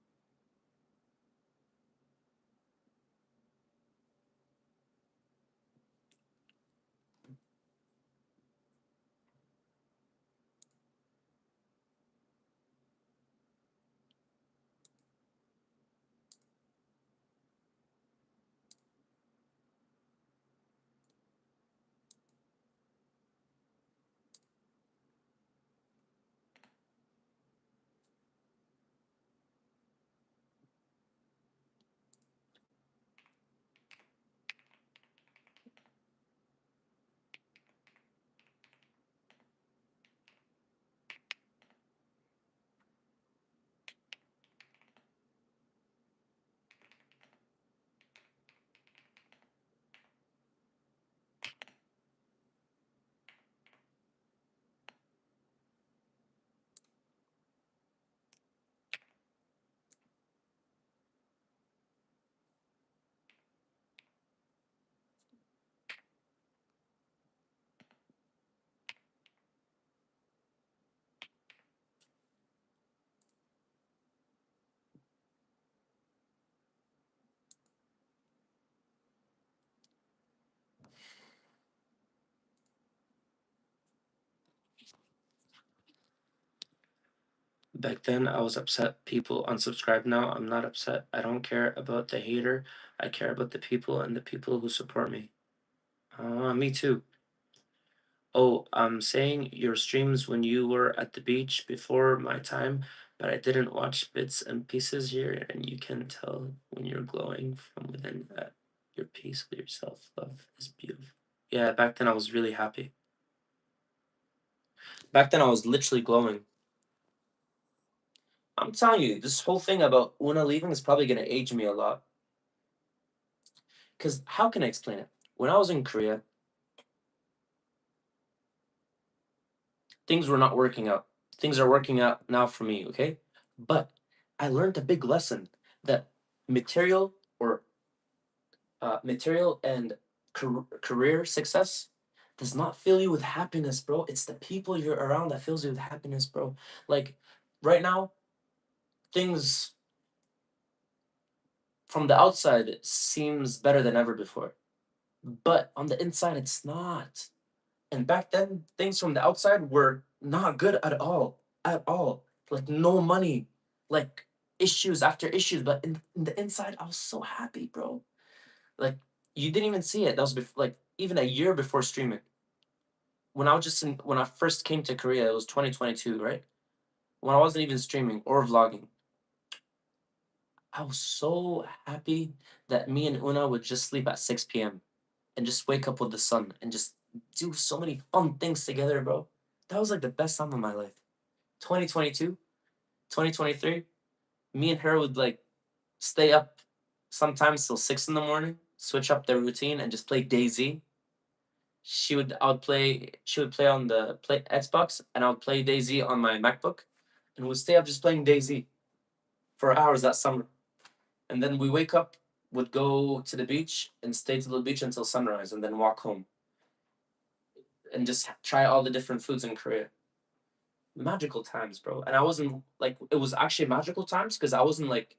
Back then, I was upset people unsubscribed. Now, I'm not upset. I don't care about the hater. I care about the people and the people who support me. Me too. Oh, I'm saying your streams when you were at the beach before my time, but I didn't watch bits and pieces here, and you can tell when you're glowing from within that your peace with yourself. Love is beautiful. Yeah, back then I was really happy. Back then I was literally glowing. I'm telling you, this whole thing about Una leaving is probably gonna age me a lot. Cause how can I explain it? When I was in Korea, things were not working out. Things are working out now for me, okay? But I learned a big lesson that material or material and career success does not fill you with happiness, bro. It's the people you're around that fills you with happiness, bro. Like right now, things from the outside seems better than ever before, but on the inside, it's not. And back then, things from the outside were not good at all. At all. Like no money, like issues after issues. But in the inside, I was so happy, bro. Like you didn't even see it. That was like even a year before streaming. When I was just in, when I first came to Korea, it was 2022, right? When I wasn't even streaming or vlogging, I was so happy that me and Una would just sleep at 6 p.m. and just wake up with the sun and just do so many fun things together, bro. That was like the best time of my life. 2022, 2023, me and her would like stay up sometimes till 6 in the morning, switch up the routine and just play Daisy. She would play on the play Xbox and I would play Daisy on my MacBook and we'd stay up just playing Daisy for hours that summer. And then we wake up, would go to the beach and stay to the beach until sunrise and then walk home and just try all the different foods in Korea. Magical times, bro. And I wasn't like it was actually magical times because I wasn't like,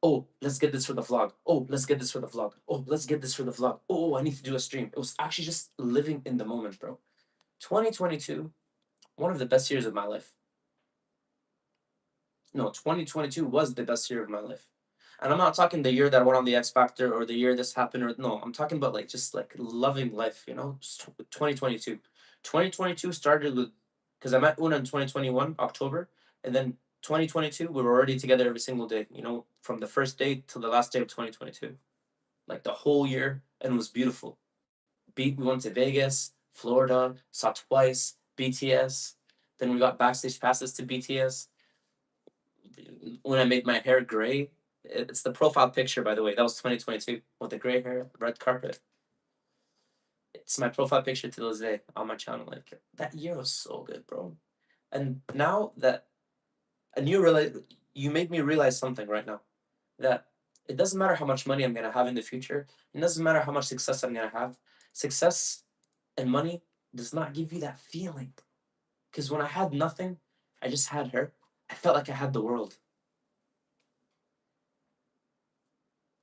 oh, let's get this for the vlog. Oh, let's get this for the vlog. Oh, let's get this for the vlog. Oh, I need to do a stream. It was actually just living in the moment, bro. 2022, one of the best years of my life. No, 2022 was the best year of my life. And I'm not talking the year that I went on the X Factor or the year this happened or no, I'm talking about like just like loving life, you know? Just 2022. 2022 started with because I met Una in 2021, October, and then 2022 we were already together every single day, you know, from the first day to the last day of 2022. Like the whole year, and it was beautiful. We went to Vegas, Florida, saw twice, BTS. Then we got backstage passes to BTS. When I made my hair gray. It's the profile picture, by the way. That was 2022 with the gray hair, red carpet. It's my profile picture to this day on my channel. Like that year was so good, bro. And now that and you made me realize something right now that it doesn't matter how much money I'm gonna have in the future. It doesn't matter how much success I'm gonna have. Success and money does not give you that feeling. Because when I had nothing, I just had her. I felt like I had the world.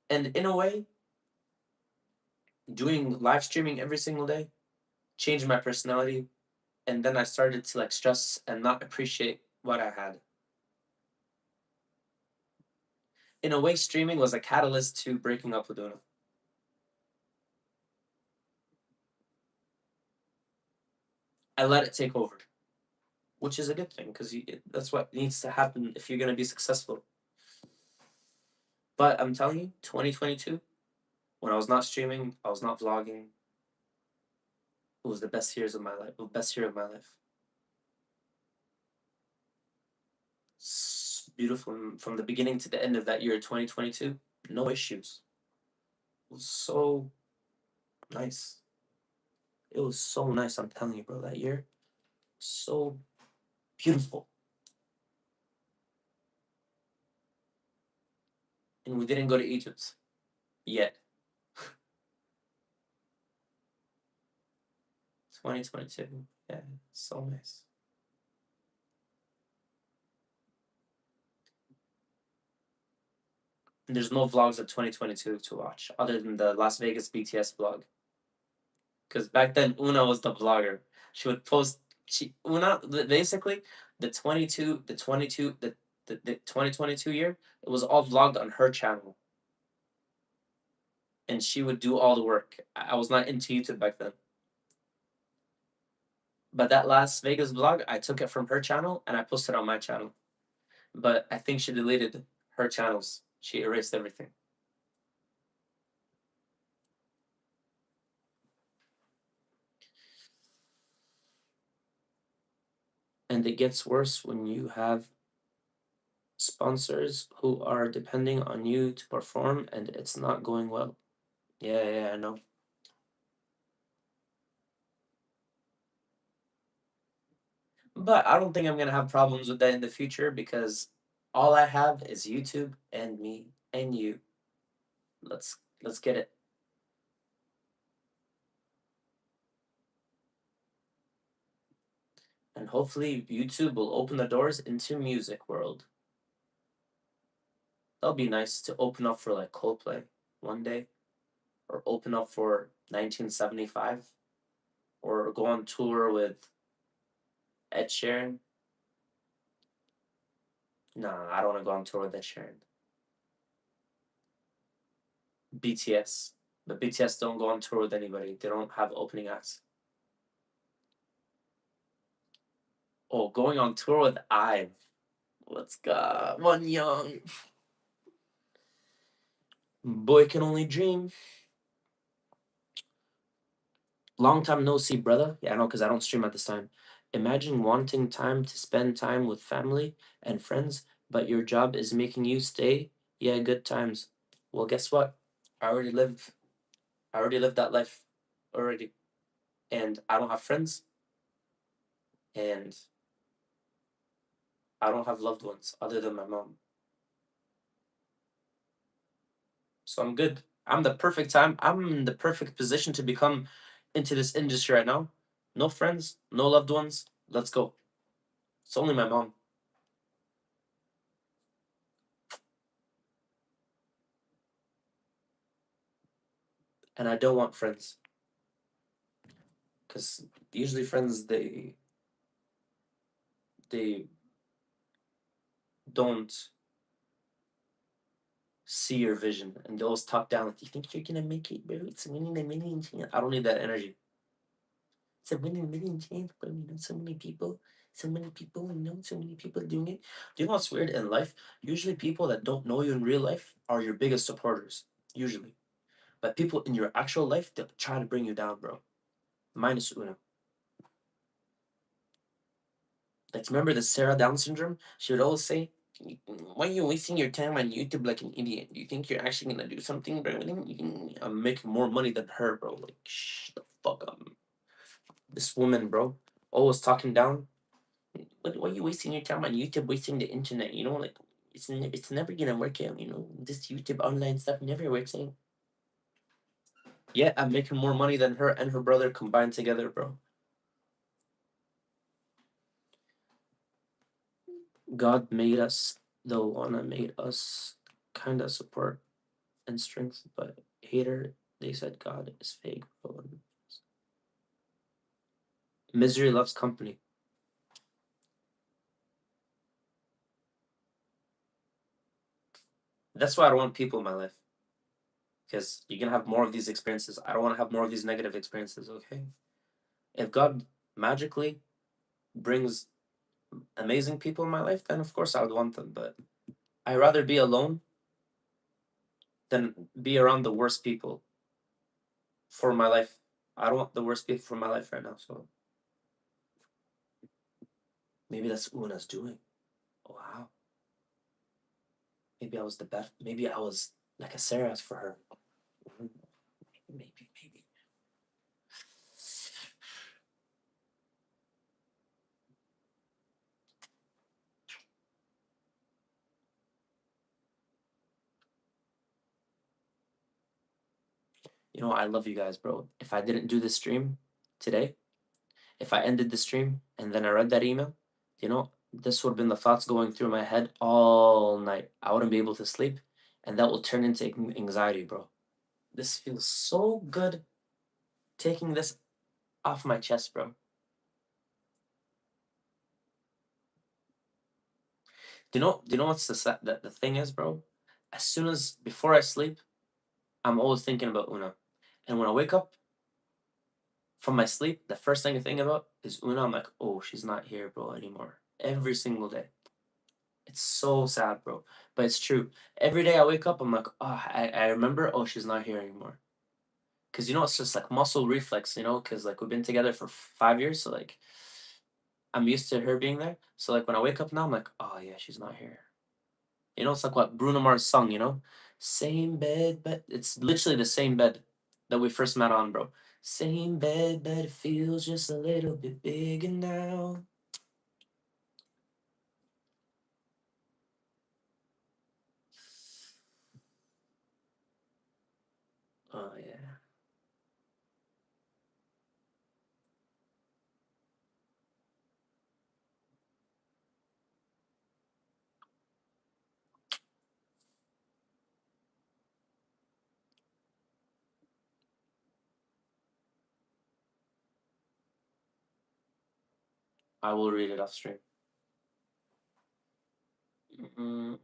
And in a way, doing live streaming every single day changed my personality, and then I started to like stress and not appreciate what I had. In a way, streaming was a catalyst to breaking up with Una. I let it take over, which is a good thing because that's what needs to happen if you're gonna be successful. But I'm telling you, 2022, when I was not streaming, I was not vlogging. It was the best years of my life. The best year of my life. Beautiful from the beginning to the end of that year, 2022. No issues. It was so nice. It was so nice. I'm telling you, bro. That year, so beautiful. And we didn't go to Egypt yet. 2022. Yeah, so nice. And there's no vlogs of 2022 to watch other than the Las Vegas BTS vlog. Because back then, Una was the vlogger. She would post. Una basically the 2022 year. It was all vlogged on her channel, and she would do all the work. I was not into YouTube back then. But that Las Vegas vlog, I took it from her channel and I posted it on my channel. But I think she deleted her channels. She erased everything. And it gets worse when you have sponsors who are depending on you to perform and it's not going well. Yeah, yeah, I know. But I don't think I'm gonna have problems with that in the future because all I have is YouTube and me and you. Let's get it. And hopefully YouTube will open the doors into music world. That'll be nice to open up for like Coldplay one day, or open up for 1975, or go on tour with Ed Sheeran. Nah, I don't want to go on tour with Ed Sheeran. BTS, but BTS don't go on tour with anybody. They don't have opening acts. Oh, going on tour with IVE. Let's go. One young boy can only dream. Long time no see, brother. Yeah, I know, because I don't stream at this time. Imagine wanting time to spend time with family and friends, but your job is making you stay. Yeah, good times. Well, guess what? I already lived. I already lived that life already, and I don't have friends, and I don't have loved ones other than my mom. So I'm good. I'm the perfect time. I'm in the perfect position to become into this industry right now. No friends, no loved ones. Let's go. It's only my mom, and I don't want friends because usually friends they don't see your vision and they always talk down like, you think you're gonna make it, bro? It's winning a million chance. I don't need that energy. It's a winning a million chance, bro. You know, so many people, you know, so many people doing it. Do you know what's weird in life? Usually people that don't know you in real life are your biggest supporters. Usually. But people in your actual life, they'll try to bring you down, bro. Minus Una. Like, remember the Sarah Down syndrome? She would always say, why are you wasting your time on YouTube like an idiot? Do you think you're actually gonna do something, bro? I'm making more money than her, bro. Like, shh, the fuck up. This woman, bro, always talking down. Why are you wasting your time on YouTube, wasting the internet? You know, like, it's never gonna work out, you know? This YouTube online stuff never works out. Yeah, I'm making more money than her and her brother combined together, bro. God made us, the one that made us kind of support and strength, but hater, they said God is fake, bro. Misery loves company. That's why I don't want people in my life. Because you're gonna have more of these experiences. I don't want to have more of these negative experiences, okay? If God magically brings amazing people in my life, then of course I would want them. But I'd rather be alone than be around the worst people for my life. I don't want the worst people for my life right now. So maybe that's Una's doing. Wow. Maybe I was the best. Maybe I was like a Sarah's for her. Maybe. You know, I love you guys, bro. If I didn't do this stream today, if I ended the stream and then I read that email, you know, this would have been the thoughts going through my head all night. I wouldn't be able to sleep, and that will turn into anxiety, bro. This feels so good taking this off my chest, bro. Do you know what's the thing is, bro? As soon as before I sleep, I'm always thinking about Una. And when I wake up from my sleep, the first thing I think about is Una. I'm like, oh, she's not here, bro, anymore. Every single day. It's so sad, bro. But it's true. Every day I wake up, I'm like, oh, I remember, oh, she's not here anymore. Cause you know, it's just like muscle reflex, you know, cause like we've been together for 5 years, so like I'm used to her being there. So like when I wake up now, I'm like, oh yeah, she's not here. You know, it's like what Bruno Mars sung, you know? Same bed, but it's literally the same bed that we first met on, bro. Same bed, but it feels just a little bit bigger now. Oh yeah. I will read it off stream. Mm.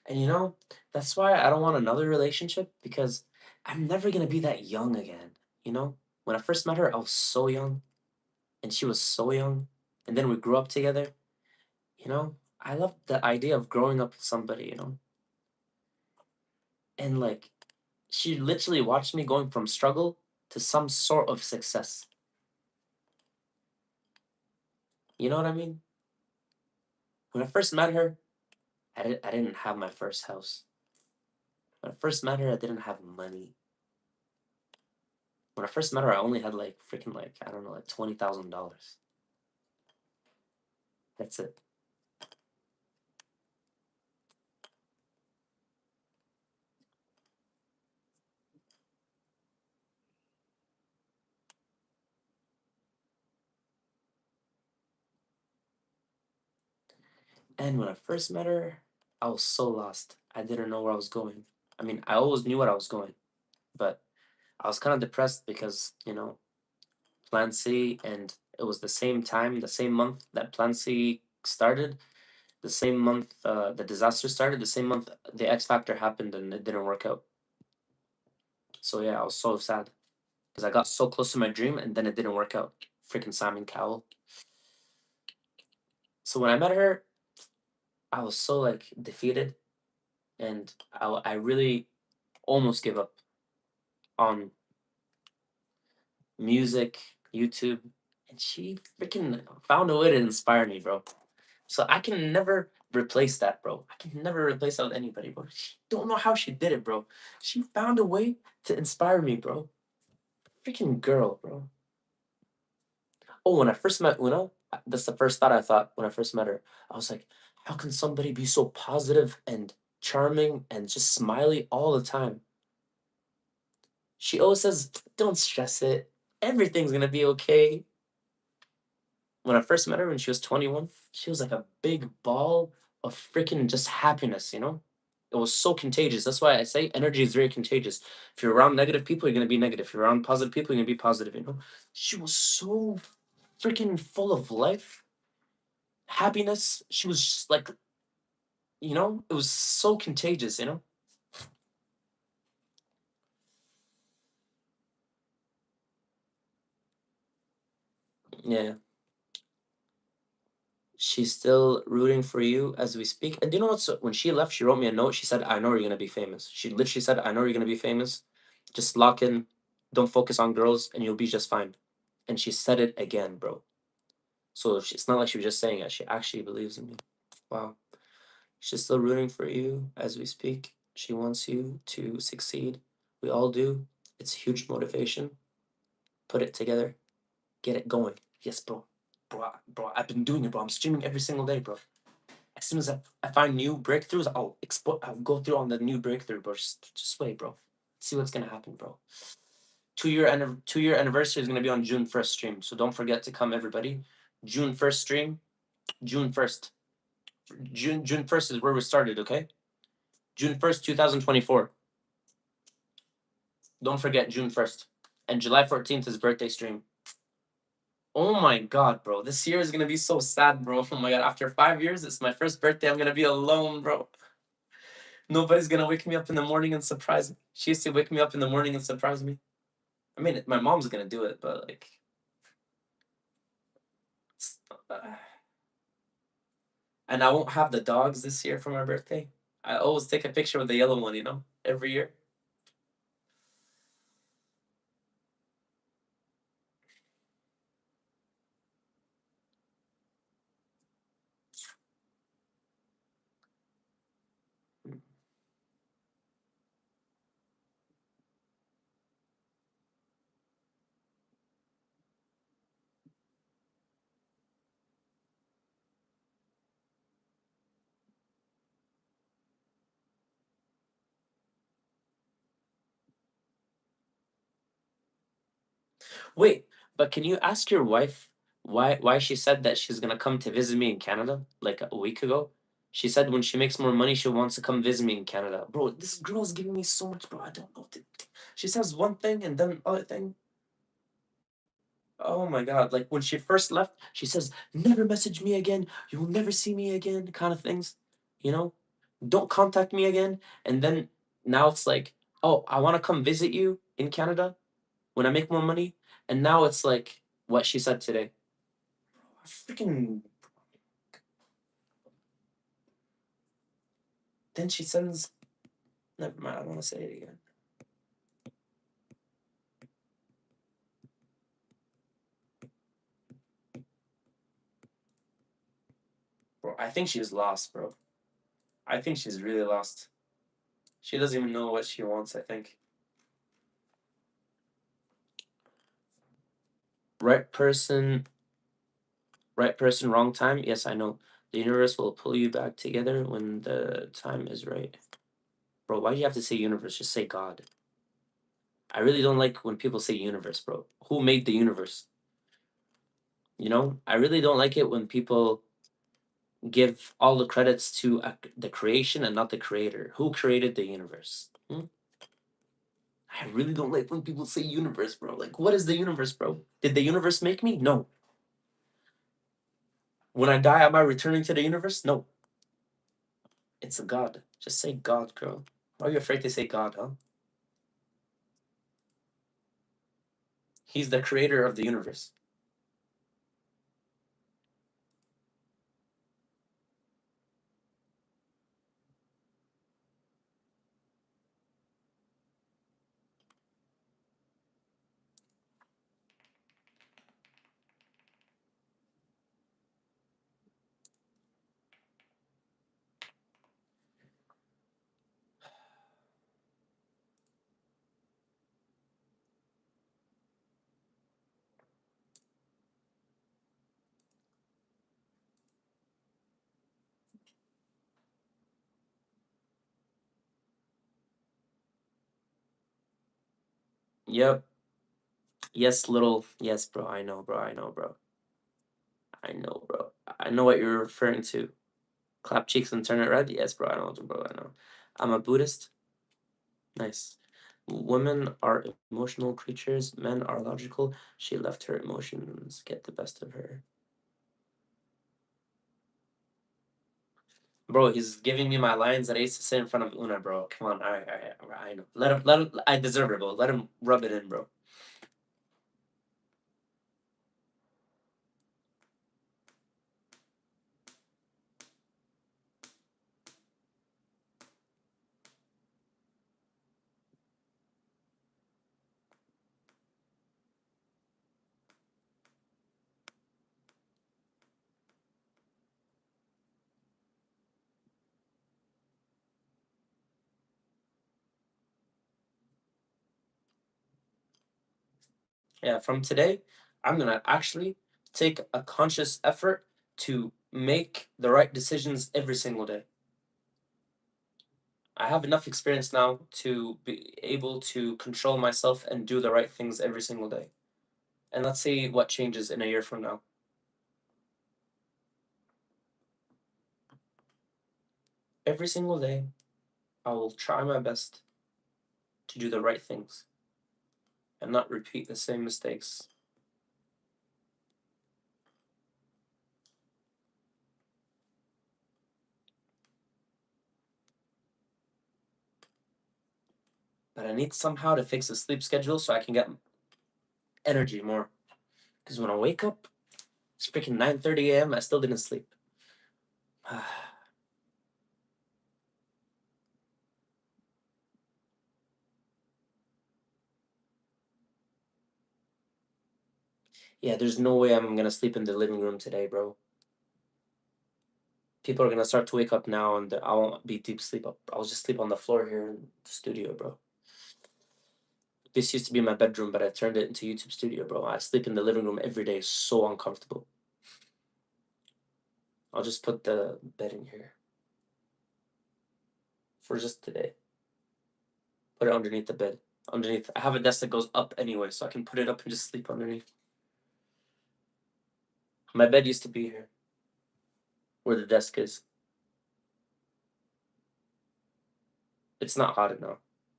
And you know, that's why I don't want another relationship because I'm never gonna be that young again. You know, when I first met her, I was so young, and she was so young, and then we grew up together. You know, I love the idea of growing up with somebody. You know, and like, she literally watched me going from struggle to some sort of success. You know what I mean? When I first met her, I didn't have my first house. When I first met her, I didn't have money. When I first met her, I only had like freaking like I don't know like $20,000. That's it. And when I first met her, I was so lost. I didn't know where I was going. I mean, I always knew what I was going, but I was kind of depressed because, Plan C, and it was the same time, the same month that Plan C started, the same month the disaster started, the same month the X Factor happened and it didn't work out. So yeah, I was so sad because I got so close to my dream and then it didn't work out. Freaking Simon Cowell. So when I met her, I was so like defeated, and I really almost gave up on music, YouTube, and she freaking found a way to inspire me, bro. So I can never replace that, bro. I can never replace that with anybody, bro. She don't know how she did it, bro. She found a way to inspire me, bro. Freaking girl, bro. Oh, when I first met Una, that's the first thought I thought when I first met her. I was like, how can somebody be so positive and charming and just smiley all the time? She always says, don't stress it. Everything's gonna be okay. When I first met her when she was 21, she was like a big ball of freaking just happiness. It was so contagious. That's why I say energy is very contagious. If you're around negative people, you're gonna be negative. If you're around positive people, you're gonna be positive. She was so freaking full of life, happiness. She was just like, it was so contagious. Yeah. She's still rooting for you as we speak. And you know what? So when she left, she wrote me a note. She said, I know you're going to be famous. She literally said, I know you're going to be famous. Just lock in. Don't focus on girls and you'll be just fine. And she said it again, bro. So it's not like she was just saying it. She actually believes in me. Wow. She's still rooting for you as we speak. She wants you to succeed. We all do. It's huge motivation. Put it together. Get it going. Yes, bro. Bro, I've been doing it, bro. I'm streaming every single day, bro. As soon as I find new breakthroughs, I'll go through on the new breakthrough, bro. Just wait, bro. See what's gonna happen, bro. 2-year anniversary is gonna be on June 1st stream, so don't forget to come, everybody. June 1st stream, June 1st. June 1st is where we started, okay? June 1st, 2024. Don't forget June 1st. And July 14th is birthday stream. Oh my god, bro. This year is gonna be so sad, bro. Oh my god. After 5 years, it's my first birthday. I'm gonna be alone, bro. Nobody's gonna wake me up in the morning and surprise me. She used to wake me up in the morning and surprise me. I mean, my mom's gonna do it, but like, uh, and I won't have the dogs this year for my birthday. I always take a picture with the yellow one, every year. Wait, but can you ask your wife why she said that she's gonna come to visit me in Canada like a week ago? She said when she makes more money, she wants to come visit me in Canada. Bro, this girl is giving me so much, bro. I don't know. She says one thing and then other thing. Oh my God. Like when she first left, she says, never message me again. You will never see me again, kind of things. You know? Don't contact me again. And then now it's like, oh, I want to come visit you in Canada when I make more money. And now it's like what she said today. Freaking. Then she sends. Never mind. I don't want to say it again. Bro, I think she's lost, bro. I think she's really lost. She doesn't even know what she wants, I think. Right person, right person, wrong time. Yes, I know. The universe will pull you back together when the time is right. Bro, why do you have to say universe? Just say God. I really don't like when people say universe, bro. Who made the universe? I really don't like it when people give all the credits to the creation and not the creator. Who created the universe? I really don't like when people say universe, bro. Like, what is the universe, bro? Did the universe make me? No. When I die, am I returning to the universe? No. It's a God. Just say God, girl. Why are you afraid to say God, huh? He's the creator of the universe. Yep. Yes, little. Yes, bro. I know, bro. I know, bro. I know, bro. I know what you're referring to. Clap cheeks and turn it red? Yes, bro. I know, bro. I know. I'm a Buddhist. Nice. Women are emotional creatures. Men are logical. She left her emotions get the best of her. Bro, he's giving me my lines that I used to say in front of Una, bro. Come on, I know. Let him. I deserve it, bro. Let him rub it in, bro. Yeah, from today, I'm gonna actually take a conscious effort to make the right decisions every single day. I have enough experience now to be able to control myself and do the right things every single day. And let's see what changes in a year from now. Every single day, I will try my best to do the right things and not repeat the same mistakes. But I need somehow to fix the sleep schedule so I can get energy more. Because when I wake up, it's freaking 9:30 a.m. I still didn't sleep. Yeah, there's no way I'm gonna sleep in the living room today, bro. People are gonna start to wake up now, and I won't be deep sleep up. I'll just sleep on the floor here in the studio, bro. This used to be my bedroom, but I turned it into YouTube studio, bro. I sleep in the living room every day. So uncomfortable. I'll just put the bed in here for just today. Put it underneath the bed. Underneath, I have a desk that goes up anyway, so I can put it up and just sleep underneath. My bed used to be here, where the desk is. It's not hot enough.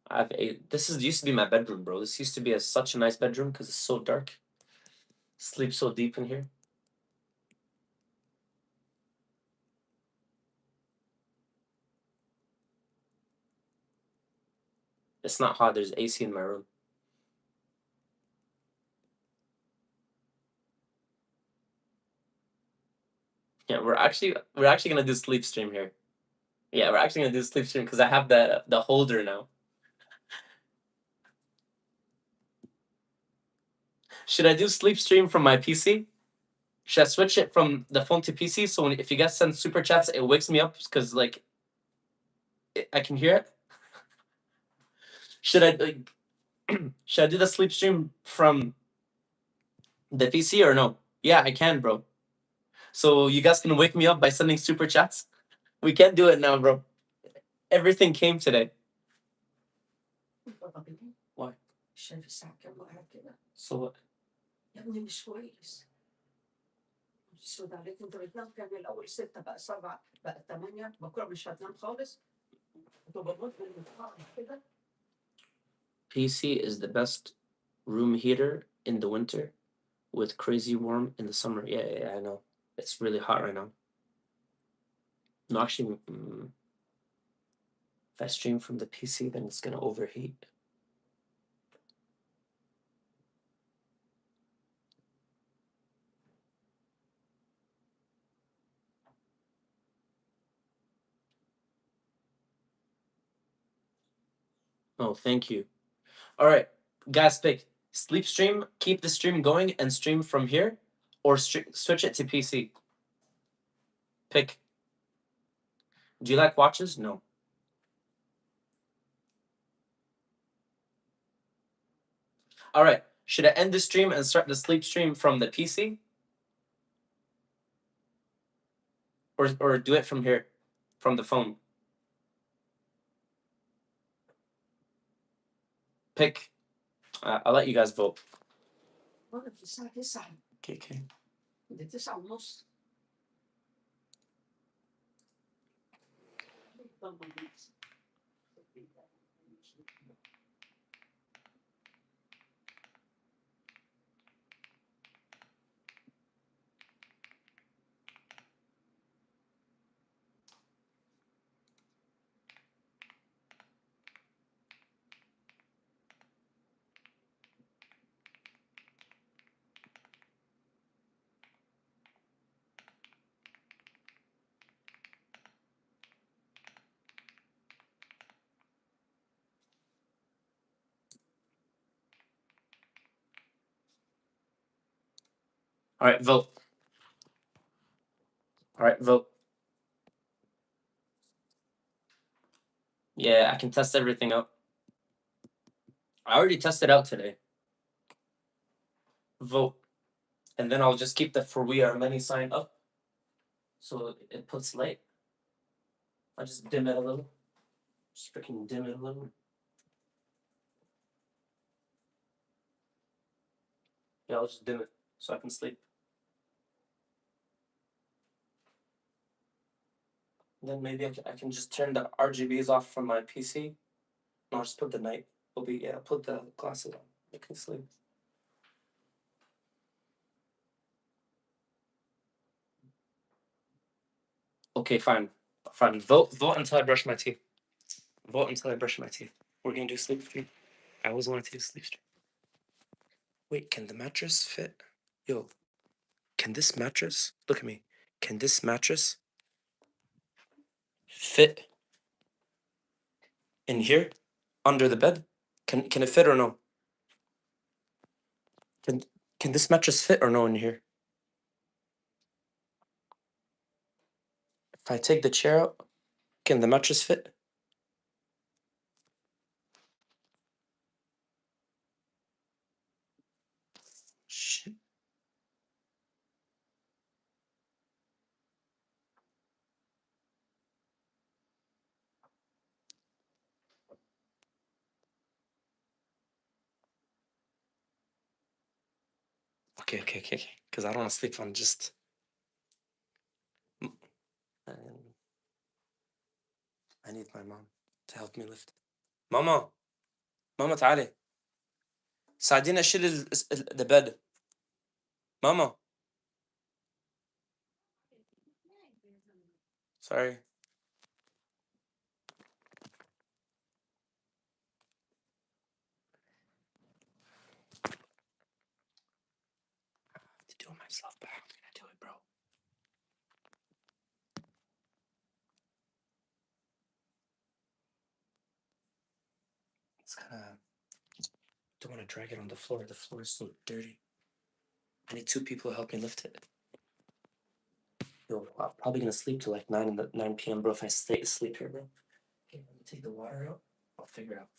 I have a. This is used to be my bedroom, bro. This used to be such a nice bedroom because it's so dark. Sleep so deep in here. It's not hot. There's AC in my room. Yeah, we're actually gonna do sleep stream here. Yeah, we're actually gonna do sleep stream because I have the holder now. Should I do sleep stream from my PC? Should I switch it from the phone to PC so if you guys send super chats, it wakes me up because like I can hear it? Should I like, should I do the sleep stream from the PC or no? Yeah, I can, bro. So you guys can wake me up by sending super chats. We can do it now, bro. Everything came today. Why? So what? السودانية كنت بتنام كان الأول 6 بقى 7 بقى 8 بكرة مش هتنام خالص كنت بموت من النهار كده. PC is the best room heater in the winter with crazy warm in the summer. Yeah, I know. It's really hot right now. No, actually, if I stream from the PC, then it's gonna overheat. Oh, thank you. All right, guys, pick sleep stream, keep the stream going and stream from here, or switch it to PC. Pick. Do you like watches? No. All right, should I end the stream and start the sleep stream from the PC? Or do it from here, from the phone? Pick. I'll let you guys vote. وأنا في الساعة 9 Okay. دي 9 ونص. All right, vote. All right, vote. Yeah, I can test everything out. I already tested out today. Vote. And then I'll just keep the for we are many sign up so it puts light. I'll just dim it a little. Just freaking dim it a little. Yeah, I'll just dim it so I can sleep. Then maybe I can just turn the RGBs off from my PC. No, I'll just put the night. I'll put the glasses on. I can sleep. Okay, fine. Fine. Vote until I brush my teeth. Vote until I brush my teeth. We're gonna do sleep stream. I always wanted to do sleep stream. Wait, can the mattress fit? Yo, can this mattress look at me? Can this mattress fit in here? Under the bed? Can it fit or no? Can this mattress fit or no in here? If I take the chair out, can the mattress fit? Shit. Okay. Because I don't want to sleep on just. I need my mom to help me lift. ماما ماما تعالي ساعديني اشيل the bed. ماما. Sorry. I have to do it myself, but how am I gonna do it, bro? It's kind of. Don't want to drag it on the floor. The floor is so dirty. I need 2 people to help me lift it. Yo, I'm probably gonna sleep till like 9 p.m., bro. If I stay asleep here, bro. Okay, let me take the water out. I'll figure it out.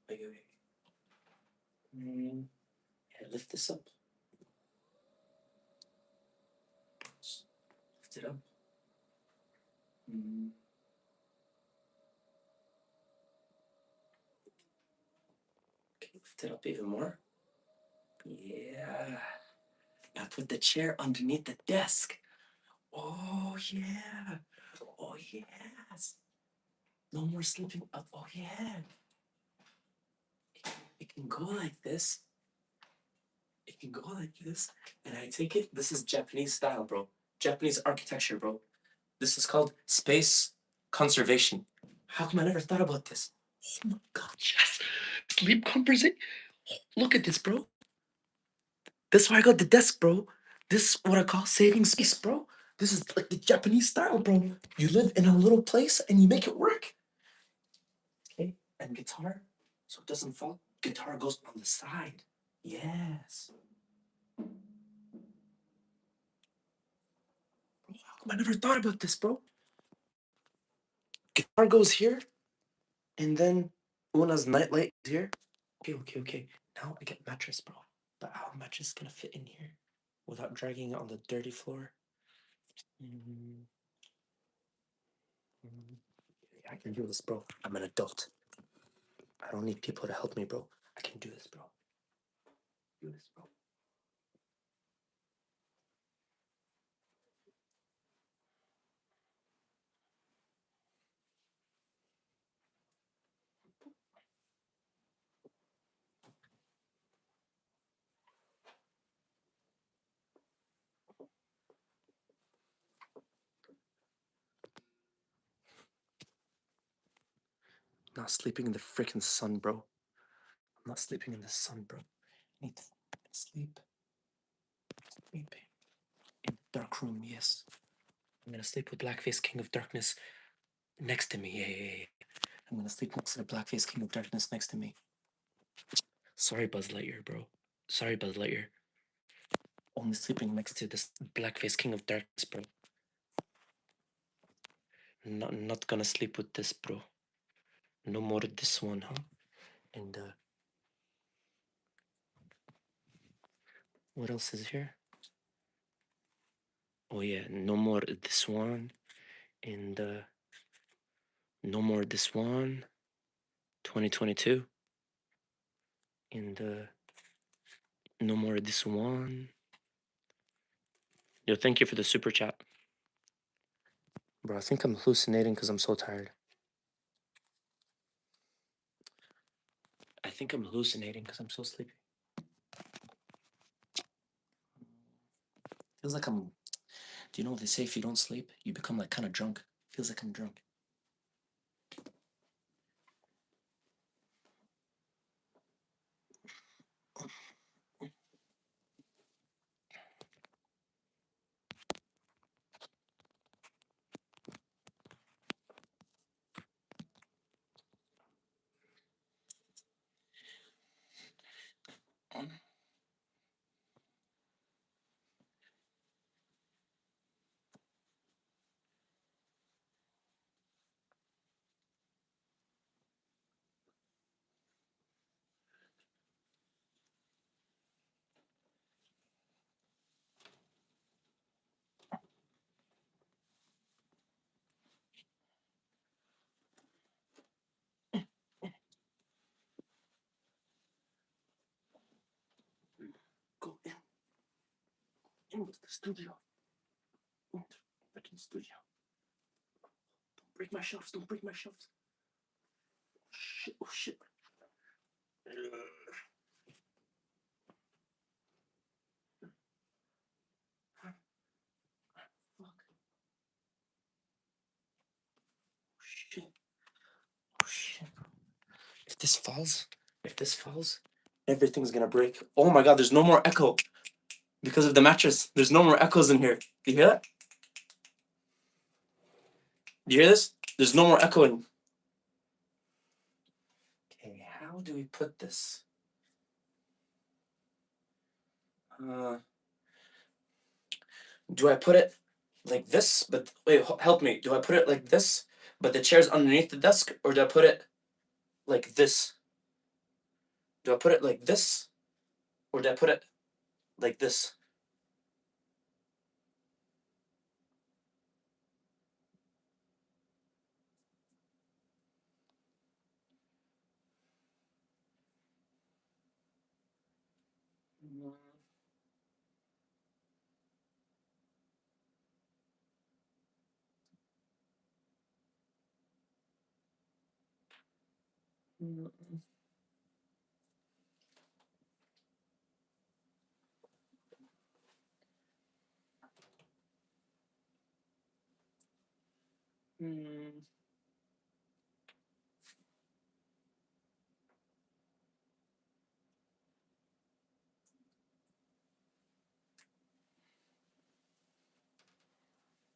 Wait, wait, wait. Yeah, lift this up. Lift it up. Okay, lift it up even more. Yeah. Now put the chair underneath the desk. Oh yeah. Oh yes. No more sleeping up. Oh yeah. It can go like this. It can go like this. And I take it, this is Japanese style, bro. Japanese architecture, bro. This is called space conservation. How come I never thought about this? Oh my god, yes. Sleep comforting. Look at this, bro. This is why I got the desk, bro. This is what I call saving space, bro. This is like the Japanese style, bro. You live in a little place and you make it work. Okay, and guitar, so it doesn't fall. Guitar goes on the side. Yes. Bro, how come I never thought about this, bro? Guitar goes here, and then Una's nightlight is here. Okay, okay, okay. Now I get mattress, bro. But how mattress gonna fit in here without dragging it on the dirty floor? Mm, I can do this, bro. I'm an adult. I don't need people to help me, bro. I can do this, bro. Do this, bro. I'm not sleeping in the freaking sun, bro. I'm not sleeping in the sun, bro. I need to sleep. Sleep in the dark room, yes. I'm gonna sleep with Blackface King of Darkness next to me. Yeah, yeah, yeah. I'm gonna sleep next to the Blackface King of Darkness next to me. Sorry, Buzz Lightyear, bro. Sorry, Buzz Lightyear. Only sleeping next to this Blackface King of Darkness, bro. Not gonna sleep with this, bro. No more of this one, huh? And what else is here? Oh yeah, no more this one. And no more this one. 2022. And no more this one. Yo, thank you for the super chat. Bro, I think I'm hallucinating because I'm so tired. I think I'm hallucinating because I'm so sleepy. Feels like I'm. Do you know what they say? If you don't sleep, you become like kind of drunk. Feels like I'm drunk. Go in with the studio. In the freaking studio. Don't break my shelves. Don't break my shelves. Shit. Oh shit. Fuck. Oh shit. Oh shit. If this falls, everything's gonna break. Oh my god, there's no more echo because of the mattress. There's no more echoes in here. Do you hear that? Do you hear this? There's no more echoing. Okay, how do we put this? Do I put it like this? But wait, help me. Do I put it like this, but the chair's underneath the desk, or do I put it like this? Do I put it like this? Or do I put it like this?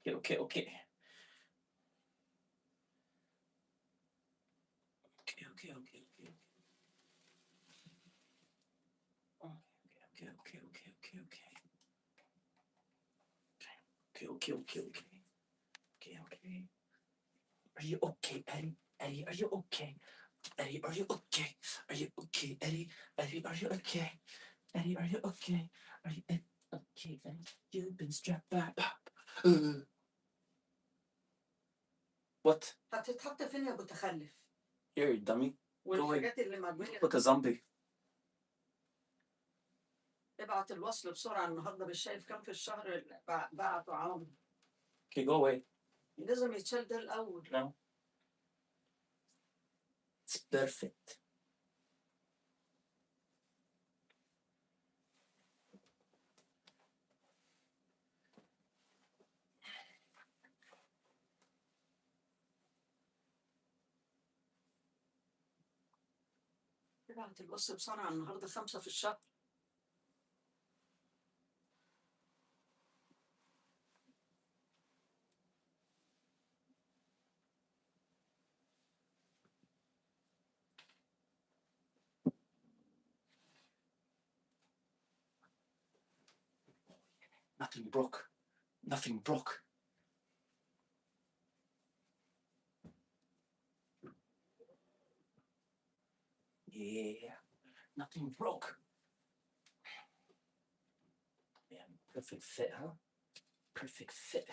Okay. Okay. Okay. Are you okay, Eddie? Eddie, are you okay? Eddie, are you okay? Are you okay, Eddie? Eddie, are you okay? Eddie, are you okay? Are you okay, Eddie? You've been strapped back. What? هتتحط فين يا متخلف؟ Here, dummy. والحاجات اللي مرمية. Look a zombie. ابعت الوصل بسرعة النهارده، مش شايف كام في الشهر بعتوا عمرو. Okay, go away. لازم يتشال ده الأول. No. It's perfect. ابعت الوصل بسرعة النهارده 5 في الشهر. Nothing broke. Nothing broke. Yeah. Nothing broke. Man, perfect fit, huh? Perfect fit.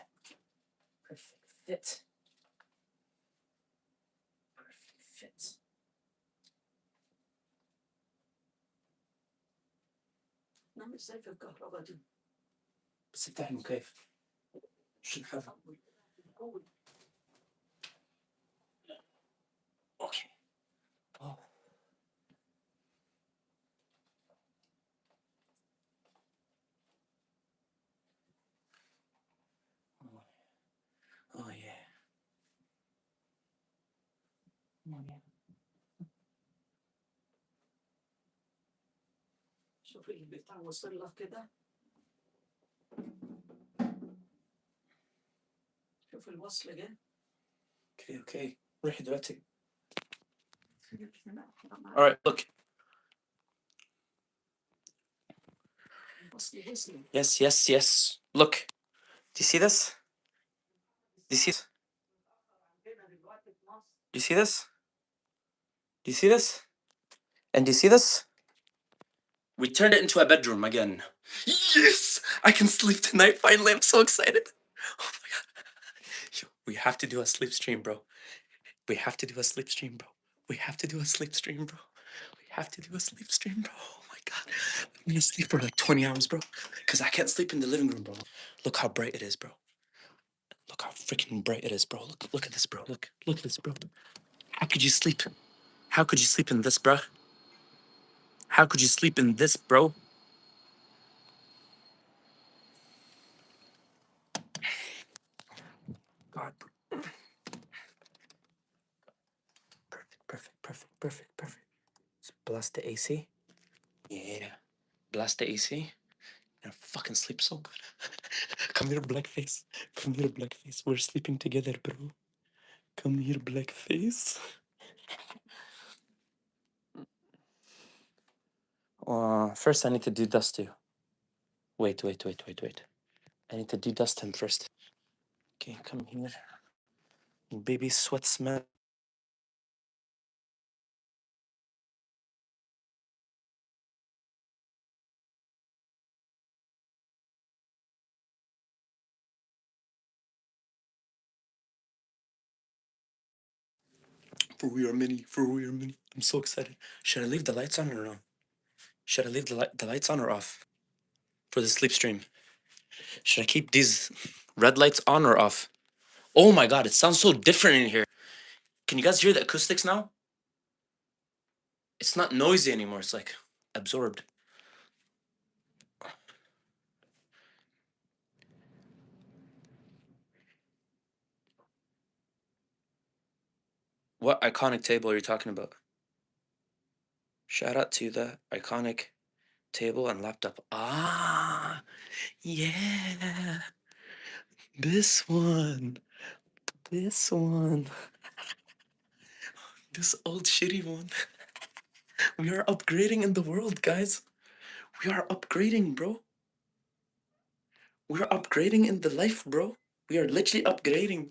Perfect fit. Perfect fit. نعمل ازاي في الكهرباء دي؟ بس افتحهم كيف؟ شو الحفظ؟ أول. اوكي. Oh. Oh yeah. Oh yeah. شوف البتاع وصل لك كده. شوف الوصل جه. Okay. روحي دلوقتي. All right, look. Yes. Look. Do you see this? Do you see this? Do you see this? Do you see this? And do you see this? We turned it into a bedroom again. Yes! I can sleep tonight finally. I'm so excited. Oh my god. Yo, we have to do a sleep stream, bro. We have to do a sleep stream, bro. We have to do a sleep stream, bro. We have to do a sleep stream, bro. Oh my god. I'm gonna sleep for like 20 hours, bro. Because I can't sleep in the living room, bro. Look how bright it is, bro. Look how freaking bright it is, bro. Look at this, bro. Look at this, bro. How could you sleep? How could you sleep in this, bro? How could you sleep in this, bro? God. Perfect. Let's blast the AC. Yeah. Blast the AC. And fucking sleep so good. Come here, blackface. Come here, blackface. We're sleeping together, bro. Come here, blackface. First I need to do dust you. Wait. I need to do dust him first. Okay, come here. Baby sweat smell. For we are many. For we are many. I'm so excited. Should I leave the lights on or no? Should I leave the lights on or off for the sleep stream? Should I keep these red lights on or off? Oh my god, it sounds so different in here. Can you guys hear the acoustics now? It's not noisy anymore. It's like absorbed. What iconic table are you talking about? Shout out to the iconic table and laptop. Ah, yeah. This one. This one. This old shitty one. We are upgrading in the world, guys. We are upgrading, bro. We are upgrading in the life, bro. We are literally upgrading.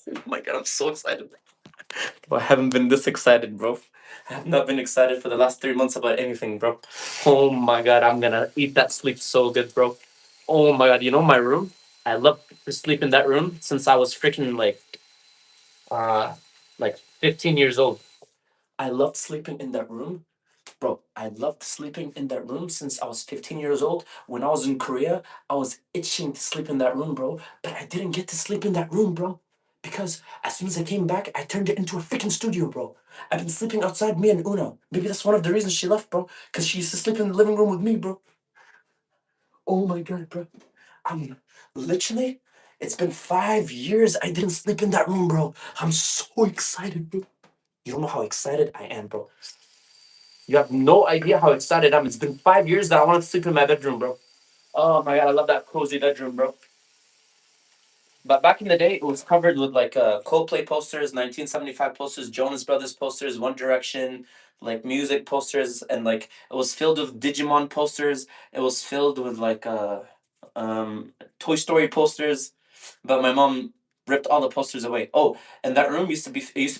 Oh my god, I'm so excited. Bro, I haven't been this excited, bro. I have not been excited for the last 3 months about anything, bro. Oh my god, I'm gonna eat that sleep so good, bro. Oh my god, you know my room? I love to sleep in that room since I was freaking uh like 15 years old. I loved sleeping in that room. Bro, I loved sleeping in that room since I was 15 years old. When I was in Korea, I was itching to sleep in that room, bro. But I didn't get to sleep in that room, bro. Because as soon as I came back, I turned it into a freaking studio, bro. I've been sleeping outside, me and Una. Maybe that's one of the reasons she left, bro. Because she used to sleep in the living room with me, bro. Oh my god, bro. I'm literally, it's been 5 years I didn't sleep in that room, bro. I'm so excited, bro. You don't know how excited I am, bro. You have no idea how excited I am. It's been 5 years that I want to sleep in my bedroom, bro. Oh my god, I love that cozy bedroom, bro. But back in the day, it was covered with like Coldplay posters, 1975 posters, Jonas Brothers posters, One Direction, like music posters, and like it was filled with Digimon posters. It was filled with like Toy Story posters. But my mom ripped all the posters away. Oh, and that room used to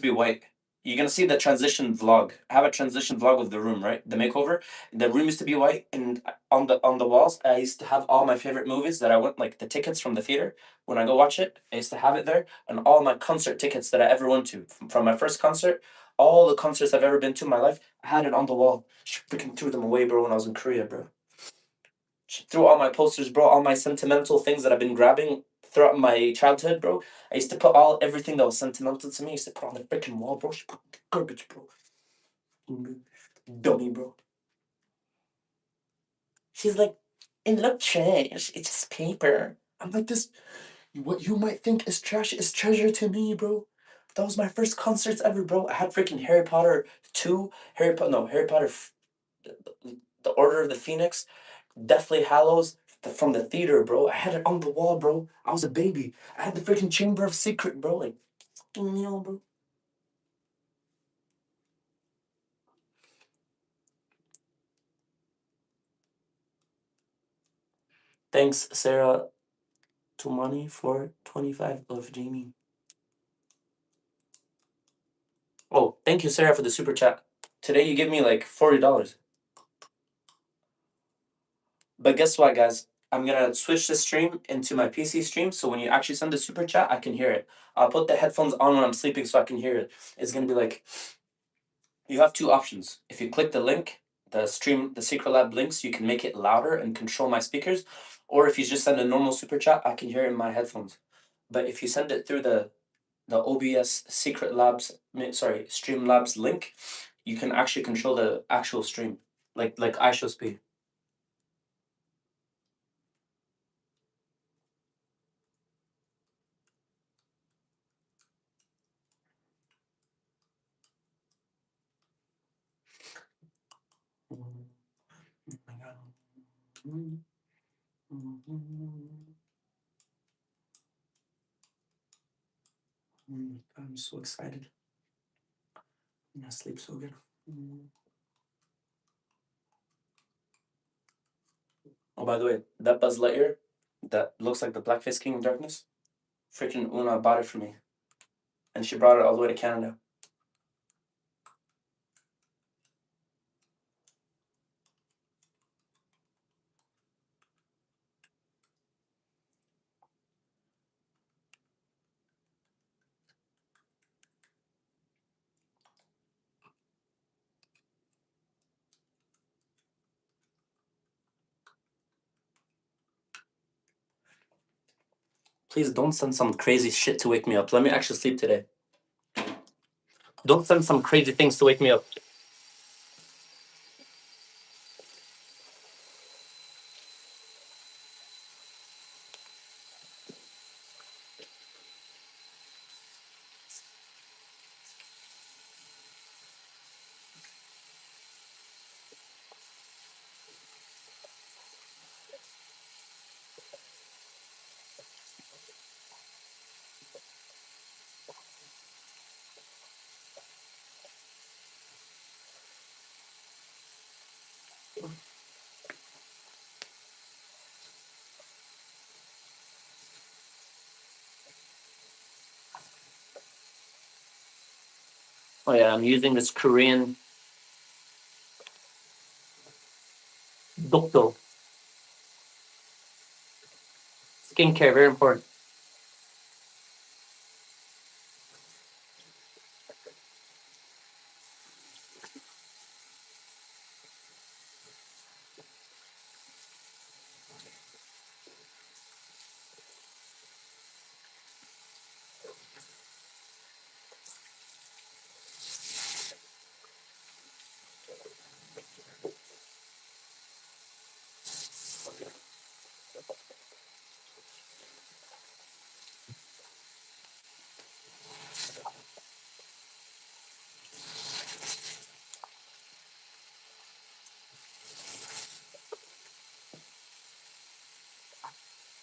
be white. You're gonna see the transition vlog. I have a transition vlog of the room, right? The makeover. The room used to be white, and on the walls, I used to have all my favorite movies that I went like the tickets from the theater when I go watch it. I used to have it there, and all my concert tickets that I ever went to from my first concert, all the concerts I've ever been to in my life, I had it on the wall. She freaking threw them away, bro, when I was in Korea, bro. She threw all my posters, bro, all my sentimental things that I've been grabbing throughout my childhood, bro. I used to put everything that was sentimental to me. I used to put on the freaking wall, bro. She put garbage, bro. Dummy, bro. She's like, it looked trash. It's just paper. I'm like, this. What you might think is trash is treasure to me, bro. That was my first concerts ever, bro. I had freaking Harry Potter 2, Harry Potter, the Order of the Phoenix, Deathly Hallows from the theater, bro. I had it on the wall, bro. I was a baby. I had the freaking Chamber of Secret, bro. Like, bro. Thanks, Sarah Tumani, for 25 of Jamie. Oh, thank you, Sarah, for the super chat. Today you give me like $40. But guess what, guys? I'm gonna switch the stream into my PC stream, so when you actually send the super chat, I can hear it. I'll put the headphones on when I'm sleeping so I can hear it. It's gonna be like, you have two options. If you click the link, the Secret Lab links, you can make it louder and control my speakers. Or if you just send a normal super chat, I can hear it in my headphones. But if you send it through the OBS Secret Labs, Streamlabs link, you can actually control the actual stream, like iShow Speed. Oh my god. I'm so excited. I'm gonna sleep so good. Oh, by the way, that Buzz Lightyear that looks like the Blackface King of Darkness, freaking Una bought it for me. And she brought it all the way to Canada. Please don't send some crazy shit to wake me up. Let me actually sleep today. Don't send some crazy things to wake me up. Oh yeah, I'm using this Korean doctor skincare, very important.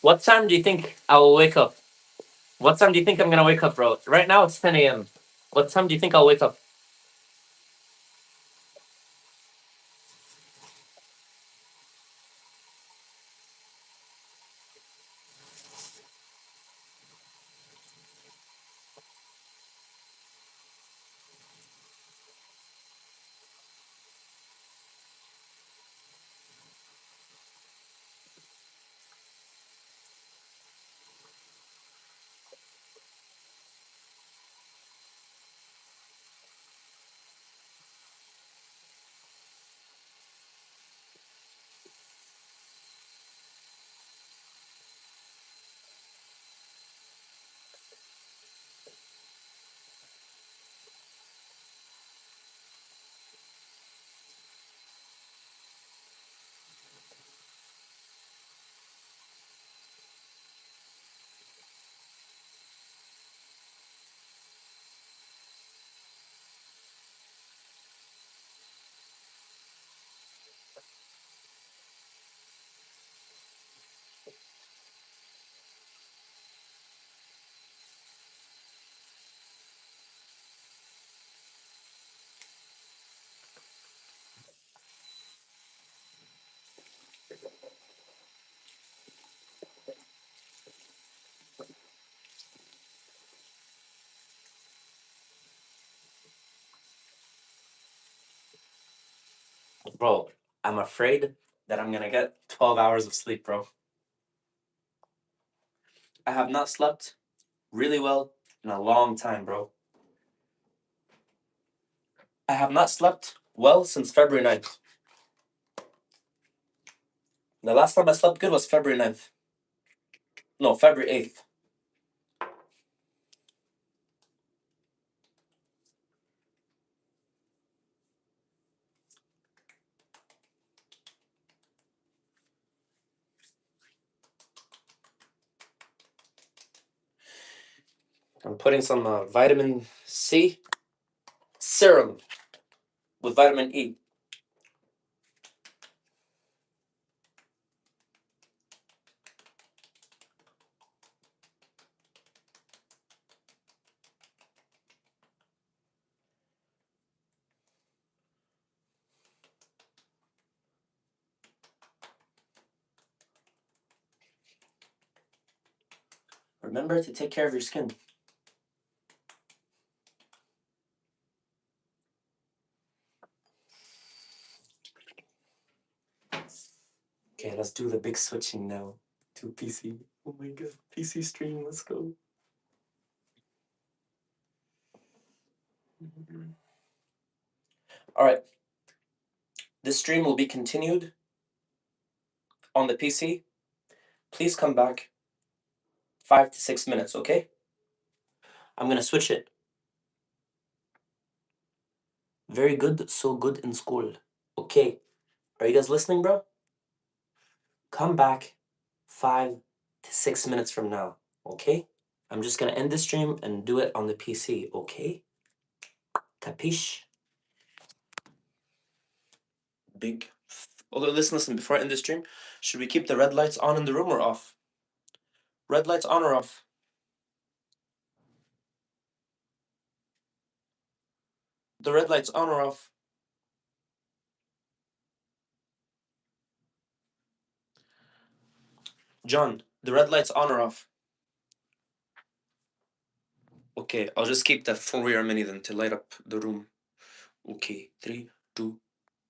What time do you think I will wake up? What time do you think I'm gonna wake up, bro? Right now it's 10 a.m. What time do you think I'll wake up? Bro, I'm afraid that I'm gonna get 12 hours of sleep, bro. I have not slept really well in a long time, bro. I have not slept well since February 9th. The last time I slept good was February 9th. No, February 8th. I'm putting some vitamin C serum with vitamin E. Remember to take care of your skin. Okay, let's do the big switching now to PC. Oh my god, PC stream, let's go. All right, this stream will be continued on the PC. Please come back 5 to 6 minutes, okay? I'm gonna switch it. Very good, so good in school. Okay, are you guys listening, bro? Come back 5 to 6 minutes from now, okay? I'm just gonna end the stream and do it on the PC, okay? Capiche? Big. Okay, listen, before I end the stream, should we keep the red lights on in the room or off? Red lights on or off? The red lights on or off? John, the red lights on or off? Okay, I'll just keep that for your mini then to light up the room. Okay, 3, 2,